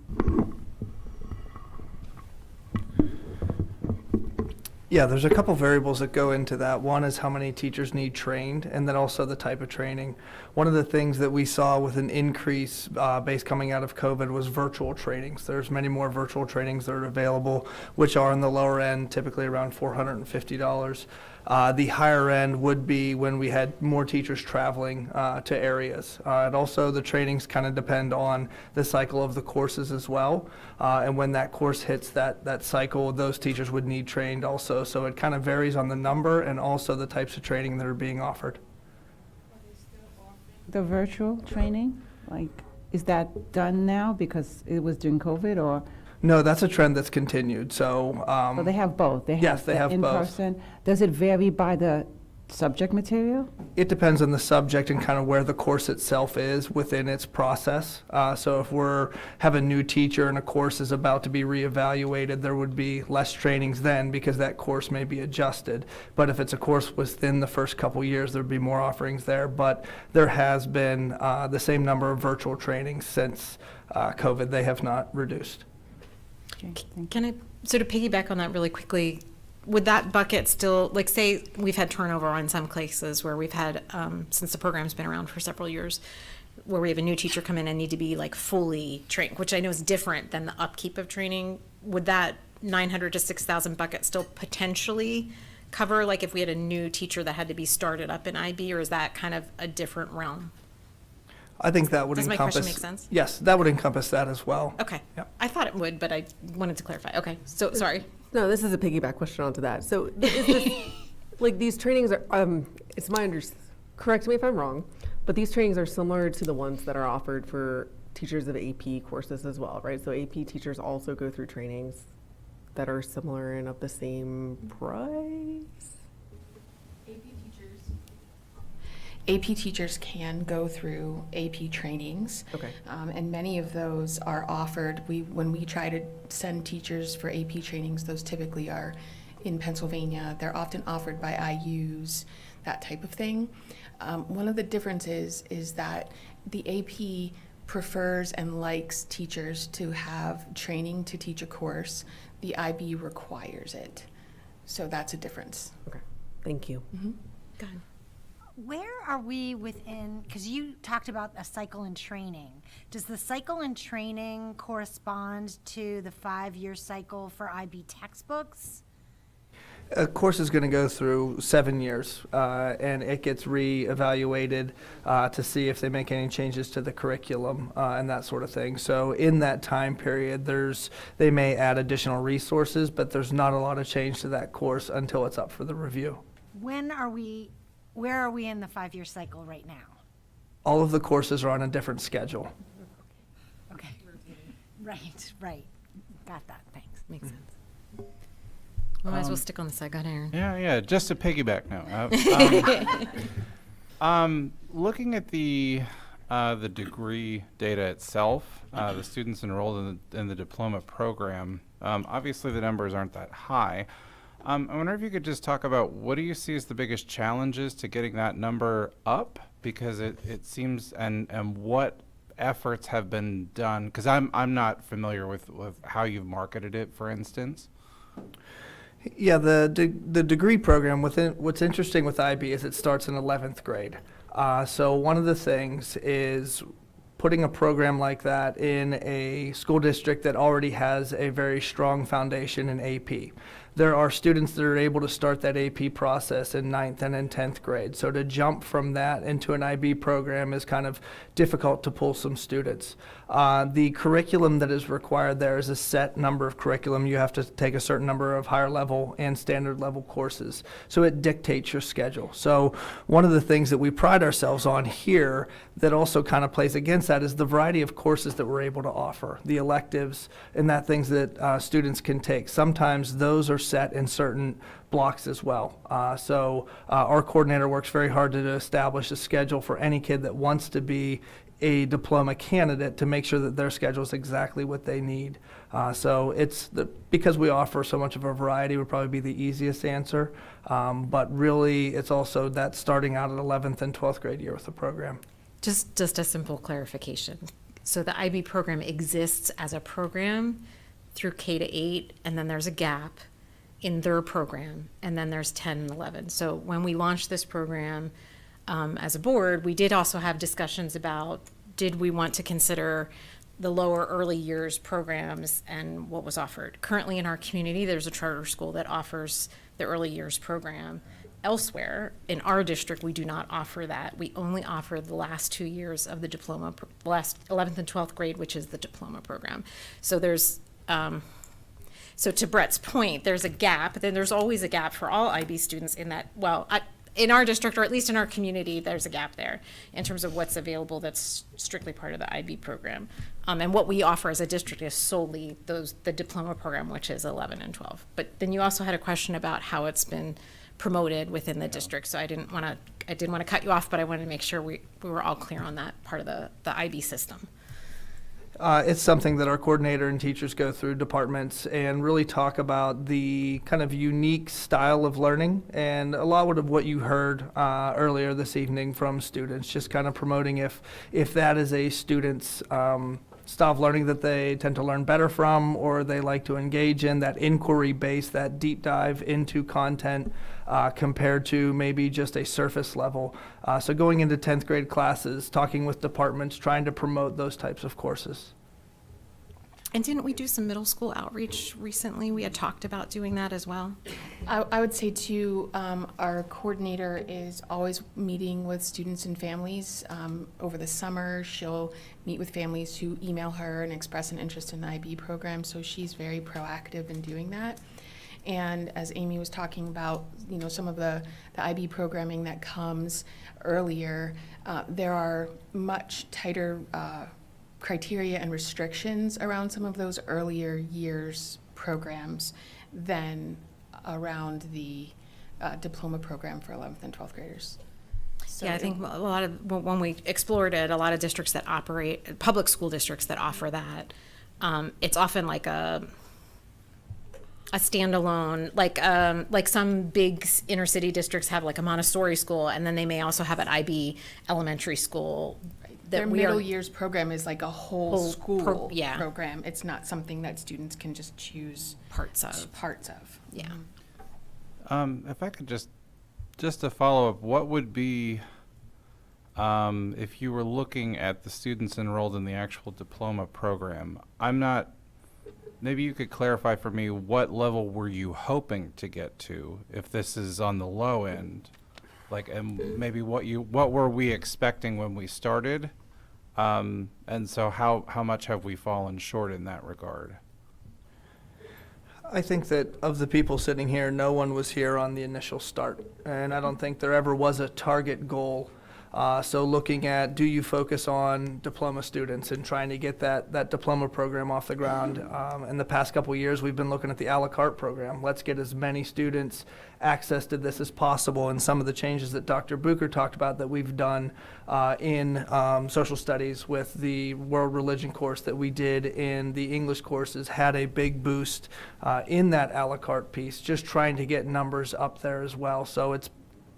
Yeah, there's a couple variables that go into that. One is how many teachers need trained, and then also the type of training. One of the things that we saw with an increase based coming out of COVID was virtual trainings. There's many more virtual trainings that are available, which are in the lower end, typically around $450. The higher end would be when we had more teachers traveling to areas. And also the trainings kind of depend on the cycle of the courses as well. And when that course hits that cycle, those teachers would need trained also. So it kind of varies on the number and also the types of training that are being offered. The virtual training, like, is that done now because it was during COVID, or? No, that's a trend that's continued. So They have both. They have yes, they the have both. in-person. Does it vary by the subject material? It depends on the subject and kind of where the course itself is within its process. So if have a new teacher and a course is about to be reevaluated, there would be less trainings then because that course may be adjusted. But if it's a course within the first couple years, there'd be more offerings there. But there has been the same number of virtual trainings since COVID. They have not reduced. Can I sort of piggyback on that really quickly? Would that bucket still, like, say we've had turnover on some places where we've had, since the program's been around for several years, where we have a new teacher come in and need to be like fully trained, which I know is different than the upkeep of training. Would that 900 to 6,000 bucket still potentially cover, like, if we had a new teacher that had to be started up in IB, or is that kind of a different realm? I think that would Does my encompass. question make sense? Yes, that would encompass that as well. Okay. I thought it would, but I wanted to clarify. Okay, so sorry. No, this is a piggyback question onto that. So is this, like, these trainings are, it's my correct me if I'm wrong, but these trainings are similar to the ones that are offered for teachers of AP courses as well, right? So AP teachers also go through trainings that are similar and of the same price? AP teachers can go through AP trainings. Okay. And many of those are offered. When we try to send teachers for AP trainings, those typically are in Pennsylvania. They're often offered by IUs, that type of thing. One of the differences is that the AP prefers and likes teachers to have training to teach a course. The IB requires it. So that's a difference. Okay, thank you. Mm-hmm. Go ahead. Where are we within, because you talked about a cycle in training. Does the cycle in training correspond to the 5-year cycle for IB textbooks? A course is going to go through 7 years, and it gets re-evaluated to see if they make any changes to the curriculum and that sort of thing. So in that time period, they may add additional resources, but there's not a lot of change to that course until it's up for the review. Where are we in the 5-year cycle right now? All of the courses are on a different schedule. Okay. Right. Got that, thanks. Makes sense. We might as well stick on the side. Go ahead, Aaron. Yeah, just to piggyback now. Looking at the degree data itself, the students enrolled in the diploma program, obviously the numbers aren't that high. I wonder if you could just talk about what do you see as the biggest challenges to getting that number up? Because it seems, and what efforts have been done? Because I'm not familiar with how you've marketed it, for instance. Yeah, the degree program, what's interesting with IB is it starts in 11th grade. So one of the things is putting a program like that in a school district that already has a very strong foundation in AP. There are students that are able to start that AP process in 9th and in 10th grade. So to jump from that into an IB program is kind of difficult to pull some students. The curriculum that is required there is a set number of curriculum. You have to take a certain number of higher level and standard level courses. So it dictates your schedule. So one of the things that we pride ourselves on here that also kind of plays against that is the variety of courses that we're able to offer, the electives and that things that students can take. Sometimes those are set in certain blocks as well. So our coordinator works very hard to establish a schedule for any kid that wants to be a diploma candidate to make sure that their schedule is exactly what they need. So because we offer so much of a variety would probably be the easiest answer. But really, it's also that starting out at 11th and 12th grade year with the program. Just a simple clarification. So the IB program exists as a program through K to 8, and then there's a gap in their program, and then there's 10 and 11. So when we launched this program as a board, we did also have discussions about, did we want to consider the lower early years programs and what was offered. Currently in our community, there's a charter school that offers the early years program. Elsewhere, in our district, we do not offer that. We only offer the last 2 years of the diploma, last 11th and 12th grade, which is the diploma program. So there's, so to Brett's point, there's a gap. Then there's always a gap for all IB students in that, in our district, or at least in our community, there's a gap there in terms of what's available that's strictly part of the IB program. And what we offer as a district is solely the diploma program, which is 11 and 12. But then you also had a question about how it's been promoted within the district. So I didn't want to cut you off, but I wanted to make sure we were all clear on that part of the IB system. It's something that our coordinator and teachers go through departments and really talk about the kind of unique style of learning, and a lot of what you heard earlier this evening from students, just kind of promoting if that is a student's style of learning that they tend to learn better from, or they like to engage in that inquiry base, that deep dive into content compared to maybe just a surface level. So going into 10th grade classes, talking with departments, trying to promote those types of courses. And didn't we do some middle school outreach recently? We had talked about doing that as well. I would say too, our coordinator is always meeting with students and families. Over the summer, she'll meet with families who email her and express an interest in the IB program, so she's very proactive in doing that. And as Amy was talking about, some of the IB programming that comes earlier, there are much tighter criteria and restrictions around some of those earlier years programs than around the diploma program for 11th and 12th graders. So yeah, I think a lot of, when we explored it, a lot of districts that operate, public school districts that offer that, it's often like a standalone, like some big inner city districts have like a Montessori school, and then they may also have an IB elementary school. Their middle years program is like a whole school yeah. program. It's not something that students can just choose parts of. Yeah. If I could just to follow up, what would be, if you were looking at the students enrolled in the actual diploma program, maybe you could clarify for me, what level were you hoping to get to if this is on the low end? And maybe what were we expecting when we started? And so how much have we fallen short in that regard? I think that of the people sitting here, no one was here on the initial start, and I don't think there ever was a target goal. So looking at, do you focus on diploma students and trying to get that diploma program off the ground? In the past couple of years, we've been looking at the a la carte program. Let's get as many students access to this as possible, and some of the changes that Dr. Bucher talked about that we've done in social studies with the world religion course that we did in the English courses had a big boost in that a la carte piece, just trying to get numbers up there as well. So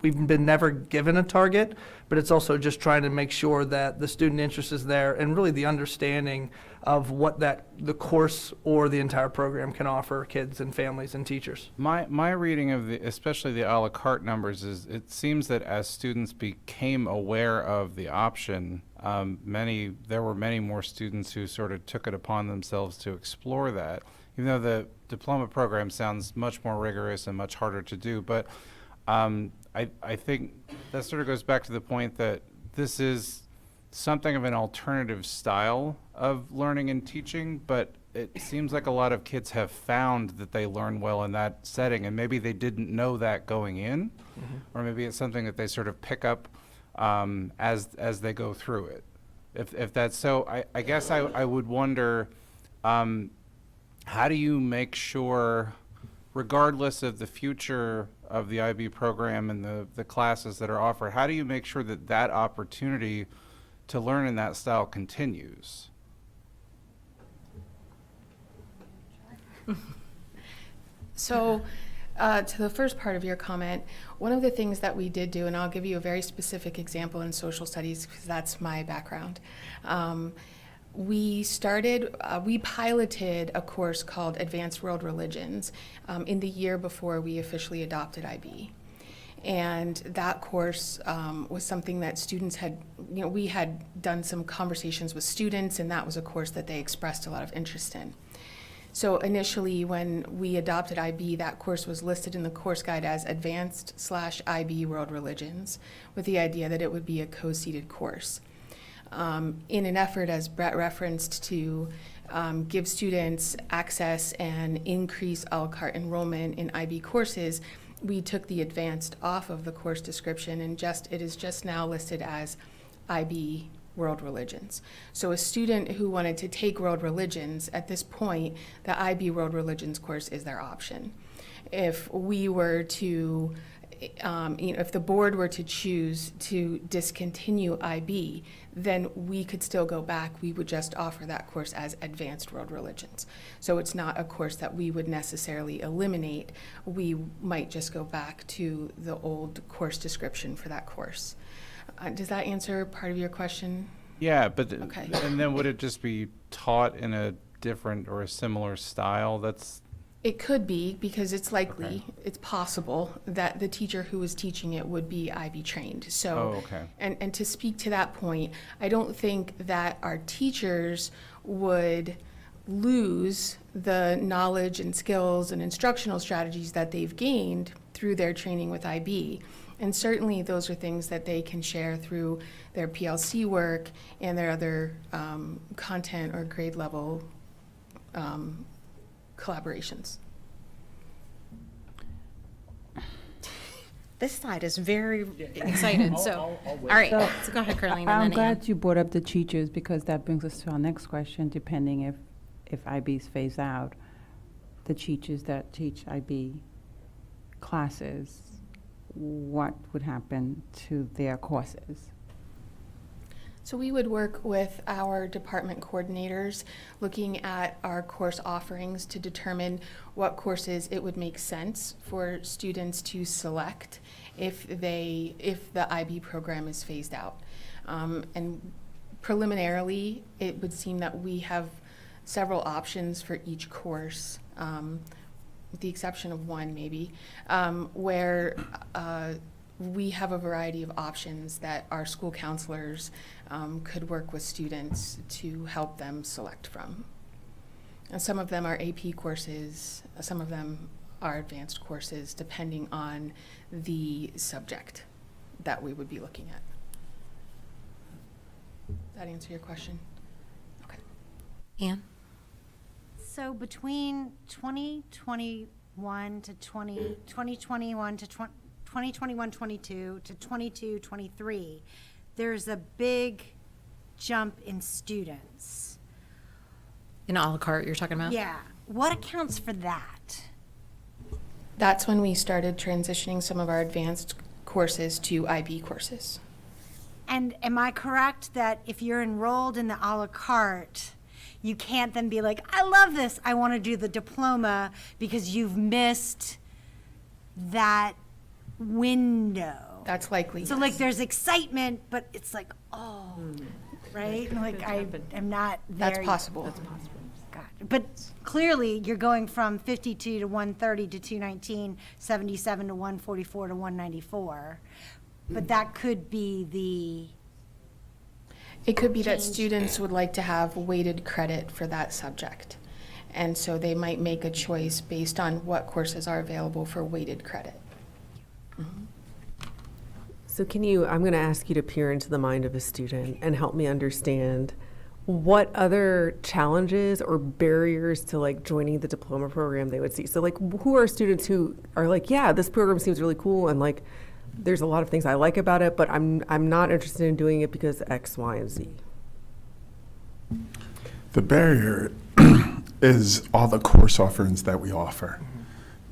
we've been never given a target, but it's also just trying to make sure that the student interest is there and really the understanding of what the course or the entire program can offer kids and families and teachers. My reading of especially the a la carte numbers is it seems that as students became aware of the option, there were many more students who sort of took it upon themselves to explore that, even though the diploma program sounds much more rigorous and much harder to do. But I think that sort of goes back to the point that this is something of an alternative style of learning and teaching, but it seems like a lot of kids have found that they learn well in that setting, and maybe they didn't know that going in, or maybe it's something that they sort of pick up as they go through it. If that's so, I guess I would wonder, how do you make sure, regardless of the future of the IB program and the classes that are offered, how do you make sure that opportunity to learn in that style continues? So, to the first part of your comment, one of the things that we did do, and I'll give you a very specific example in social studies because that's my background. We piloted a course called Advanced World Religions in the year before we officially adopted IB. And that course was something that students had, we had done some conversations with students, and that was a course that they expressed a lot of interest in. So initially, when we adopted IB, that course was listed in the course guide as Advanced/IB World Religions, with the idea that it would be a co-seated course. In an effort, as Brett referenced, to give students access and increase a la carte enrollment in IB courses, we took the advanced off of the course description, and it is just now listed as IB World Religions. So a student who wanted to take World Religions, at this point, the IB World Religions course is their option. If we were to, if the board were to choose to discontinue IB, then we could still go back. We would just offer that course as Advanced World Religions. So it's not a course that we would necessarily eliminate. We might just go back to the old course description for that course. Does that answer part of your question? Yeah, but Okay. and then would it just be taught in a different or a similar style? It could be, because it's likely, it's possible that the teacher who was teaching it would be IB trained. So, Oh, okay. And to speak to that point, I don't think that our teachers would lose the knowledge and skills and instructional strategies that they've gained through their training with IB. And certainly those are things that they can share through their PLC work and their other content or grade level collaborations. This side is very excited, so, all right, So, so go ahead, Carlene, I'm and then Ann. glad you brought up the teachers, because that brings us to our next question, depending if IB's phased out, the teachers that teach IB classes, what would happen to their courses? So we would work with our department coordinators, looking at our course offerings to determine what courses it would make sense for students to select if the IB program is phased out. And preliminarily, it would seem that we have several options for each course, with the exception of one maybe, where we have a variety of options that our school counselors could work with students to help them select from. And some of them are AP courses, some of them are advanced courses, depending on the subject that we would be looking at. Does that answer your question? Okay. Ann? So between 2021 to 2021-22 to 22-23, there's a big jump in students. In a la carte, you're talking about? Yeah. What accounts for that? That's when we started transitioning some of our advanced courses to IB courses. And am I correct that if you're enrolled in the a la carte, you can't then be like, I love this, I want to do the diploma, because you've missed that window? That's likely. So like there's excitement, but it's like, oh, right? Like I am not there. That's possible. That's possible. God. But clearly you're going from 52 to 130 to 219, 77 to 144 to 194. But that could be It could be that change. students would like to have weighted credit for that subject. And so they might make a choice based on what courses are available for weighted credit. So I'm going to ask you to peer into the mind of a student and help me understand what other challenges or barriers to like joining the diploma program they would see. So like, who are students who are like, yeah, this program seems really cool, and like, there's a lot of things I like about it, but I'm not interested in doing it because X, Y, and Z. The barrier is all the course offerings that we offer.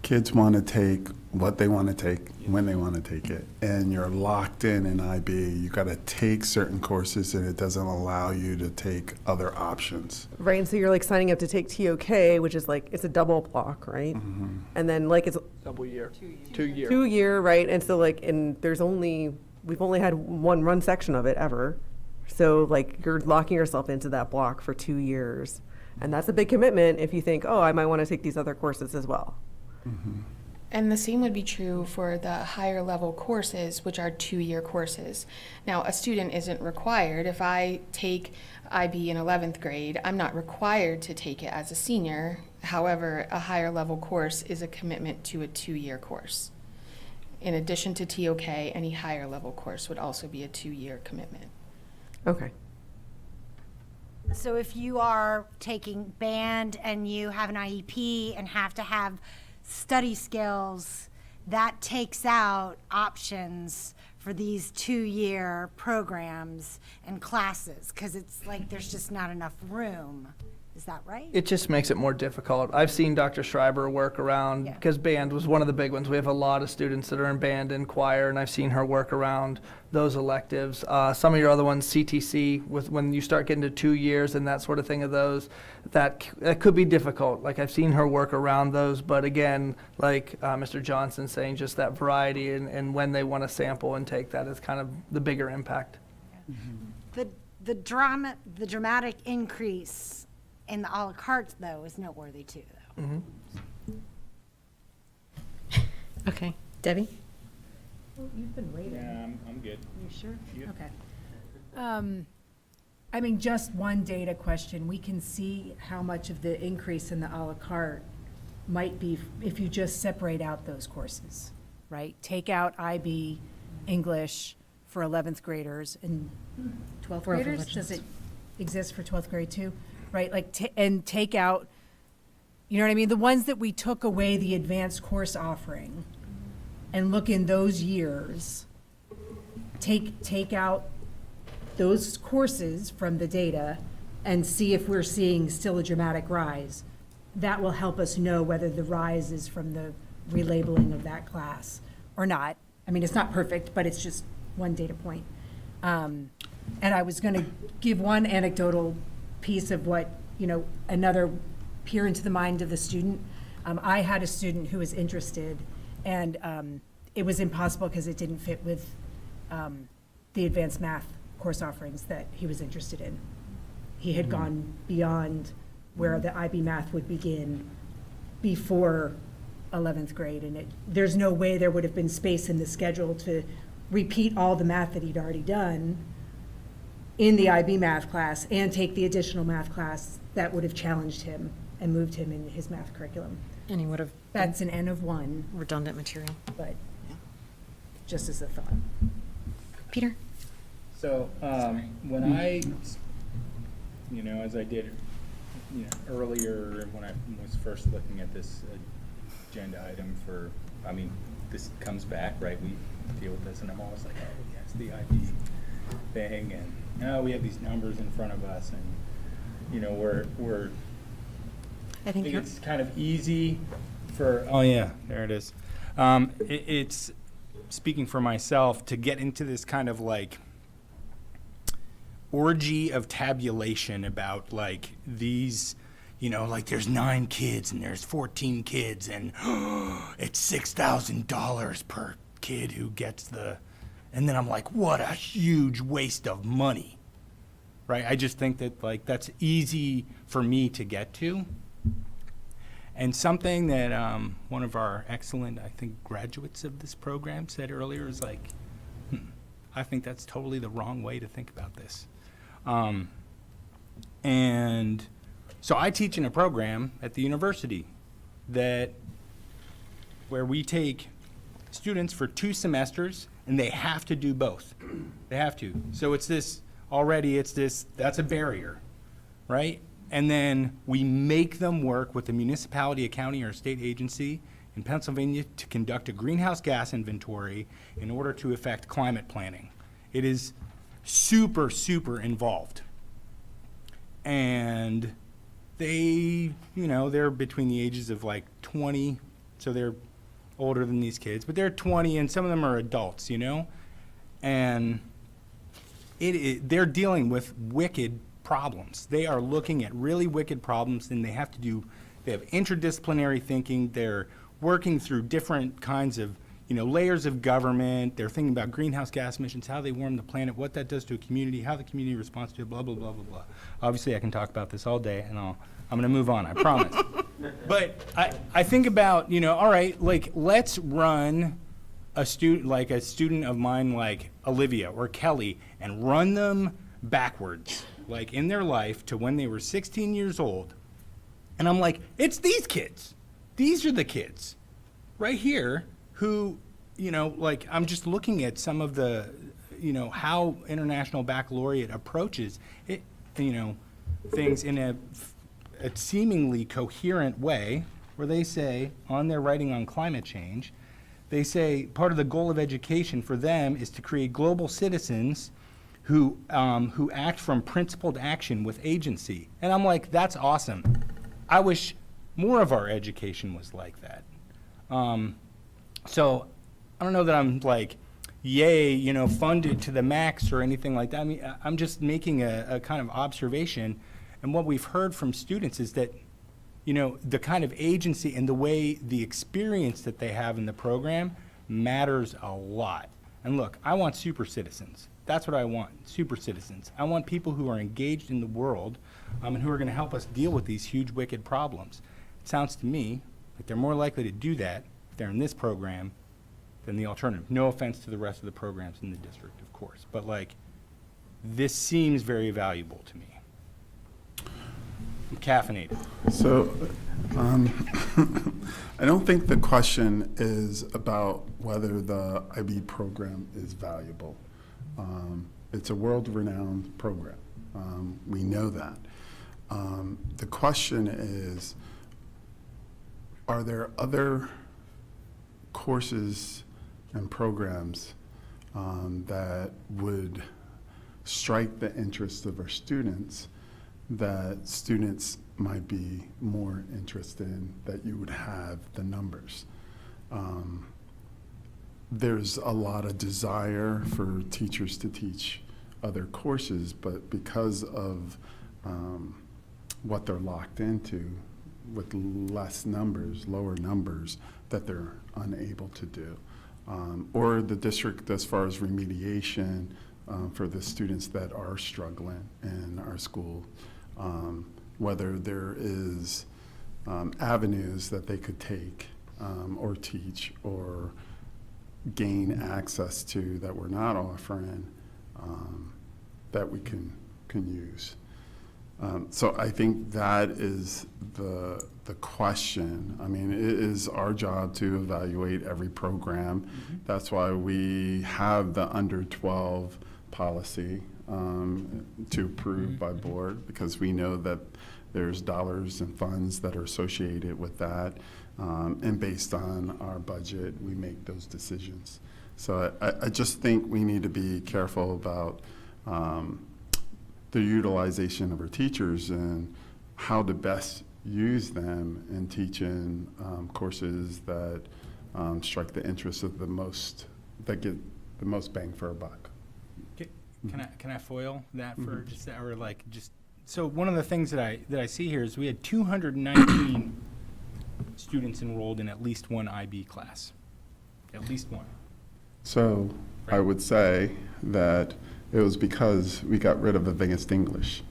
Kids want to take what they want to take, when they want to take it, and you're locked in IB. You got to take certain courses, and it doesn't allow you to take other options. Right, and so you're like signing up to take TOK, which is like, it's a double block, right? And then like it's Double year. 2 year. 2 year, right? And so like, and we've only had one run section of it ever. So like you're locking yourself into that block for 2 years. And that's a big commitment if you think, oh, I might want to take these other courses as well. And the same would be true for the higher level courses, which are 2-year courses. Now, a student isn't required. If I take IB in 11th grade, I'm not required to take it as a senior. However, a higher level course is a commitment to a 2-year course. In addition to TOK, any higher level course would also be a 2-year commitment. Okay. So if you are taking band and you have an IEP and have to have study skills, that takes out options for these 2-year programs and classes, because it's like there's just not enough room. Is that right? It just makes it more difficult. I've seen Dr. Schreiber work around, because band was one of the big ones. We have a lot of students that are in band and choir, and I've seen her work around those electives. Some of your other ones, CTC, when you start getting to 2 years and that sort of thing of those, that could be difficult. Like I've seen her work around those, but again, like Mr. Johnson saying, just that variety and when they want to sample and take that is kind of the bigger impact. The dramatic increase in the a la carte, though, is noteworthy too, though. Okay, Debbie? You've been waiting. Yeah, I'm good. You sure? Yeah. Okay. I mean, just one data question. We can see how much of the increase in the a la carte might be if you just separate out those courses, right? Take out IB, English for 11th graders and 12th graders? Does it exist for 12th grade too? Right, like, and take out, you know what I mean? The ones that we took away the advanced course offering and look in those years, take out those courses from the data and see if we're seeing still a dramatic rise. That will help us know whether the rise is from the relabeling of that class or not. I mean, it's not perfect, but it's just one data point. And I was gonna give one anecdotal piece of what, another peer into the mind of the student. I had a student who was interested, and it was impossible because it didn't fit with the advanced math course offerings that he was interested in. He had gone beyond where the IB math would begin before 11th grade, and there's no way there would have been space in the schedule to repeat all the math that he'd already done in the IB math class and take the additional math class that would have challenged him and moved him in his math curriculum. And he would have. That's an N of 1. Redundant material. But just as a thought. Peter? So, when I, as I did, earlier when I was first looking at this agenda item this comes back, right? We deal with this, and I'm always like, oh, yes, the IB thing, and we have these numbers in front of us, and I think it's kind of easy for there it is. It's speaking for myself to get into this kind of like orgy of tabulation about like these, like there's 9 kids and there's 14 kids and it's $6,000 per kid who gets and then I'm like, what a huge waste of money, right? I just think that like that's easy for me to get to. And something that one of our excellent, I think, graduates of this program said earlier is like, I think that's totally the wrong way to think about this. And so I teach in a program at the university where we take students for 2 semesters and they have to do both. They have to. So that's a barrier, right? And then we make them work with the municipality, a county, or a state agency in Pennsylvania to conduct a greenhouse gas inventory in order to affect climate planning. It is super, super involved. And they're between the ages of like 20, so they're older than these kids, but they're 20 and some of them are adults, you know? And they're dealing with wicked problems. They are looking at really wicked problems, and they have interdisciplinary thinking. They're working through different kinds of, layers of government. They're thinking about greenhouse gas emissions, how they warm the planet, what that does to a community, how the community responds to it, blah, blah, blah, blah, blah. Obviously, I can talk about this all day, and I'm going to move on, I promise. But I think about, all right, like, let's run a student of mine like Olivia or Kelly and run them backwards, like in their life to when they were 16 years old. And I'm like, it's these kids. These are the kids right here who, like, I'm just looking at some of the, how International Baccalaureate approaches it, things in a seemingly coherent way, where they say on their writing on climate change, they say part of the goal of education for them is to create global citizens who act from principled action with agency. And I'm like, that's awesome. I wish more of our education was like that. So I don't know that I'm like, yay, funded to the max or anything like that. I mean, I'm just making a kind of observation. And what we've heard from students is that, the kind of agency and the way the experience that they have in the program matters a lot. And look, I want super citizens. That's what I want, super citizens. I want people who are engaged in the world and who are going to help us deal with these huge, wicked problems. It sounds to me like they're more likely to do that if they're in this program than the alternative. No offense to the rest of the programs in the district, of course. But, like, this seems very valuable to me. I'm caffeinated. So I don't think the question is about whether the IB program is valuable. It's a world-renowned program. We know that. The question is, are there other courses and programs that would strike the interest of our students that students might be more interested in, that you would have the numbers? There's a lot of desire for teachers to teach other courses, but because of what they're locked into with less numbers, lower numbers, that they're unable to do. Or the district, as far as remediation for the students that are struggling in our school, whether there is avenues that they could take or teach or gain access to that we're not offering that we can use. So I think that is the question. I mean, it is our job to evaluate every program. That's why we have the under 12 policy to approve by board, because we know that there's dollars and funds that are associated with that. And based on our budget, we make those decisions. So I just think we need to be careful about the utilization of our teachers and how to best use them in teaching courses that strike the interest of the most, that get the most bang for our buck. Can I foil that for just that, or like just so one of the things that I see here is we had 219 students enrolled in at least one IB class, at least one. So I would say that it was because we got rid of advanced English.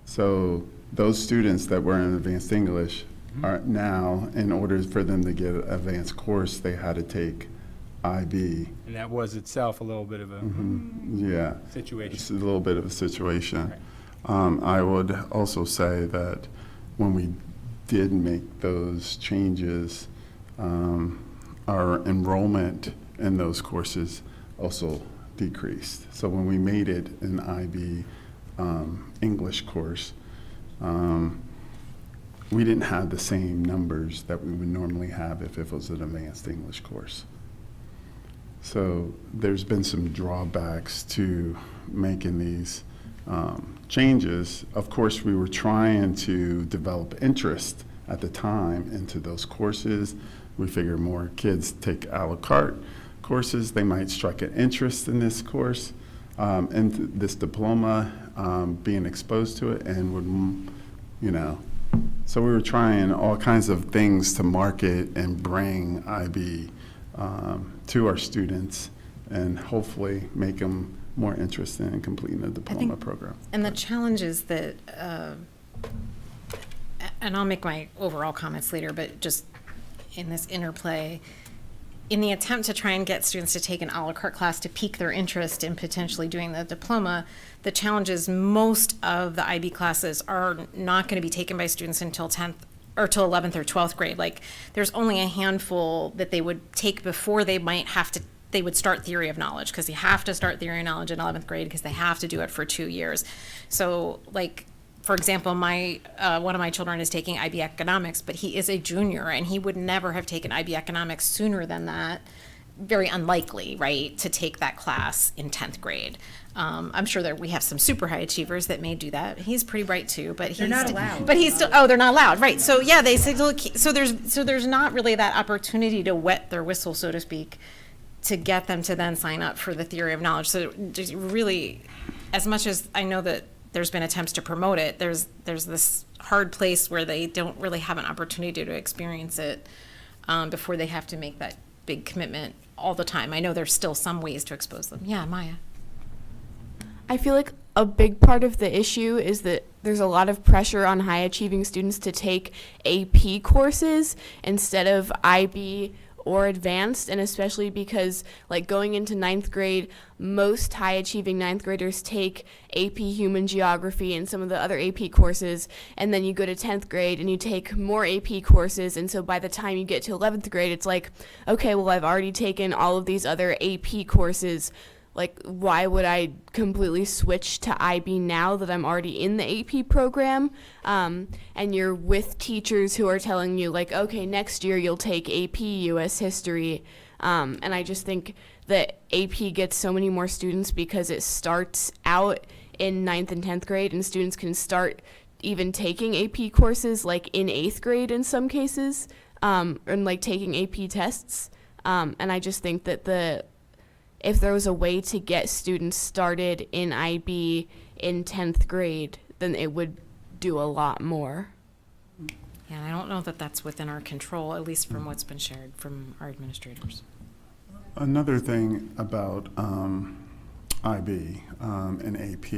So those students that were in advanced English are now, in order for them to get an advanced course, they had to take IB. And that was itself a little bit of a yeah, situation. It's a little bit of a situation. Right. I would also say that when we did make those changes, our enrollment in those courses also decreased. So when we made it an IB English course, we didn't have the same numbers that we would normally have if it was an advanced English course. So there's been some drawbacks to making these changes. Of course, we were trying to develop interest at the time into those courses. We figure more kids take a la carte courses, they might strike an interest in this course, and this diploma, being exposed to it, and would, you know, so we were trying all kinds of things to market and bring IB to our students and hopefully make them more interested in completing the diploma program. And the challenge is that, and I'll make my overall comments later, but just in this interplay, in the attempt to try and get students to take an a la carte class to pique their interest in potentially doing the diploma, the challenge is most of the IB classes are not going to be taken by students until 10th or till 11th or 12th grade. Like, there's only a handful that they would take before they might have to, they would start theory of knowledge, because they have to start theory of knowledge in 11th grade because they have to do it for 2 years. So, like, for example, my one of my children is taking IB economics, but he is a junior and he would never have taken IB economics sooner than that. Very unlikely, right, to take that class in 10th grade. I'm sure that we have some super high achievers that may do that. He's pretty bright too, but They're not allowed. But he's still, oh, they're not allowed, right? So yeah, they say, look, so there's not really that opportunity to wet their whistle, so to speak, to get them to then sign up for the theory of knowledge. So just really, as much as I know that there's been attempts to promote it, there's this hard place where they don't really have an opportunity to experience it before they have to make that big commitment all the time. I know there's still some ways to expose them. Yeah, Maya. I feel like a big part of the issue is that there's a lot of pressure on high achieving students to take AP courses instead of IB or advanced, and especially because, like, going into 9th grade, most high achieving 9th graders take AP Human Geography and some of the other AP courses, and then you go to 10th grade and you take more AP courses, and so by the time you get to 11th grade, it's like, okay, well, I've already taken all of these other AP courses. Like, why would I completely switch to IB now that I'm already in the AP program? And you're with teachers who are telling you, like, okay, next year you'll take AP US History. And I just think that AP gets so many more students because it starts out in 9th and 10th grade, and students can start even taking AP courses, like, in 8th grade in some cases, and, like, taking AP tests. And I just think that if there was a way to get students started in IB in 10th grade, then it would do a lot more. Yeah, I don't know that that's within our control, at least from what's been shared from our administrators. Another thing about IB and AP,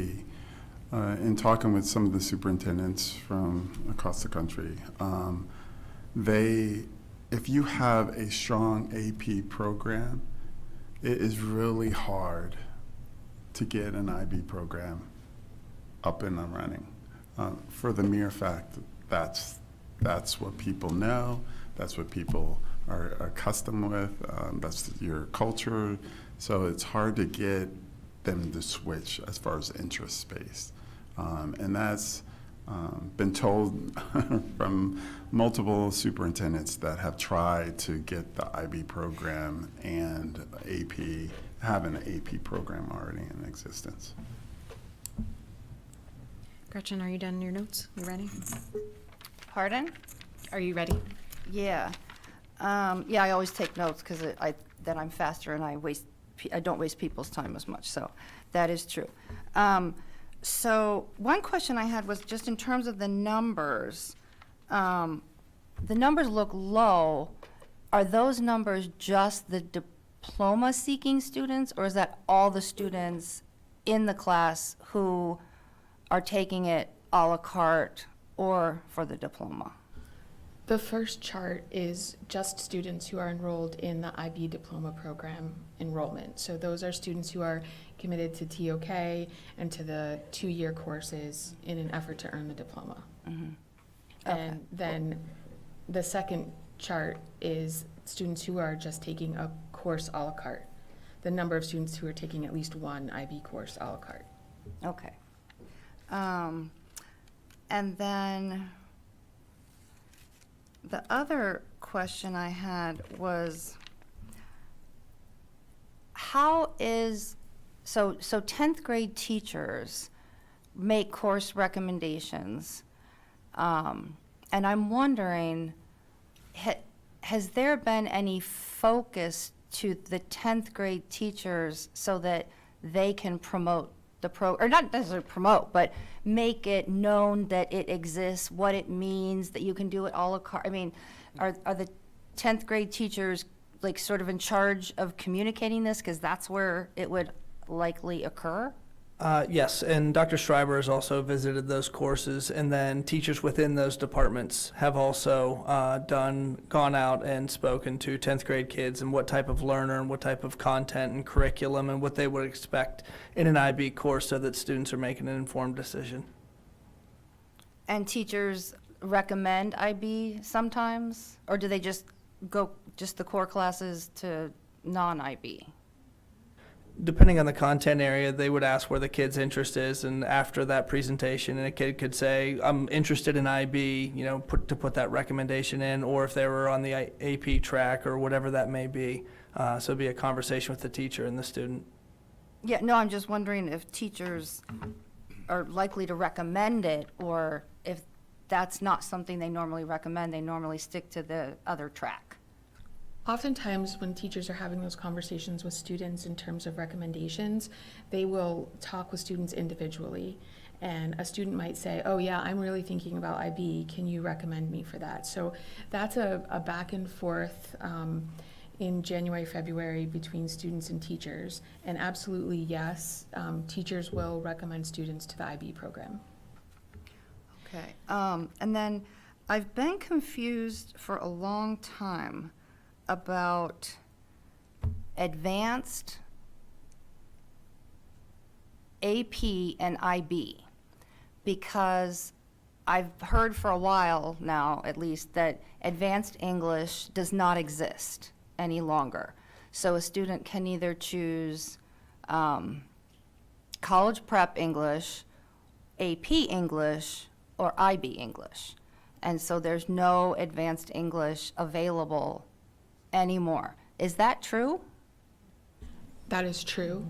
in talking with some of the superintendents from across the country, if you have a strong AP program, it is really hard to get an IB program up and running, for the mere fact that that's what people know, that's what people are accustomed with, that's your culture, so it's hard to get them to switch as far as interest based. And that's been told from multiple superintendents that have tried to get the IB program and AP, have an AP program already in existence. Gretchen, are you done in your notes? You ready? Pardon? Are you ready? Yeah. Yeah, I always take notes because then I'm faster and I don't waste people's time as much, so that is true. So one question I had was just in terms of the numbers. The numbers look low. Are those numbers just the diploma-seeking students, or is that all the students in the class who are taking it a la carte or for the diploma? The first chart is just students who are enrolled in the IB diploma program enrollment. So those are students who are committed to TOK and to the 2-year courses in an effort to earn the diploma. Mm-hmm. Okay. And then the second chart is students who are just taking a course a la carte. The number of students who are taking at least one IB course a la carte. Okay. And then the other question I had was, how is, so 10th grade teachers make course recommendations, And I'm wondering, has there been any focus to the 10th grade teachers so that they can promote the or not necessarily promote, but make it known that it exists, what it means, that you can do it a la carte? I mean, are the 10th grade teachers like sort of in charge of communicating this, because that's where it would likely occur? Yes, and Dr. Schreiber has also visited those courses, and then teachers within those departments have also gone out and spoken to 10th grade kids and what type of learner and what type of content and curriculum and what they would expect in an IB course so that students are making an informed decision. And teachers recommend IB sometimes, or do they just go just the core classes to non-IB? Depending on the content area, they would ask where the kid's interest is, and after that presentation, and a kid could say, I'm interested in IB, you know, put that recommendation in, or if they were on the AP track or whatever that may be. So it'd be a conversation with the teacher and the student. Yeah, no, I'm just wondering if teachers are likely to recommend it, or if that's not something they normally recommend, they normally stick to the other track. Oftentimes, when teachers are having those conversations with students in terms of recommendations, they will talk with students individually. And a student might say, oh yeah, I'm really thinking about IB, can you recommend me for that? So that's a back and forth in January, February between students and teachers. And absolutely, yes, teachers will recommend students to the IB program. Okay, and then I've been confused for a long time about advanced AP and IB, because I've heard for a while now, at least, that advanced English does not exist any longer. So a student can either choose college prep English, AP English, or IB English. And so there's no advanced English available anymore. Is that true? That is true.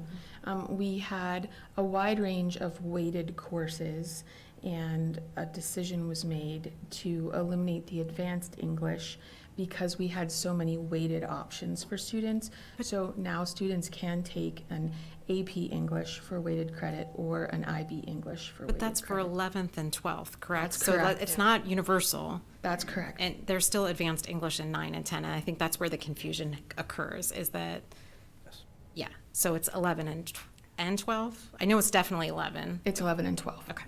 We had a wide range of weighted courses, and a decision was made to eliminate the advanced English because we had so many weighted options for students. So now students can take an AP English for weighted credit or an IB English for weighted credit. But that's for 11th and 12th, correct? That's So correct. it's not universal. That's correct. And there's still advanced English in 9 and 10, and I think that's where the confusion occurs, is that, yeah, so it's 11 and 12? I know it's definitely 11. It's 11 and 12. Okay.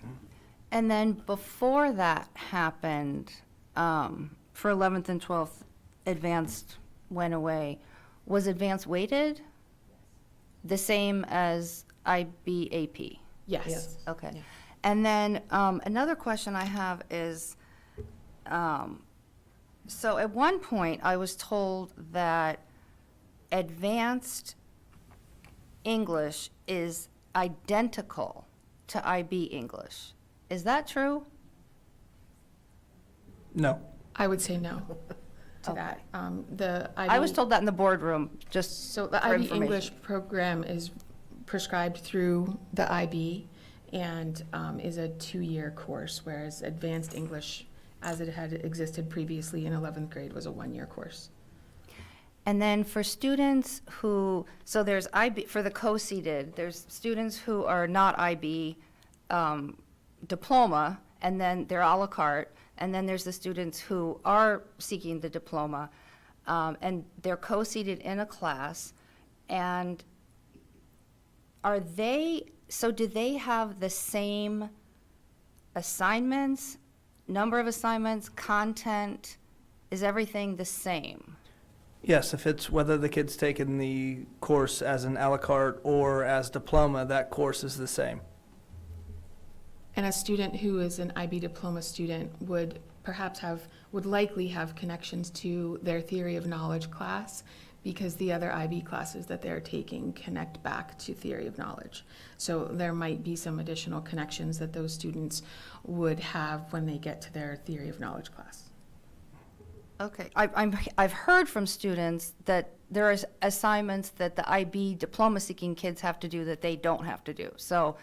And then before that happened, for 11th and 12th, advanced went away. Was advanced weighted the same as IB AP? Yes. Okay. Yeah. And then another question I have is, so at one point I was told that advanced English is identical to IB English. Is that true? No. I would say no to that. The IB, I was told that in the boardroom, just so the for IB information. English program is prescribed through the IB and is a 2-year course, whereas advanced English, as it had existed previously in 11th grade, was a 1-year course. And then for students who, so there's IB, for the co-seated, there's students who are not IB diploma, and then they're a la carte, and then there's the students who are seeking the diploma, and they're co-seated in a class, and are they, so do they have the same assignments, number of assignments, content? Is everything the same? Yes, if it's whether the kid's taken the course as an a la carte or as diploma, that course is the same. And a student who is an IB diploma student would likely have connections to their theory of knowledge class, because the other IB classes that they're taking connect back to theory of knowledge. So there might be some additional connections that those students would have when they get to their theory of knowledge class. Okay, I've heard from students that there is assignments that the IB diploma-seeking kids have to do that they don't have to do. So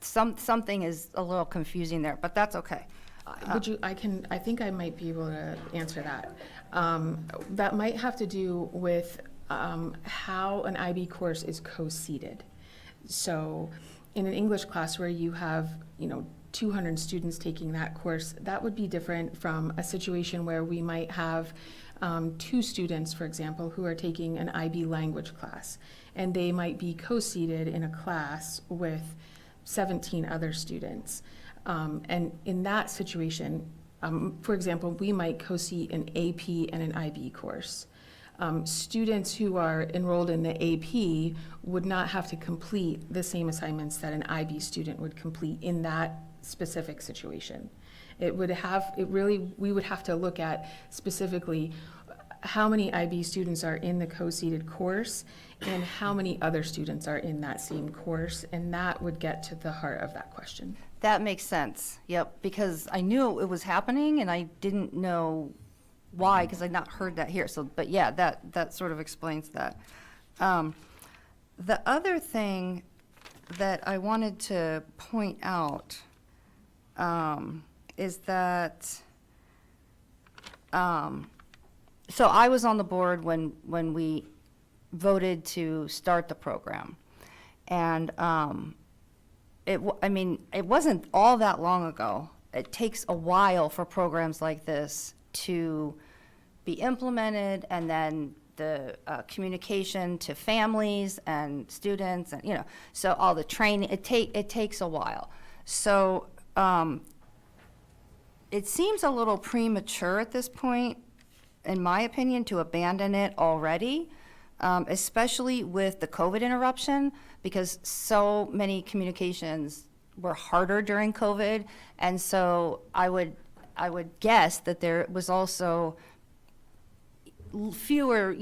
something is a little confusing there, but that's okay. I think I might be able to answer that. That might have to do with how an IB course is co-seated. So in an English class where you have, 200 students taking that course, that would be different from a situation where we might have 2 students, for example, who are taking an IB language class, and they might be co-seated in a class with 17 other students. And in that situation, for example, we might co-seat an AP and an IB course. Students who are enrolled in the AP would not have to complete the same assignments that an IB student would complete in that specific situation. We would have to look at specifically how many IB students are in the co-seated course and how many other students are in that same course, and that would get to the heart of that question. That makes sense, yep, because I knew it was happening and I didn't know why, because I'd not heard that here. So, but yeah, that sort of explains that. The other thing that I wanted to point out is that, so I was on the board when we voted to start the program. And it wasn't all that long ago. It takes a while for programs like this to be implemented, and then the communication to families and students, and so all the training, it takes a while. So it seems a little premature at this point, in my opinion, to abandon it already, especially with the COVID interruption, because so many communications were harder during COVID, and so I would guess that there was also fewer,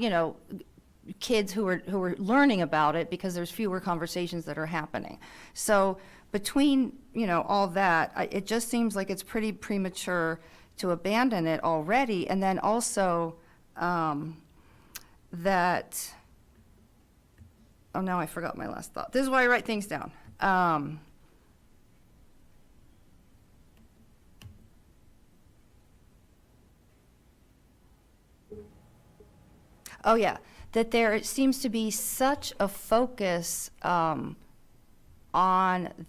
kids who were learning about it because there's fewer conversations that are happening. So between, all that, it just seems like it's pretty premature to abandon it already. And then also that, oh, now I forgot my last thought. This is why I write things down. Oh, yeah, that there seems to be such a focus on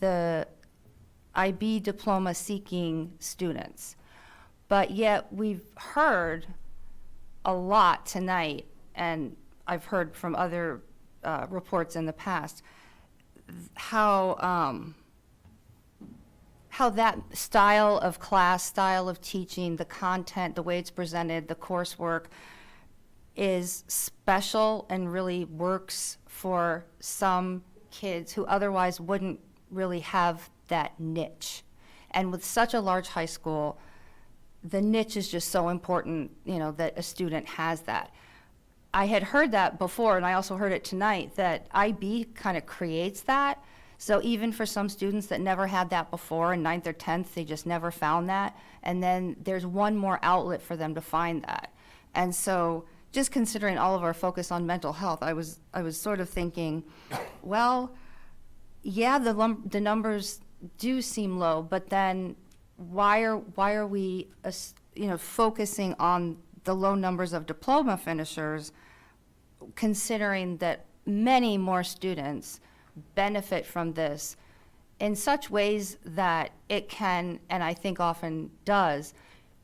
the IB diploma seeking students. But yet we've heard a lot tonight, and I've heard from other reports in the past, how that style of class, style of teaching, the content, the way it's presented, the coursework, is special and really works for some kids who otherwise wouldn't really have that niche. And with such a large high school, the niche is just so important, that a student has that. I had heard that before, and I also heard it tonight, that IB kind of creates that. So even for some students that never had that before in 9th or 10th, they just never found that. And then there's one more outlet for them to find that. And so just considering all of our focus on mental health, I was sort of thinking, well, yeah, the numbers do seem low, but then why are we focusing on the low numbers of diploma finishers, considering that many more students benefit from this in such ways that it can, and I think often does,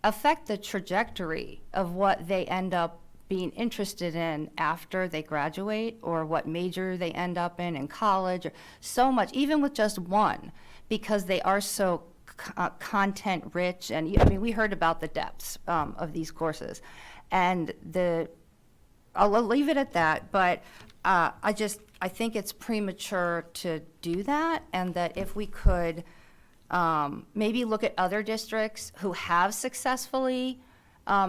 affect the trajectory of what they end up being interested in after they graduate, or what major they end up in college, or so much, even with just one, because they are so content rich. And we heard about the depths of these courses, and I'll leave it at that. But I think it's premature to do that, and that if we could maybe look at other districts who have successfully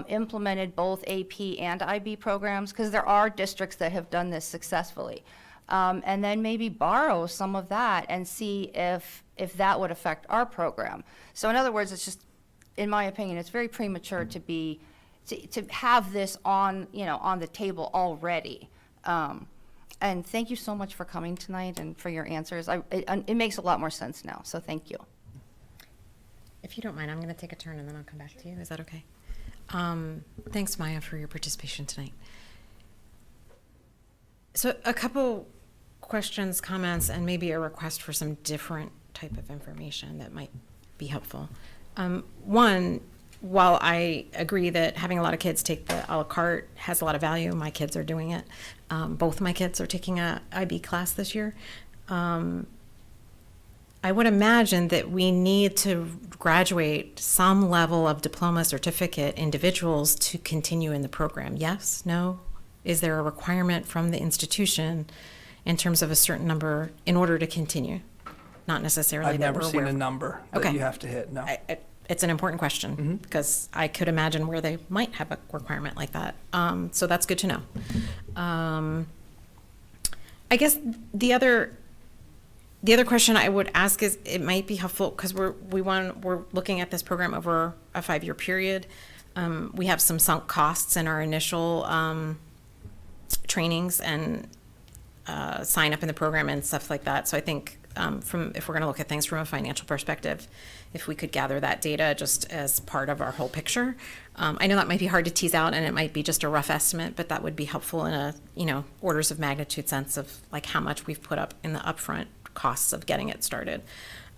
implemented both AP and IB programs, because there are districts that have done this successfully, and then maybe borrow some of that and see if that would affect our program. So in other words, it's just, in my opinion, it's very premature to have this on the table already. And thank you so much for coming tonight and for your answers. It makes a lot more sense now, so thank you. If you don't mind, I'm going to take a turn and then I'll come back to you. Is that okay? Thanks, Maya, for your participation tonight. So a couple questions, comments, and maybe a request for some different type of information that might be helpful. One, while I agree that having a lot of kids take the a la carte has a lot of value, my kids are doing it. Both my kids are taking a IB class this year. I would imagine that we need to graduate some level of diploma certificate individuals to continue in the program. Yes? No? Is there a requirement from the institution in terms of a certain number in order to continue? Not necessarily. I've that never we're seen aware a of. number that Okay. you have to hit, no. It's an important question because I could imagine where they might have a requirement like that. So that's good to know. I guess the other question I would ask is, it might be helpful because we're looking at this program over a 5-year period. We have some sunk costs in our initial trainings and sign up in the program and stuff like that. So I think if we're going to look at things from a financial perspective, if we could gather that data just as part of our whole picture. I know that might be hard to tease out and it might be just a rough estimate, but that would be helpful in a, orders of magnitude sense of like how much we've put up in the upfront costs of getting it started.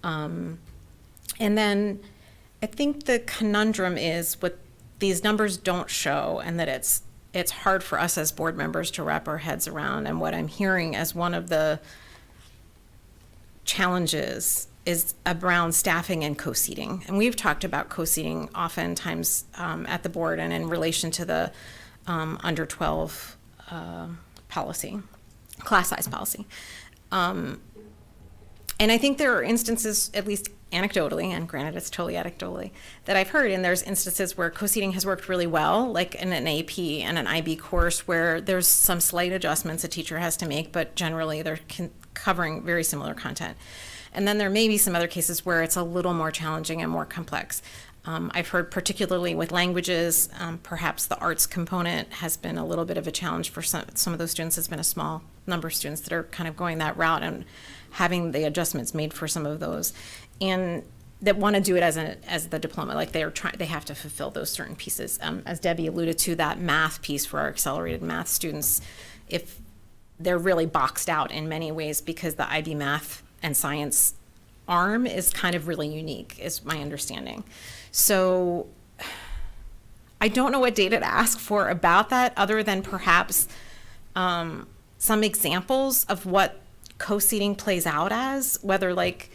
And then I think the conundrum is what these numbers don't show, and that it's hard for us as board members to wrap our heads around. And what I'm hearing as one of the challenges is around staffing and co-seating. And we've talked about co-seating oftentimes at the board and in relation to the under 12 policy, class size policy. And I think there are instances, at least anecdotally, and granted it's totally anecdotally, that I've heard, and there's instances where co-seating has worked really well, like in an AP and an IB course where there's some slight adjustments a teacher has to make, but generally they're covering very similar content. And then there may be some other cases where it's a little more challenging and more complex. I've heard particularly with languages, perhaps the arts component has been a little bit of a challenge for some of those students. It's been a small number of students that are kind of going that route and having the adjustments made for some of those, and that want to do it as the diploma, like they have to fulfill those certain pieces. As Debbie alluded to, that math piece for our accelerated math students, if they're really boxed out in many ways because the IB math and science arm is kind of really unique, is my understanding. So I don't know what data to ask for about that, other than perhaps some examples of what co-seating plays out as, whether like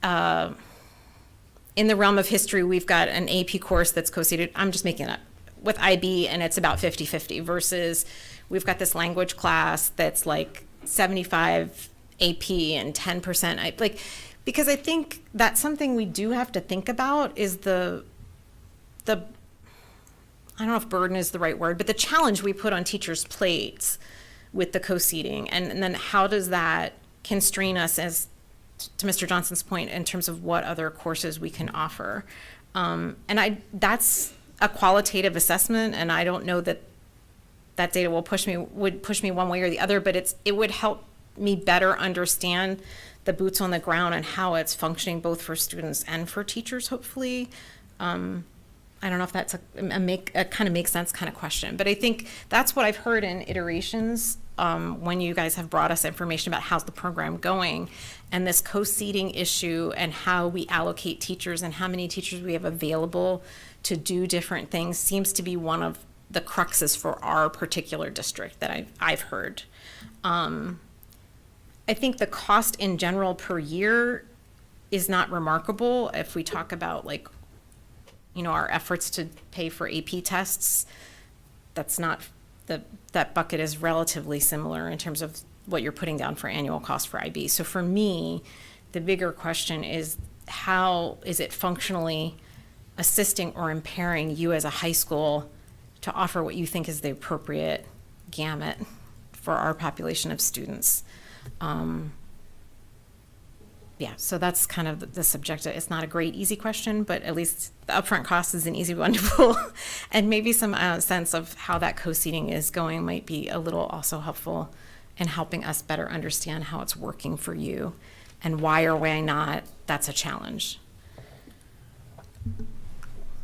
in the realm of history, we've got an AP course that's co-seated, I'm just making it up, with IB, and it's about 50-50, versus we've got this language class that's like 75 AP and 10% because I think that's something we do have to think about, is the I don't know if burden is the right word, but the challenge we put on teachers' plates with the co-seating, and then how does that constrain us, as to Mr. Johnson's point, in terms of what other courses we can offer. And that's a qualitative assessment, and I don't know that that data would push me one way or the other, but it would help me better understand the boots on the ground and how it's functioning both for students and for teachers, hopefully. I don't know if that's a kind of makes sense kind of question, but I think that's what I've heard in iterations when you guys have brought us information about how's the program going, and this co-seating issue and how we allocate teachers and how many teachers we have available to do different things seems to be one of the cruxes for our particular district that I've heard. I think the cost in general per year is not remarkable. If we talk about our efforts to pay for AP tests, that's not, that bucket is relatively similar in terms of what you're putting down for annual cost for IB. So for me, the bigger question is, how is it functionally assisting or impairing you as a high school to offer what you think is the appropriate gamut for our population of students? So that's kind of the subject. It's not a great, easy question, but at least the upfront cost is an easy one to pull. And maybe some sense of how that co-seating is going might be a little also helpful in helping us better understand how it's working for you and why or why not that's a challenge.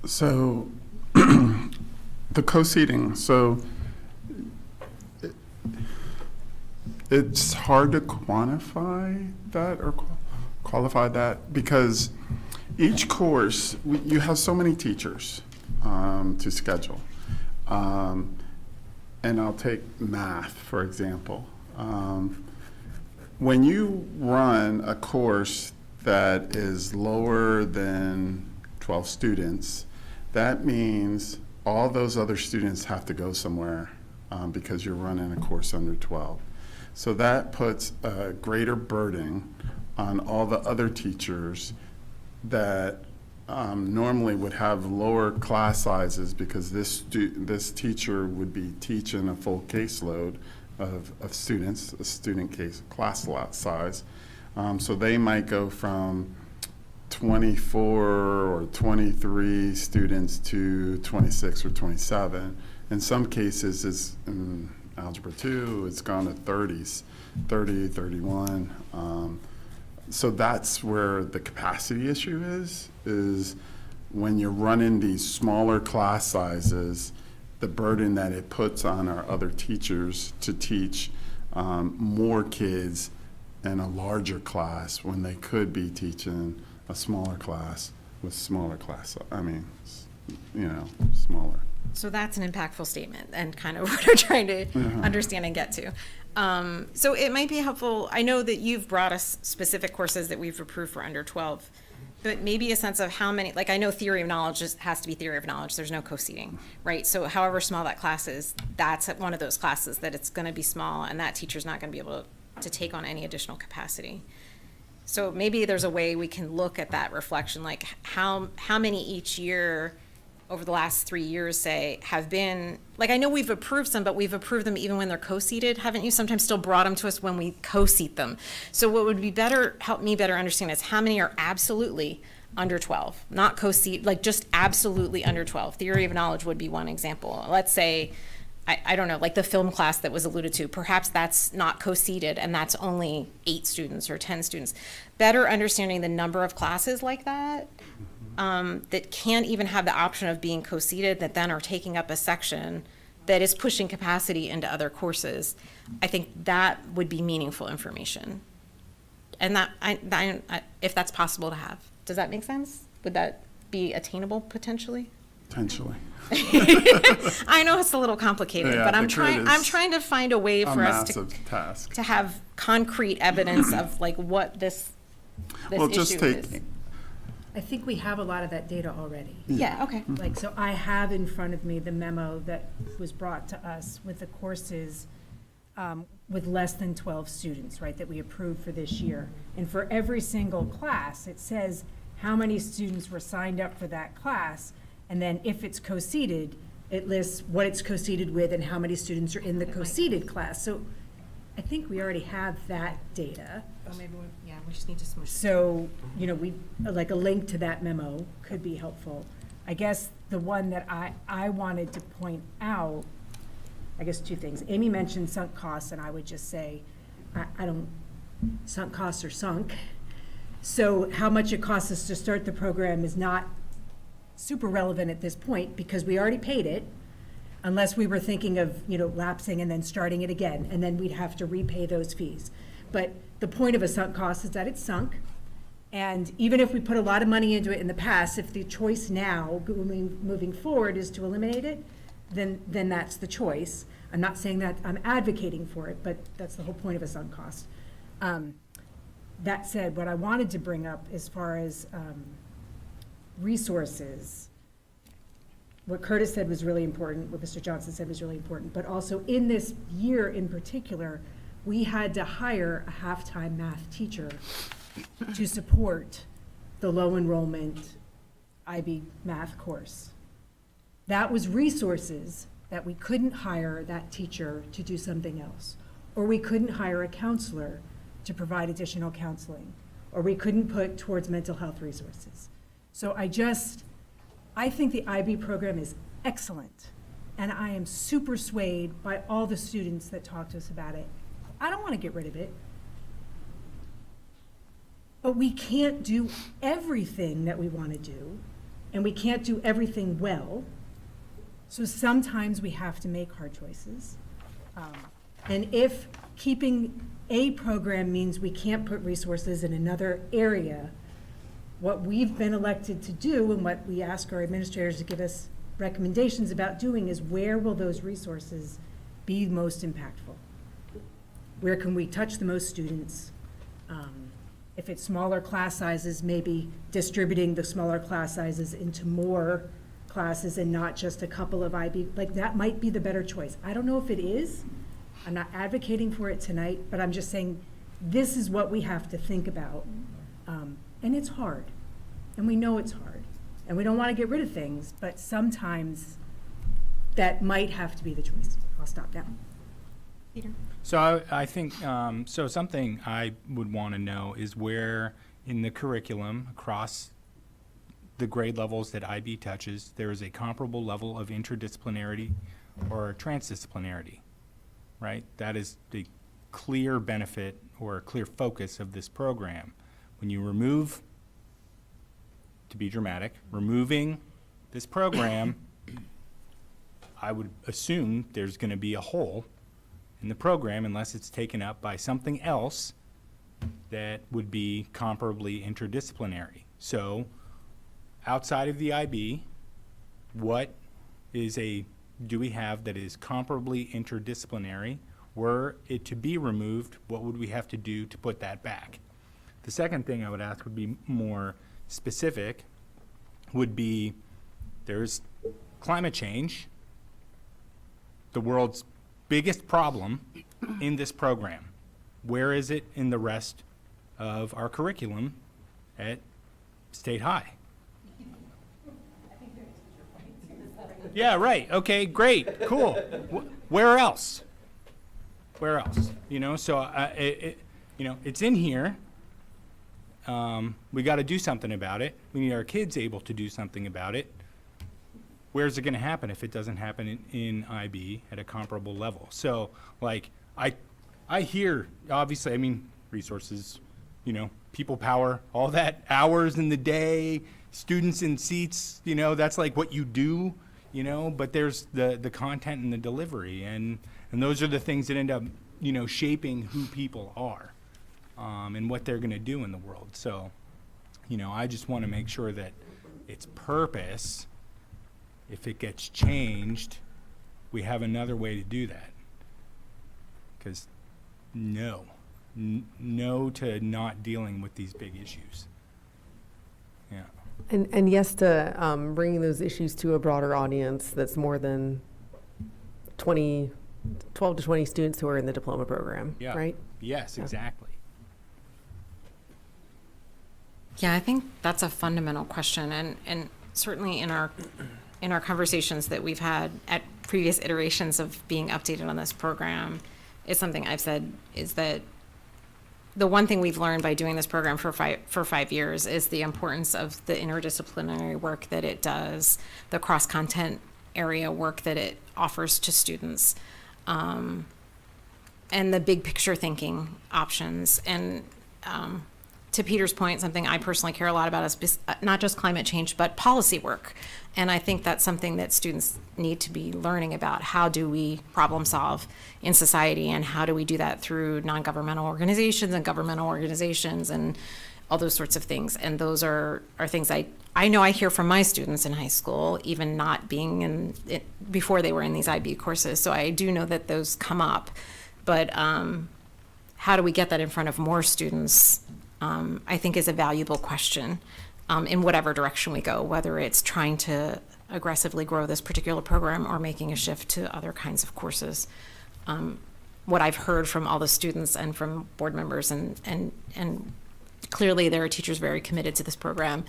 So the co-seating, so it's hard to quantify that or qualify that because each course, you have so many teachers to schedule. And I'll take math, for example. When you run a course that is lower than 12 students, that means all those other students have to go somewhere because you're running a course under 12. So that puts a greater burden on all the other teachers that normally would have lower class sizes because this teacher would be teaching a full caseload of students, a student class size. So they might go from 24 or 23 students to 26 or 27. In some cases, it's in Algebra 2, it's gone to 30s, 30, 31. So that's where the capacity issue is when you're running these smaller class sizes, the burden that it puts on our other teachers to teach more kids in a larger class when they could be teaching a smaller class with smaller class, smaller. So that's an impactful statement and kind of what we're trying to understand and get to. So it might be helpful. I know that you've brought us specific courses that we've approved for under 12, but maybe a sense of how many, like I know theory of knowledge just has to be theory of knowledge. There's no co-seating, right? So however small that class is, that's one of those classes that it's going to be small and that teacher's not going to be able to take on any additional capacity. So maybe there's a way we can look at that reflection, like how many each year over the last 3 years, say, have been, like I know we've approved some, but we've approved them even when they're co-seated. Haven't you sometimes still brought them to us when we co-seat them? So what would be help me better understand is how many are absolutely under 12, not co-seat, like just absolutely under 12. Theory of knowledge would be one example. Let's say, I don't know, like the film class that was alluded to, perhaps that's not co-seated and that's only 8 students or 10 students. Better understanding the number of classes like that, that can't even have the option of being co-seated, that then are taking up a section that is pushing capacity into other courses. I think that would be meaningful information. And that, if that's possible to have. Does that make sense? Would that be attainable potentially? Potentially. I know it's a little complicated, but I'm trying to find a way for us to have concrete evidence of like what this issue is. I think we have a lot of that data already. Yeah, okay. Like, so I have in front of me the memo that was brought to us with the courses with less than 12 students, right, that we approved for this year. And for every single class, it says how many students were signed up for that class. And then if it's co-seated, it lists what it's co-seated with and how many students are in the co-seated class. So I think we already have that data. Oh, maybe we just need to smush. So, we, like a link to that memo could be helpful. I guess the one that I wanted to point out, I guess 2 things. Amy mentioned sunk costs, and I would just say, sunk costs are sunk. So how much it costs us to start the program is not super relevant at this point because we already paid it, unless we were thinking of, lapsing and then starting it again, and then we'd have to repay those fees. But the point of a sunk cost is that it's sunk. And even if we put a lot of money into it in the past, if the choice now, moving forward, is to eliminate it, then that's the choice. I'm not saying that I'm advocating for it, but that's the whole point of a sunk cost. That said, what I wanted to bring up as far as resources, what Curtis said was really important, what Mr. Johnson said was really important, but also in this year in particular, we had to hire a half-time math teacher to support the low enrollment IB math course. That was resources that we couldn't hire that teacher to do something else, or we couldn't hire a counselor to provide additional counseling, or we couldn't put towards mental health resources. So I think the IB program is excellent, and I am super swayed by all the students that talk to us about it. I don't want to get rid of it, but we can't do everything that we want to do and we can't do everything well. So sometimes we have to make hard choices. And if keeping a program means we can't put resources in another area, what we've been elected to do and what we ask our administrators to give us recommendations about doing is where will those resources be most impactful? Where can we touch the most students? If it's smaller class sizes, maybe distributing the smaller class sizes into more classes and not just a couple of IB, like that might be the better choice. I don't know if it is. I'm not advocating for it tonight, but I'm just saying this is what we have to think about. And it's hard, and we know it's hard, and we don't want to get rid of things, but sometimes that might have to be the choice. I'll stop now. Peter? So I think, so something I would want to know is where in the curriculum across the grade levels that IB touches, there is a comparable level of interdisciplinarity or transdisciplinarity, right? That is the clear benefit or clear focus of this program. When you remove, to be dramatic, removing this program, I would assume there's going to be a hole in the program unless it's taken up by something else that would be comparably interdisciplinary. So outside of the IB, what do we have that is comparably interdisciplinary? Were it to be removed, what would we have to do to put that back? The second thing I would ask would be more specific, would be there's climate change, the world's biggest problem in this program. Where is it in the rest of our curriculum at State High? Yeah, right. Okay, great, cool. Where else? Where else? You know, so it's in here. We got to do something about it. We need our kids able to do something about it. Where's it going to happen if it doesn't happen in IB at a comparable level? So, like, I hear, obviously, I mean, resources, people power, all that, hours in the day, students in seats, that's like what you do, but there's the content and the delivery, and those are the things that end up, shaping who people are and what they're going to do in the world. So, I just want to make sure that its purpose, if it gets changed, we have another way to do that. Because no to not dealing with these big issues. Yeah. And yes to bringing those issues to a broader audience that's more than 12 to 20 students who are in the diploma program, Yeah. right? Yes, Yeah. exactly. Yeah, I think that's a fundamental question, and certainly in our conversations that we've had at previous iterations of being updated on this program, it's something I've said is that the one thing we've learned by doing this program for 5 years is the importance of the interdisciplinary work that it does, the cross-content area work that it offers to students, and the big picture thinking options. And to Peter's point, something I personally care a lot about is not just climate change, but policy work. And I think that's something that students need to be learning about. How do we problem solve in society, and how do we do that through non-governmental organizations and governmental organizations and all those sorts of things. And those are things I know I hear from my students in high school, even not being in it before they were in these IB courses. So I do know that those come up. But how do we get that in front of more students, I think is a valuable question in whatever direction we go, whether it's trying to aggressively grow this particular program or making a shift to other kinds of courses. What I've heard from all the students and from board members, and clearly there are teachers very committed to this program,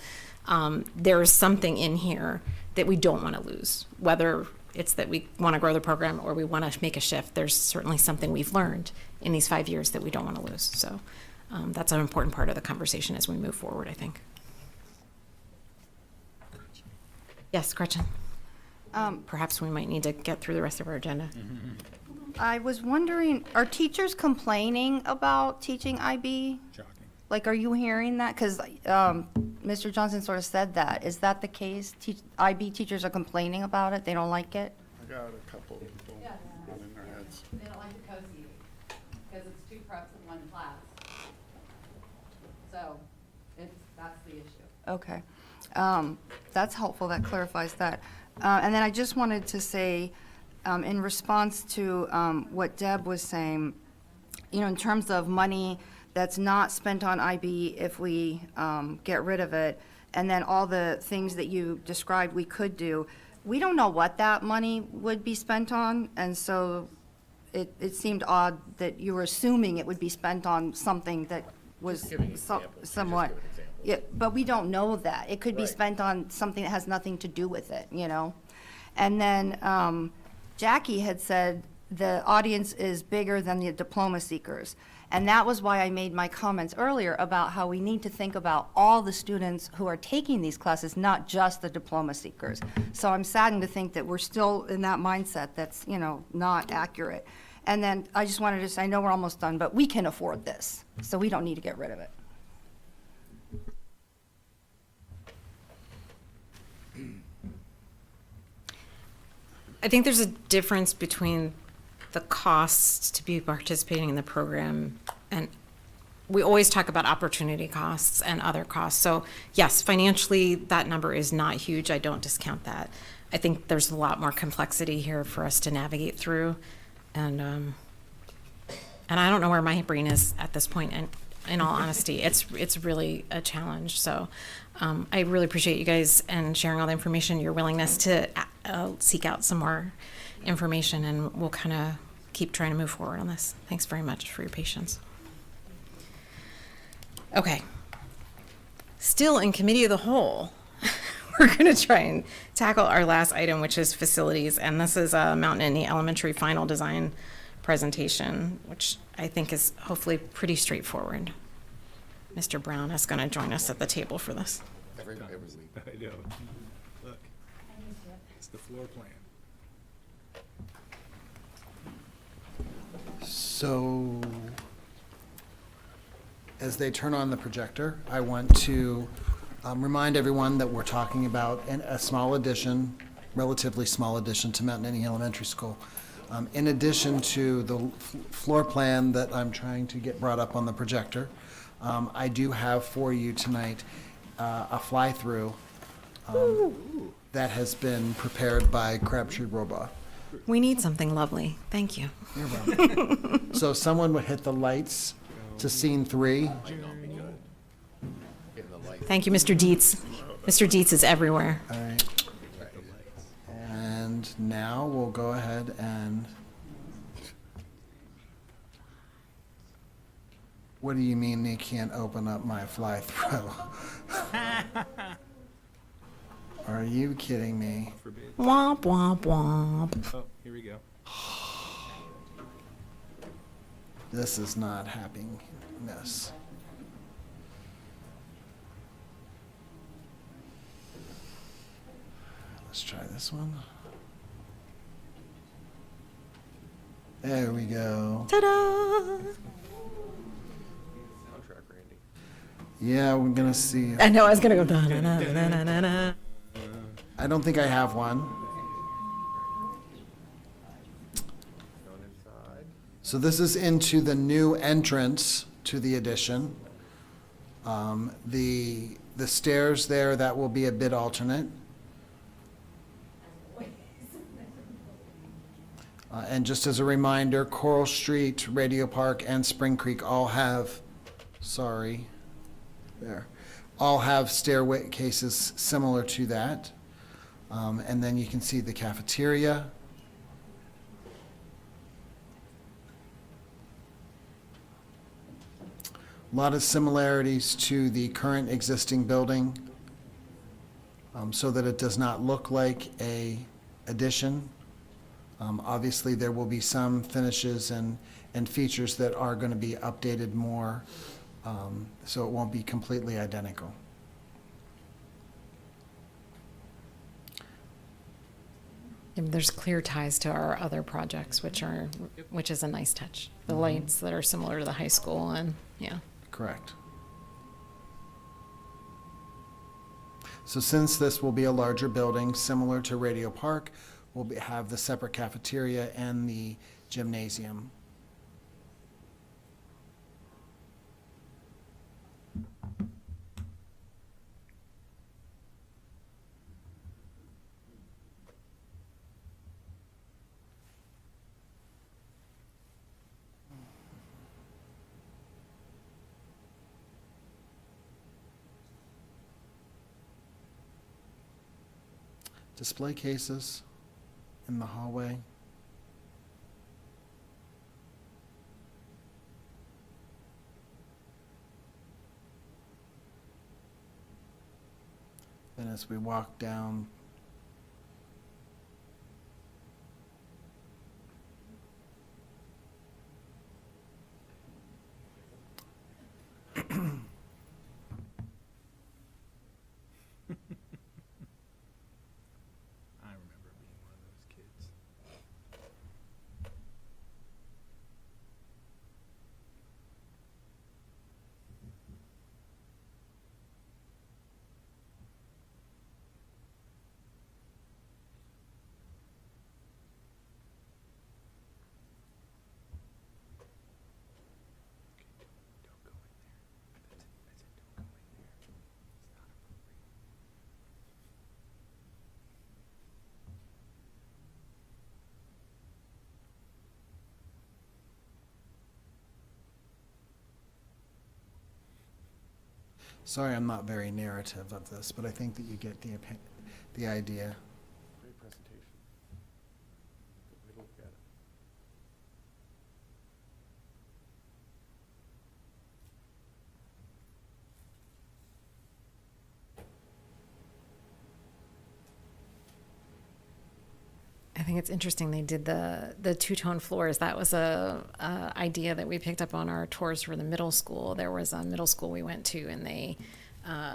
there is something in here that we don't want to lose, whether it's that we want to grow the program or we want to make a shift. There's certainly something we've learned in these 5 years that we don't want to lose. So that's an important part of the conversation as we move forward, I think. Yes, Gretchen. Perhaps we might need to get through the rest of our agenda. I was wondering, are teachers complaining about teaching IB? Shocking. Like, are you hearing that? Because, Mr. Johnson sort of said that. Is that the case? IB teachers are complaining about it? They don't like it? I got a couple of people nodding their heads. They don't like the co-seating because it's 2 preps in 1 class. So that's the issue. Okay. That's helpful. That clarifies that. And then I just wanted to say, in response to what Deb was saying, in terms of money that's not spent on IB if we get rid of it, and then all the things that you described we could do, we don't know what that money would be spent on, and so it seemed odd that you were assuming it would be spent on something that was somewhat. Yeah, but we don't know that. It could be spent on something that has nothing to do with it, And then Jackie had said the audience is bigger than the diploma seekers. And that was why I made my comments earlier about how we need to think about all the students who are taking these classes, not just the diploma seekers. So I'm saddened to think that we're still in that mindset that's, not accurate. And then I just wanted to say, I know we're almost done, but we can afford this, so we don't need to get rid of it. I think there's a difference between the costs to be participating in the program, and we always talk about opportunity costs and other costs. So yes, financially, that number is not huge. I don't discount that. I think there's a lot more complexity here for us to navigate through. And I don't know where my brain is at this point. And in all honesty, it's really a challenge. So I really appreciate you guys and sharing all the information, your willingness to seek out some more information, and we'll kind of keep trying to move forward on this. Thanks very much for your patience. Okay. Still in committee of the whole, we're going to try and tackle our last item, which is facilities. And this is a Mount Nittany Elementary final design presentation, which I think is hopefully pretty straightforward. Mr. Brown is going to join us at the table for this. I know. Look, it's the floor plan. So, as they turn on the projector, I want to remind everyone that we're talking about a small addition, relatively small addition to Mount Nittany Elementary School. In addition to the floor plan that I'm trying to get brought up on the projector, I do have for you tonight a fly-through that has been prepared by Crabtree Roba. We need something lovely. Thank you. You're welcome. So someone would hit the lights to scene 3. Thank you, Mr. Dietz. Mr. Dietz is everywhere. All right. And now we'll go ahead and... What do you mean they can't open up my fly-through? Are you kidding me? Womp, womp, womp. Oh, here we go. This is not happiness. Let's try this one. There we go. Ta-da! Yeah, we're gonna see. I know, I was gonna go da-na-na-na-na-na. I don't think I have one. So this is into the new entrance to the addition. The stairs there, that will be a bit alternate. And just as a reminder, Coral Street, Radio Park, and Spring Creek all have, all have stairway cases similar to that. And then you can see the cafeteria. A lot of similarities to the current existing building, so that it does not look like a addition. Obviously, there will be some finishes and features that are going to be updated more, so it won't be completely identical. And there's clear ties to our other projects, which is a nice touch. The lights that are similar to the high school, and yeah. Correct. So since this will be a larger building, similar to Radio Park, have the separate cafeteria and the gymnasium. Display cases in the hallway. Then as we walk down, I remember being one of those kids. Don't go in there. That's it. Don't go in there. It's not appropriate. sorry, I'm not very narrative of this, but I think that you get the idea. Great presentation. Good way to look at it. I think it's interesting they did the two-tone floors. That was a idea that we picked up on our tours for the middle school. There was a middle school we went to, and they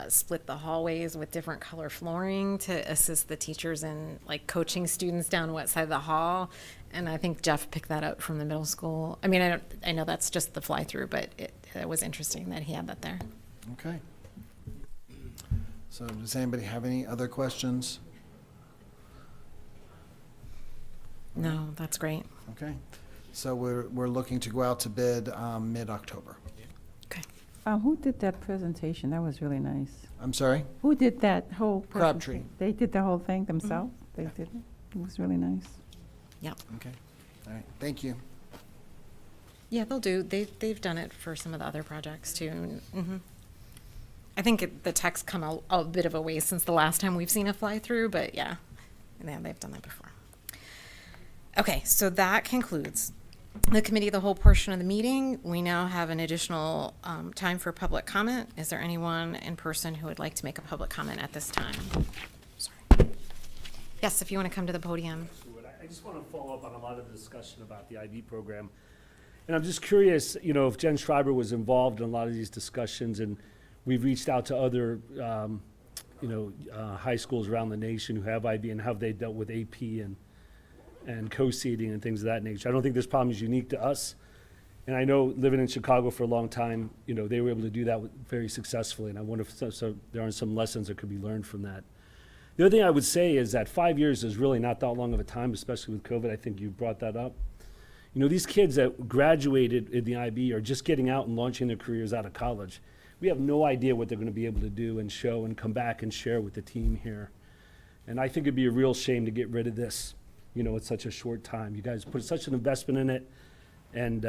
split the hallways with different color flooring to assist the teachers in like coaching students down what side of the hall. And I think Jeff picked that up from the middle school. I mean, I know that's just the fly-through, but it was interesting that he had that there. Okay. So does anybody have any other questions? No, that's great. Okay. So we're looking to go out to bid mid-October. Okay. Who did that presentation? That was really nice. I'm sorry? Who did that whole Crabtree. presentation? They did the whole thing themselves? They did it? It was really nice. Yep. Okay. All right. Thank you. Yeah, they'll do. They've done it for some of the other projects too. Mm-hmm. I think the tech's come a bit of a ways since the last time we've seen a fly-through, but yeah, they've done that before. Okay, so that concludes the committee of the whole portion of the meeting. We now have an additional time for public comment. Is there anyone in person who would like to make a public comment at this time? Sorry. Yes, if you want to come to the podium. I just want to follow up on a lot of the discussion about the IB program. And I'm just curious, if Jen Schreiber was involved in a lot of these discussions, and we've reached out to other, high schools around the nation who have IB and how they dealt with AP and co-seating and things of that nature. I don't think this problem is unique to us. And I know living in Chicago for a long time, they were able to do that very successfully. And I wonder if so there are some lessons that could be learned from that. The other thing I would say is that 5 years is really not that long of a time, especially with COVID. I think you brought that up. These kids that graduated in the IB are just getting out and launching their careers out of college. We have no idea what they're going to be able to do and show and come back and share with the team here. And I think it'd be a real shame to get rid of this, at such a short time. You guys put such an investment in it, and,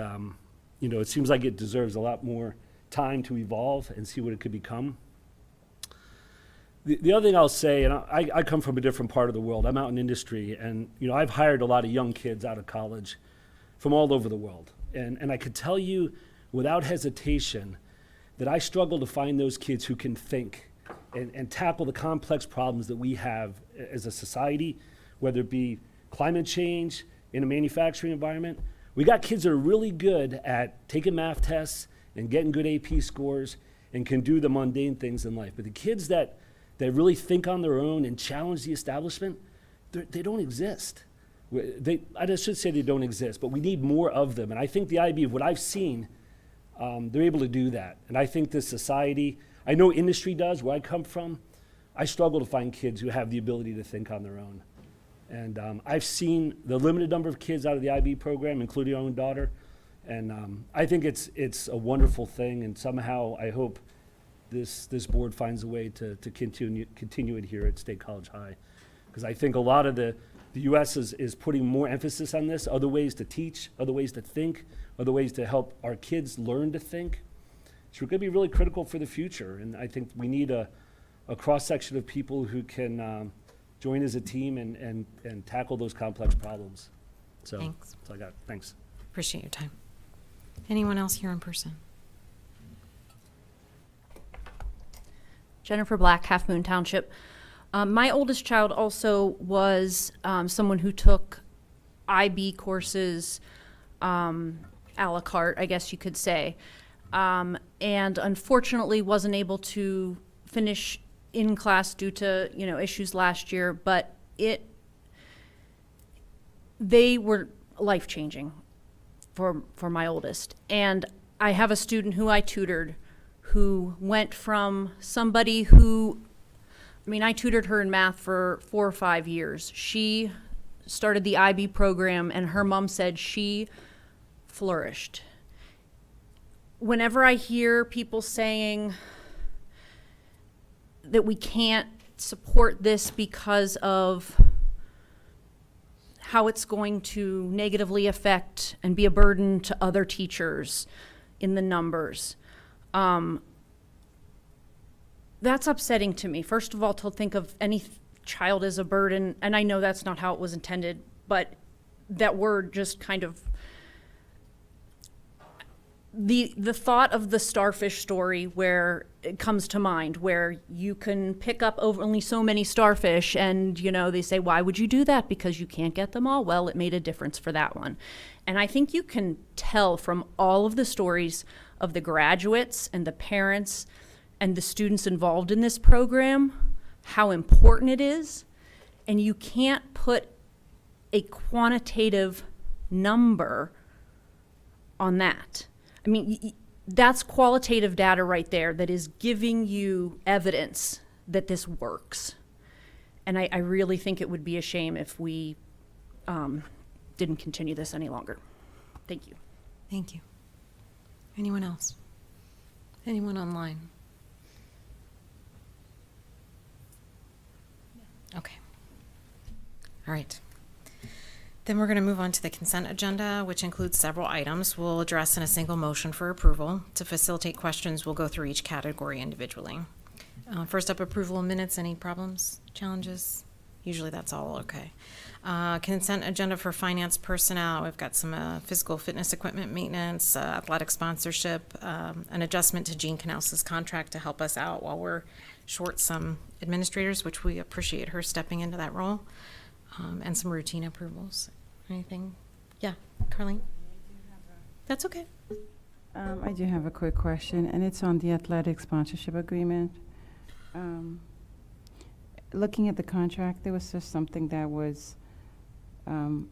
it seems like it deserves a lot more time to evolve and see what it could become. The other thing I'll say, and I come from a different part of the world. I'm out in industry, and, I've hired a lot of young kids out of college from all over the world. And I could tell you without hesitation that I struggle to find those kids who can think and tackle the complex problems that we have as a society, whether it be climate change in a manufacturing environment. We got kids that are really good at taking math tests and getting good AP scores and can do the mundane things in life. But the kids that really think on their own and challenge the establishment, they don't exist. I should say they don't exist, but we need more of them. And I think the IB, of what I've seen, they're able to do that. And I think this society, I know industry does, where I come from, I struggle to find kids who have the ability to think on their own. And I've seen the limited number of kids out of the IB program, including our own daughter, and I think it's a wonderful thing, and somehow I hope this board finds a way to continue it here at State College High. Because I think a lot of the U.S. is putting more emphasis on this, other ways to teach, other ways to think, other ways to help our kids learn to think. So we're going to be really critical for the future, and I think we need a cross-section of people who can join as a team and tackle those complex problems. So Thanks. that's all I got. Thanks. Appreciate your time. Anyone else here in person? Jennifer Black, Half Moon Township. My oldest child also was someone who took IB courses a la carte, I guess you could say, and unfortunately wasn't able to finish in class due to issues last year, but they were life-changing for my oldest. And I have a student who I tutored who went from somebody who, I tutored her in math for 4 or 5 years. She started the IB program, and her mom said she flourished. Whenever I hear people saying that we can't support this because of how it's going to negatively affect and be a burden to other teachers in the numbers, that's upsetting to me. First of all, to think of any child as a burden, and I know that's not how it was intended, but that word just kind of, the thought of the starfish story where it comes to mind, where you can pick up only so many starfish, and they say, why would you do that? Because you can't get them all. Well, it made a difference for that one. And I think you can tell from all of the stories of the graduates and the parents and the students involved in this program how important it is. And you can't put a quantitative number on that. That's qualitative data right there that is giving you evidence that this works. And I really think it would be a shame if we didn't continue this any longer. Thank you. Thank you. Anyone else? Anyone online? Okay. All right. Then we're going to move on to the consent agenda, which includes several items we'll address in a single motion for approval. To facilitate questions, we'll go through each category individually. First up, approval of minutes. Any problems, challenges? Usually that's all okay. Consent agenda for finance personnel. We've got some physical fitness equipment maintenance, athletic sponsorship, an adjustment to Jean Canouse's contract to help us out while we're short some administrators, which we appreciate her stepping into that role, and some routine approvals. Anything? Yeah, Carlene? That's okay. I do have a quick question, and it's on the athletic sponsorship agreement. Looking at the contract, there was just something that was a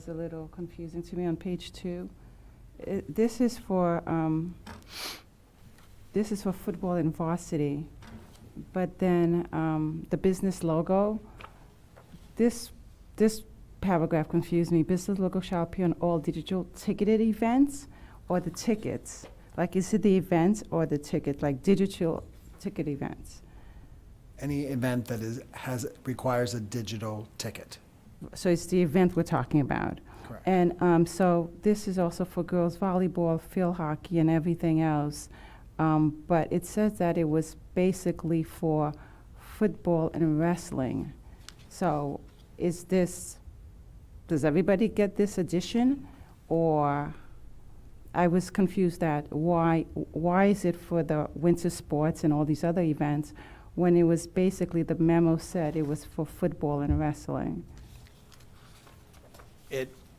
little confusing to me on page 2. This is for football and varsity, but then the business logo, this paragraph confused me. Business logo shall appear on all digital ticketed events or the tickets. Like, is it the events or the ticket, like digital ticket events? Any event that requires a digital ticket. So it's the event we're talking about. Correct. And so this is also for girls volleyball, field hockey, and everything else. But it says that it was basically for football and wrestling. So does everybody get this addition? Or I was confused that why is it for the winter sports and all these other events when it was basically, the memo said it was for football and wrestling?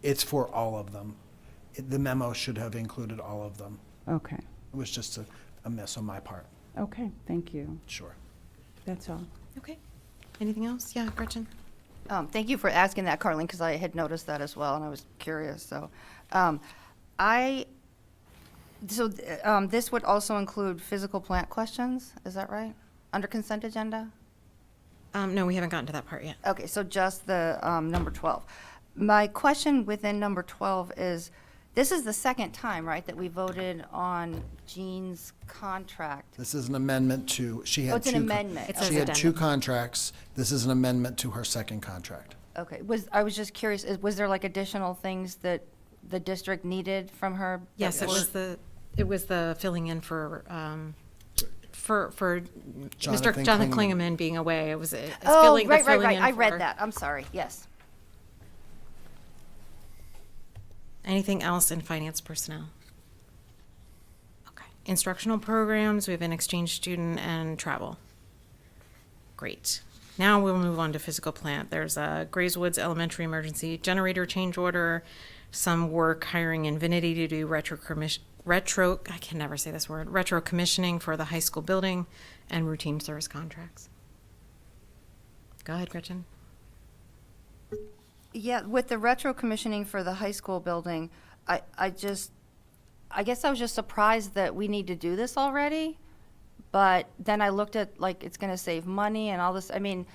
It's for all of them. The memo should have included all of them. Okay. It was just a miss on my part. Okay, thank you. Sure. That's all. Okay. Anything else? Yeah, Gretchen? Thank you for asking that, Carlene, because I had noticed that as well, and I was curious. So, this would also include physical plant questions. Is that right? under consent agenda? No, we haven't gotten to that part yet. Okay, so just the number 12. My question within number 12 is, this is the second time, right, that we voted on Jean's contract? This is an amendment to, she had Oh, it's an two. amendment. It says She had two addendum. contracts. This is an amendment to her second contract. Okay, I was just curious, was there like additional things that the district needed from her? Yes, it was the filling in for Mr. Jonathan Jonathan Klingeman. Klingeman being away. It was it's Oh, filling, the right, right, filling right. in I for- read that. I'm sorry. Yes. Anything else in finance personnel? Okay. Instructional programs, we have an exchange student and travel. Great. Now we'll move on to physical plant. There's a Grays Woods Elementary emergency generator change order, some work hiring Infinity to do I can never say this word, retro commissioning for the high school building, and routine service contracts. Go ahead, Gretchen. Yeah, with the retro commissioning for the high school building, I guess I was just surprised that we need to do this already. But then I looked at, like, it's going to save money and all this. I mean,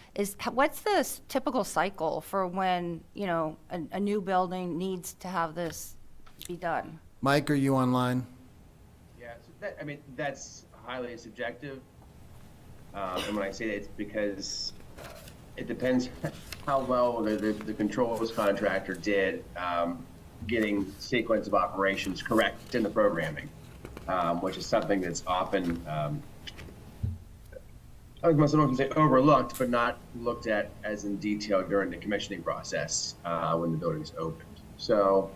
what's the typical cycle for when, you know, a new building needs to have this be done? Mike, are you online? Yeah, so that's highly subjective. And when I say that, it's because it depends how well the controls contractor did getting sequence of operations correct in the programming, which is something that's often, I don't know if you say overlooked, but not looked at as in detail during the commissioning process when the building is opened. So,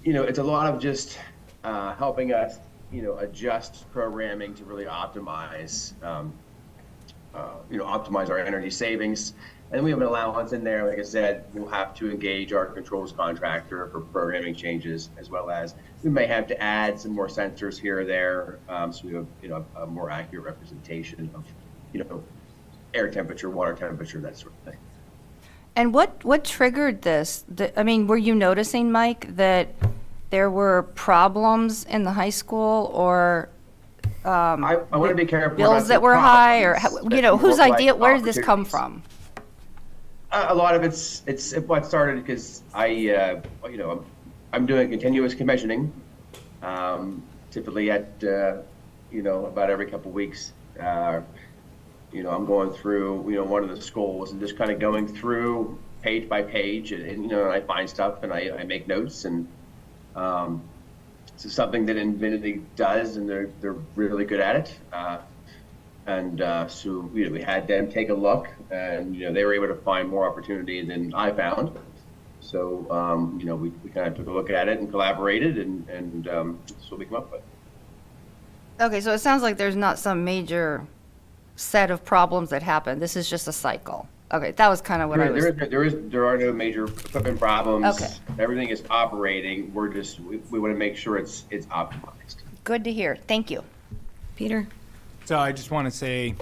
you know, it's a lot of just helping us, you know, adjust programming to really optimize, optimize our energy savings. And then we have an allowance in there. Like I said, we'll have to engage our controls contractor for programming changes, as well as we may have to add some more sensors here or there, so we have, you know, a more accurate representation of, you know, air temperature, water temperature, that sort of thing. And what triggered this? I mean, were you noticing, Mike, that there were problems in the high school, or I want to be careful. bills about that the were high, or problems you that know, whose look like idea? Where did this come opportunities. from? A lot of it's what started because I'm doing continuous commissioning, typically at about every couple weeks. I'm going through one of the schools and just kind of going through page by page, and I find stuff and I make notes, and it's something that Infinity does, and they're really good at it. So we had them take a look, and they were able to find more opportunity than I found. So we kind of took a look at it and collaborated, and that's what we come up with. Okay, so it sounds like there's not some major set of problems that happen. This is just a cycle. Okay, that was kind of what I was. There are no major equipment problems. Okay. Everything is operating. We're just we want to make sure it's optimized. Good to hear. Thank you. Peter? So I just want to say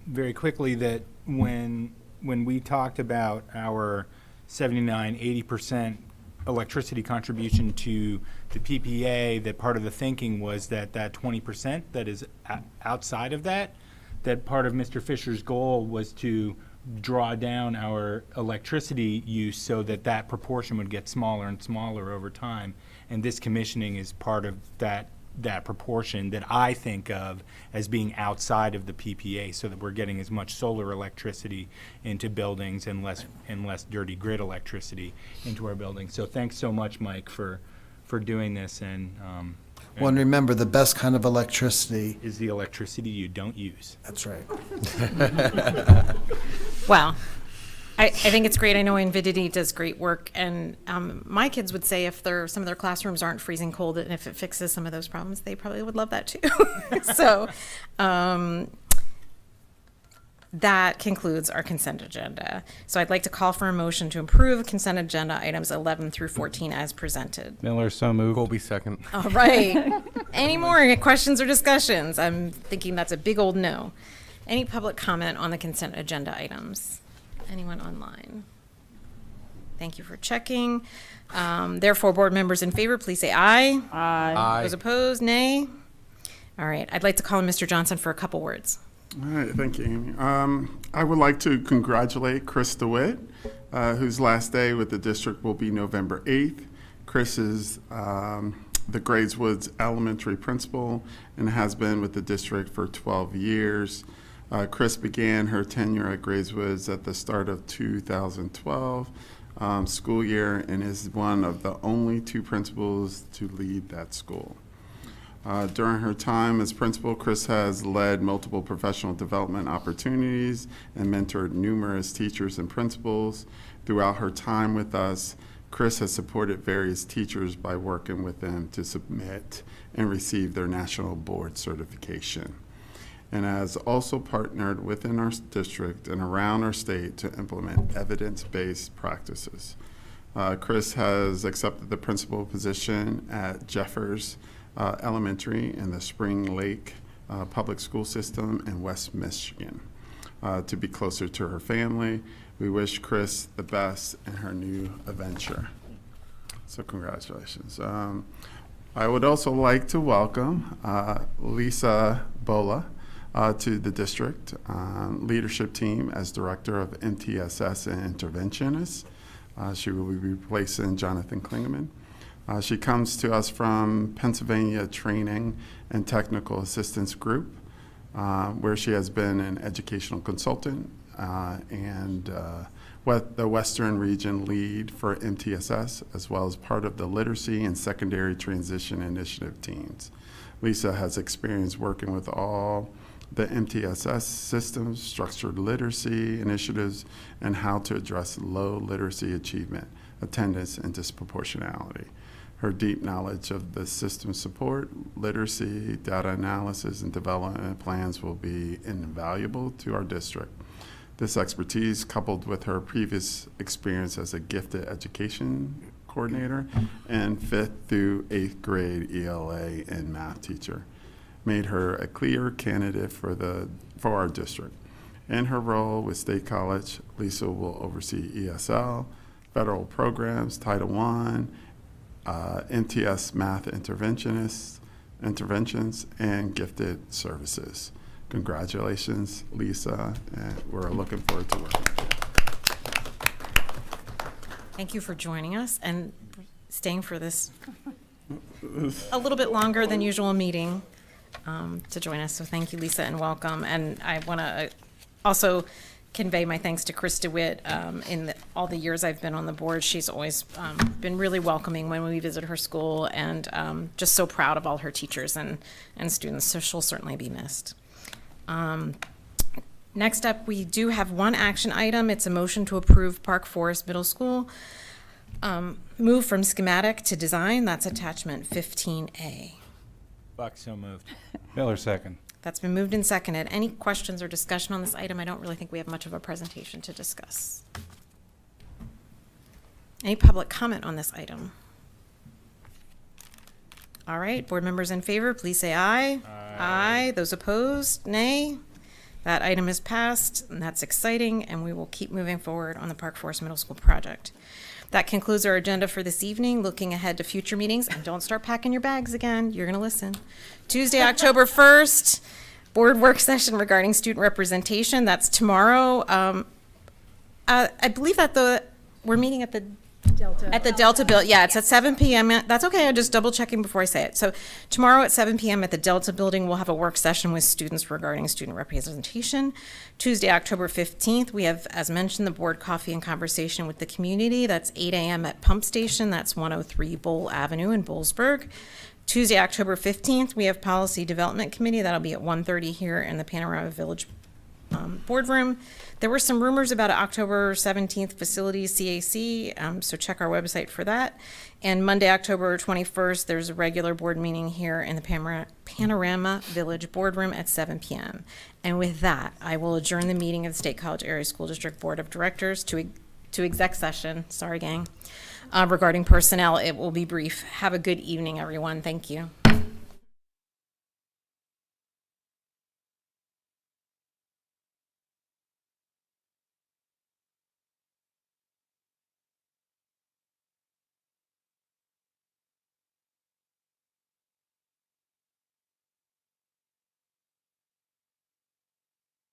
very quickly that when we talked about our 80% electricity contribution to the PPA, that part of the thinking was that 20% that is outside of that part of Mr. Fisher's goal was to draw down our electricity use so that proportion would get smaller and smaller over time. And this commissioning is part of that proportion that I think of as being outside of the PPA, so that we're getting as much solar electricity into buildings and less dirty grid electricity into our buildings. So thanks so much, Mike, for doing this. Well, and remember, the best kind of electricity is the electricity you don't use. That's right. Well, I think it's great. I know Invidity does great work, and my kids would say if some of their classrooms aren't freezing cold, and if it fixes some of those problems, they probably would love that too. So that concludes our consent agenda. So I'd like to call for a motion to approve consent agenda items 11 through 14 as presented. Miller, so moved. Colby, second. All right. Any more questions or discussions? I'm thinking that's a big old no. Any public comment on the consent agenda items? Anyone online? Thank you for checking. Therefore, board members in favor, please say aye. Aye. Those opposed, nay. All right. I'd like to call on Mr. Johnson for a couple words. All right, thank you, Amy. I would like to congratulate Chris DeWitt, whose last day with the district will be November 8th. Chris is the Gradeswoods Elementary principal and has been with the district for 12 years. Chris began her tenure at Gradeswoods at the start of 2012 school year and is one of the only 2 principals to lead that school. During her time as principal, Chris has led multiple professional development opportunities and mentored numerous teachers and principals. Throughout her time with us, Chris has supported various teachers by working with them to submit and receive their national board certification, and has also partnered within our district and around our state to implement evidence-based practices. Chris has accepted the principal position at Jeffers Elementary in the Spring Lake public school system in West Michigan. To be closer to her family, we wish Chris the best in her new adventure. So congratulations. I would also like to welcome Lisa Bola to the district leadership team as Director of MTSS and Interventionist. She will be replacing Jonathan Klingeman. She comes to us from Pennsylvania Training and Technical Assistance Group, where she has been an educational consultant and the Western Region lead for MTSS, as well as part of the Literacy and Secondary Transition Initiative teams. Lisa has experience working with all the MTSS systems, structured literacy initiatives, and how to address low literacy achievement, attendance, and disproportionality. Her deep knowledge of the system support, literacy, data analysis, and development plans will be invaluable to our district. This expertise, coupled with her previous experience as a gifted education coordinator and 5th through 8th grade ELA and math teacher, made her a clear candidate for our district. In her role with State College, Lisa will oversee ESL, federal programs, Title I, MTS math interventions, and gifted services. Congratulations, Lisa, and we're looking forward to working with you. Thank you for joining us and staying for this a little bit longer than usual meeting to join us. So thank you, Lisa, and welcome. And I want to also convey my thanks to Chris DeWitt. All the years I've been on the board, she's always been really welcoming when we visit her school, and just so proud of all her teachers and students, so she'll certainly be missed. Next up, we do have one action item. It's a motion to approve Park Forest Middle School move from schematic to design. That's attachment 15A. Buck, so moved. Miller, second. That's been moved and seconded. Any questions or discussion on this item? I don't really think we have much of a presentation to discuss. Any public comment on this item? All right, board members in favor, please say aye. Aye. Those opposed, nay. That item is passed, and that's exciting, and we will keep moving forward on the Park Forest Middle School project. That concludes our agenda for this evening. Looking ahead to future meetings, and don't start packing your bags again. You're going to listen. Tuesday, October 1st, board work session regarding student representation. That's tomorrow. I believe that we're meeting at the Delta Building. Yeah, it's at 7 p.m. That's okay. I'm just double checking before I say it. So tomorrow at 7 p.m. at the Delta Building, we'll have a work session with students regarding student representation. Tuesday, October 15th, we have, as mentioned, the board coffee and conversation with the community. That's 8 a.m. at Pump Station. That's 103 Bowl Avenue in Boalsburg. Tuesday, October 15th, we have Policy Development Committee. That'll be at 1:30 here in the Panorama Village boardroom. There were some rumors about an October 17th facilities CAC, so check our website for that. And Monday, October 21st, there's a regular board meeting here in the Panorama Village boardroom at 7 p.m. And with that, I will adjourn the meeting of the State College Area School District Board of Directors to exec session. Sorry, gang. Regarding personnel, it will be brief. Have a good evening, everyone. Thank you.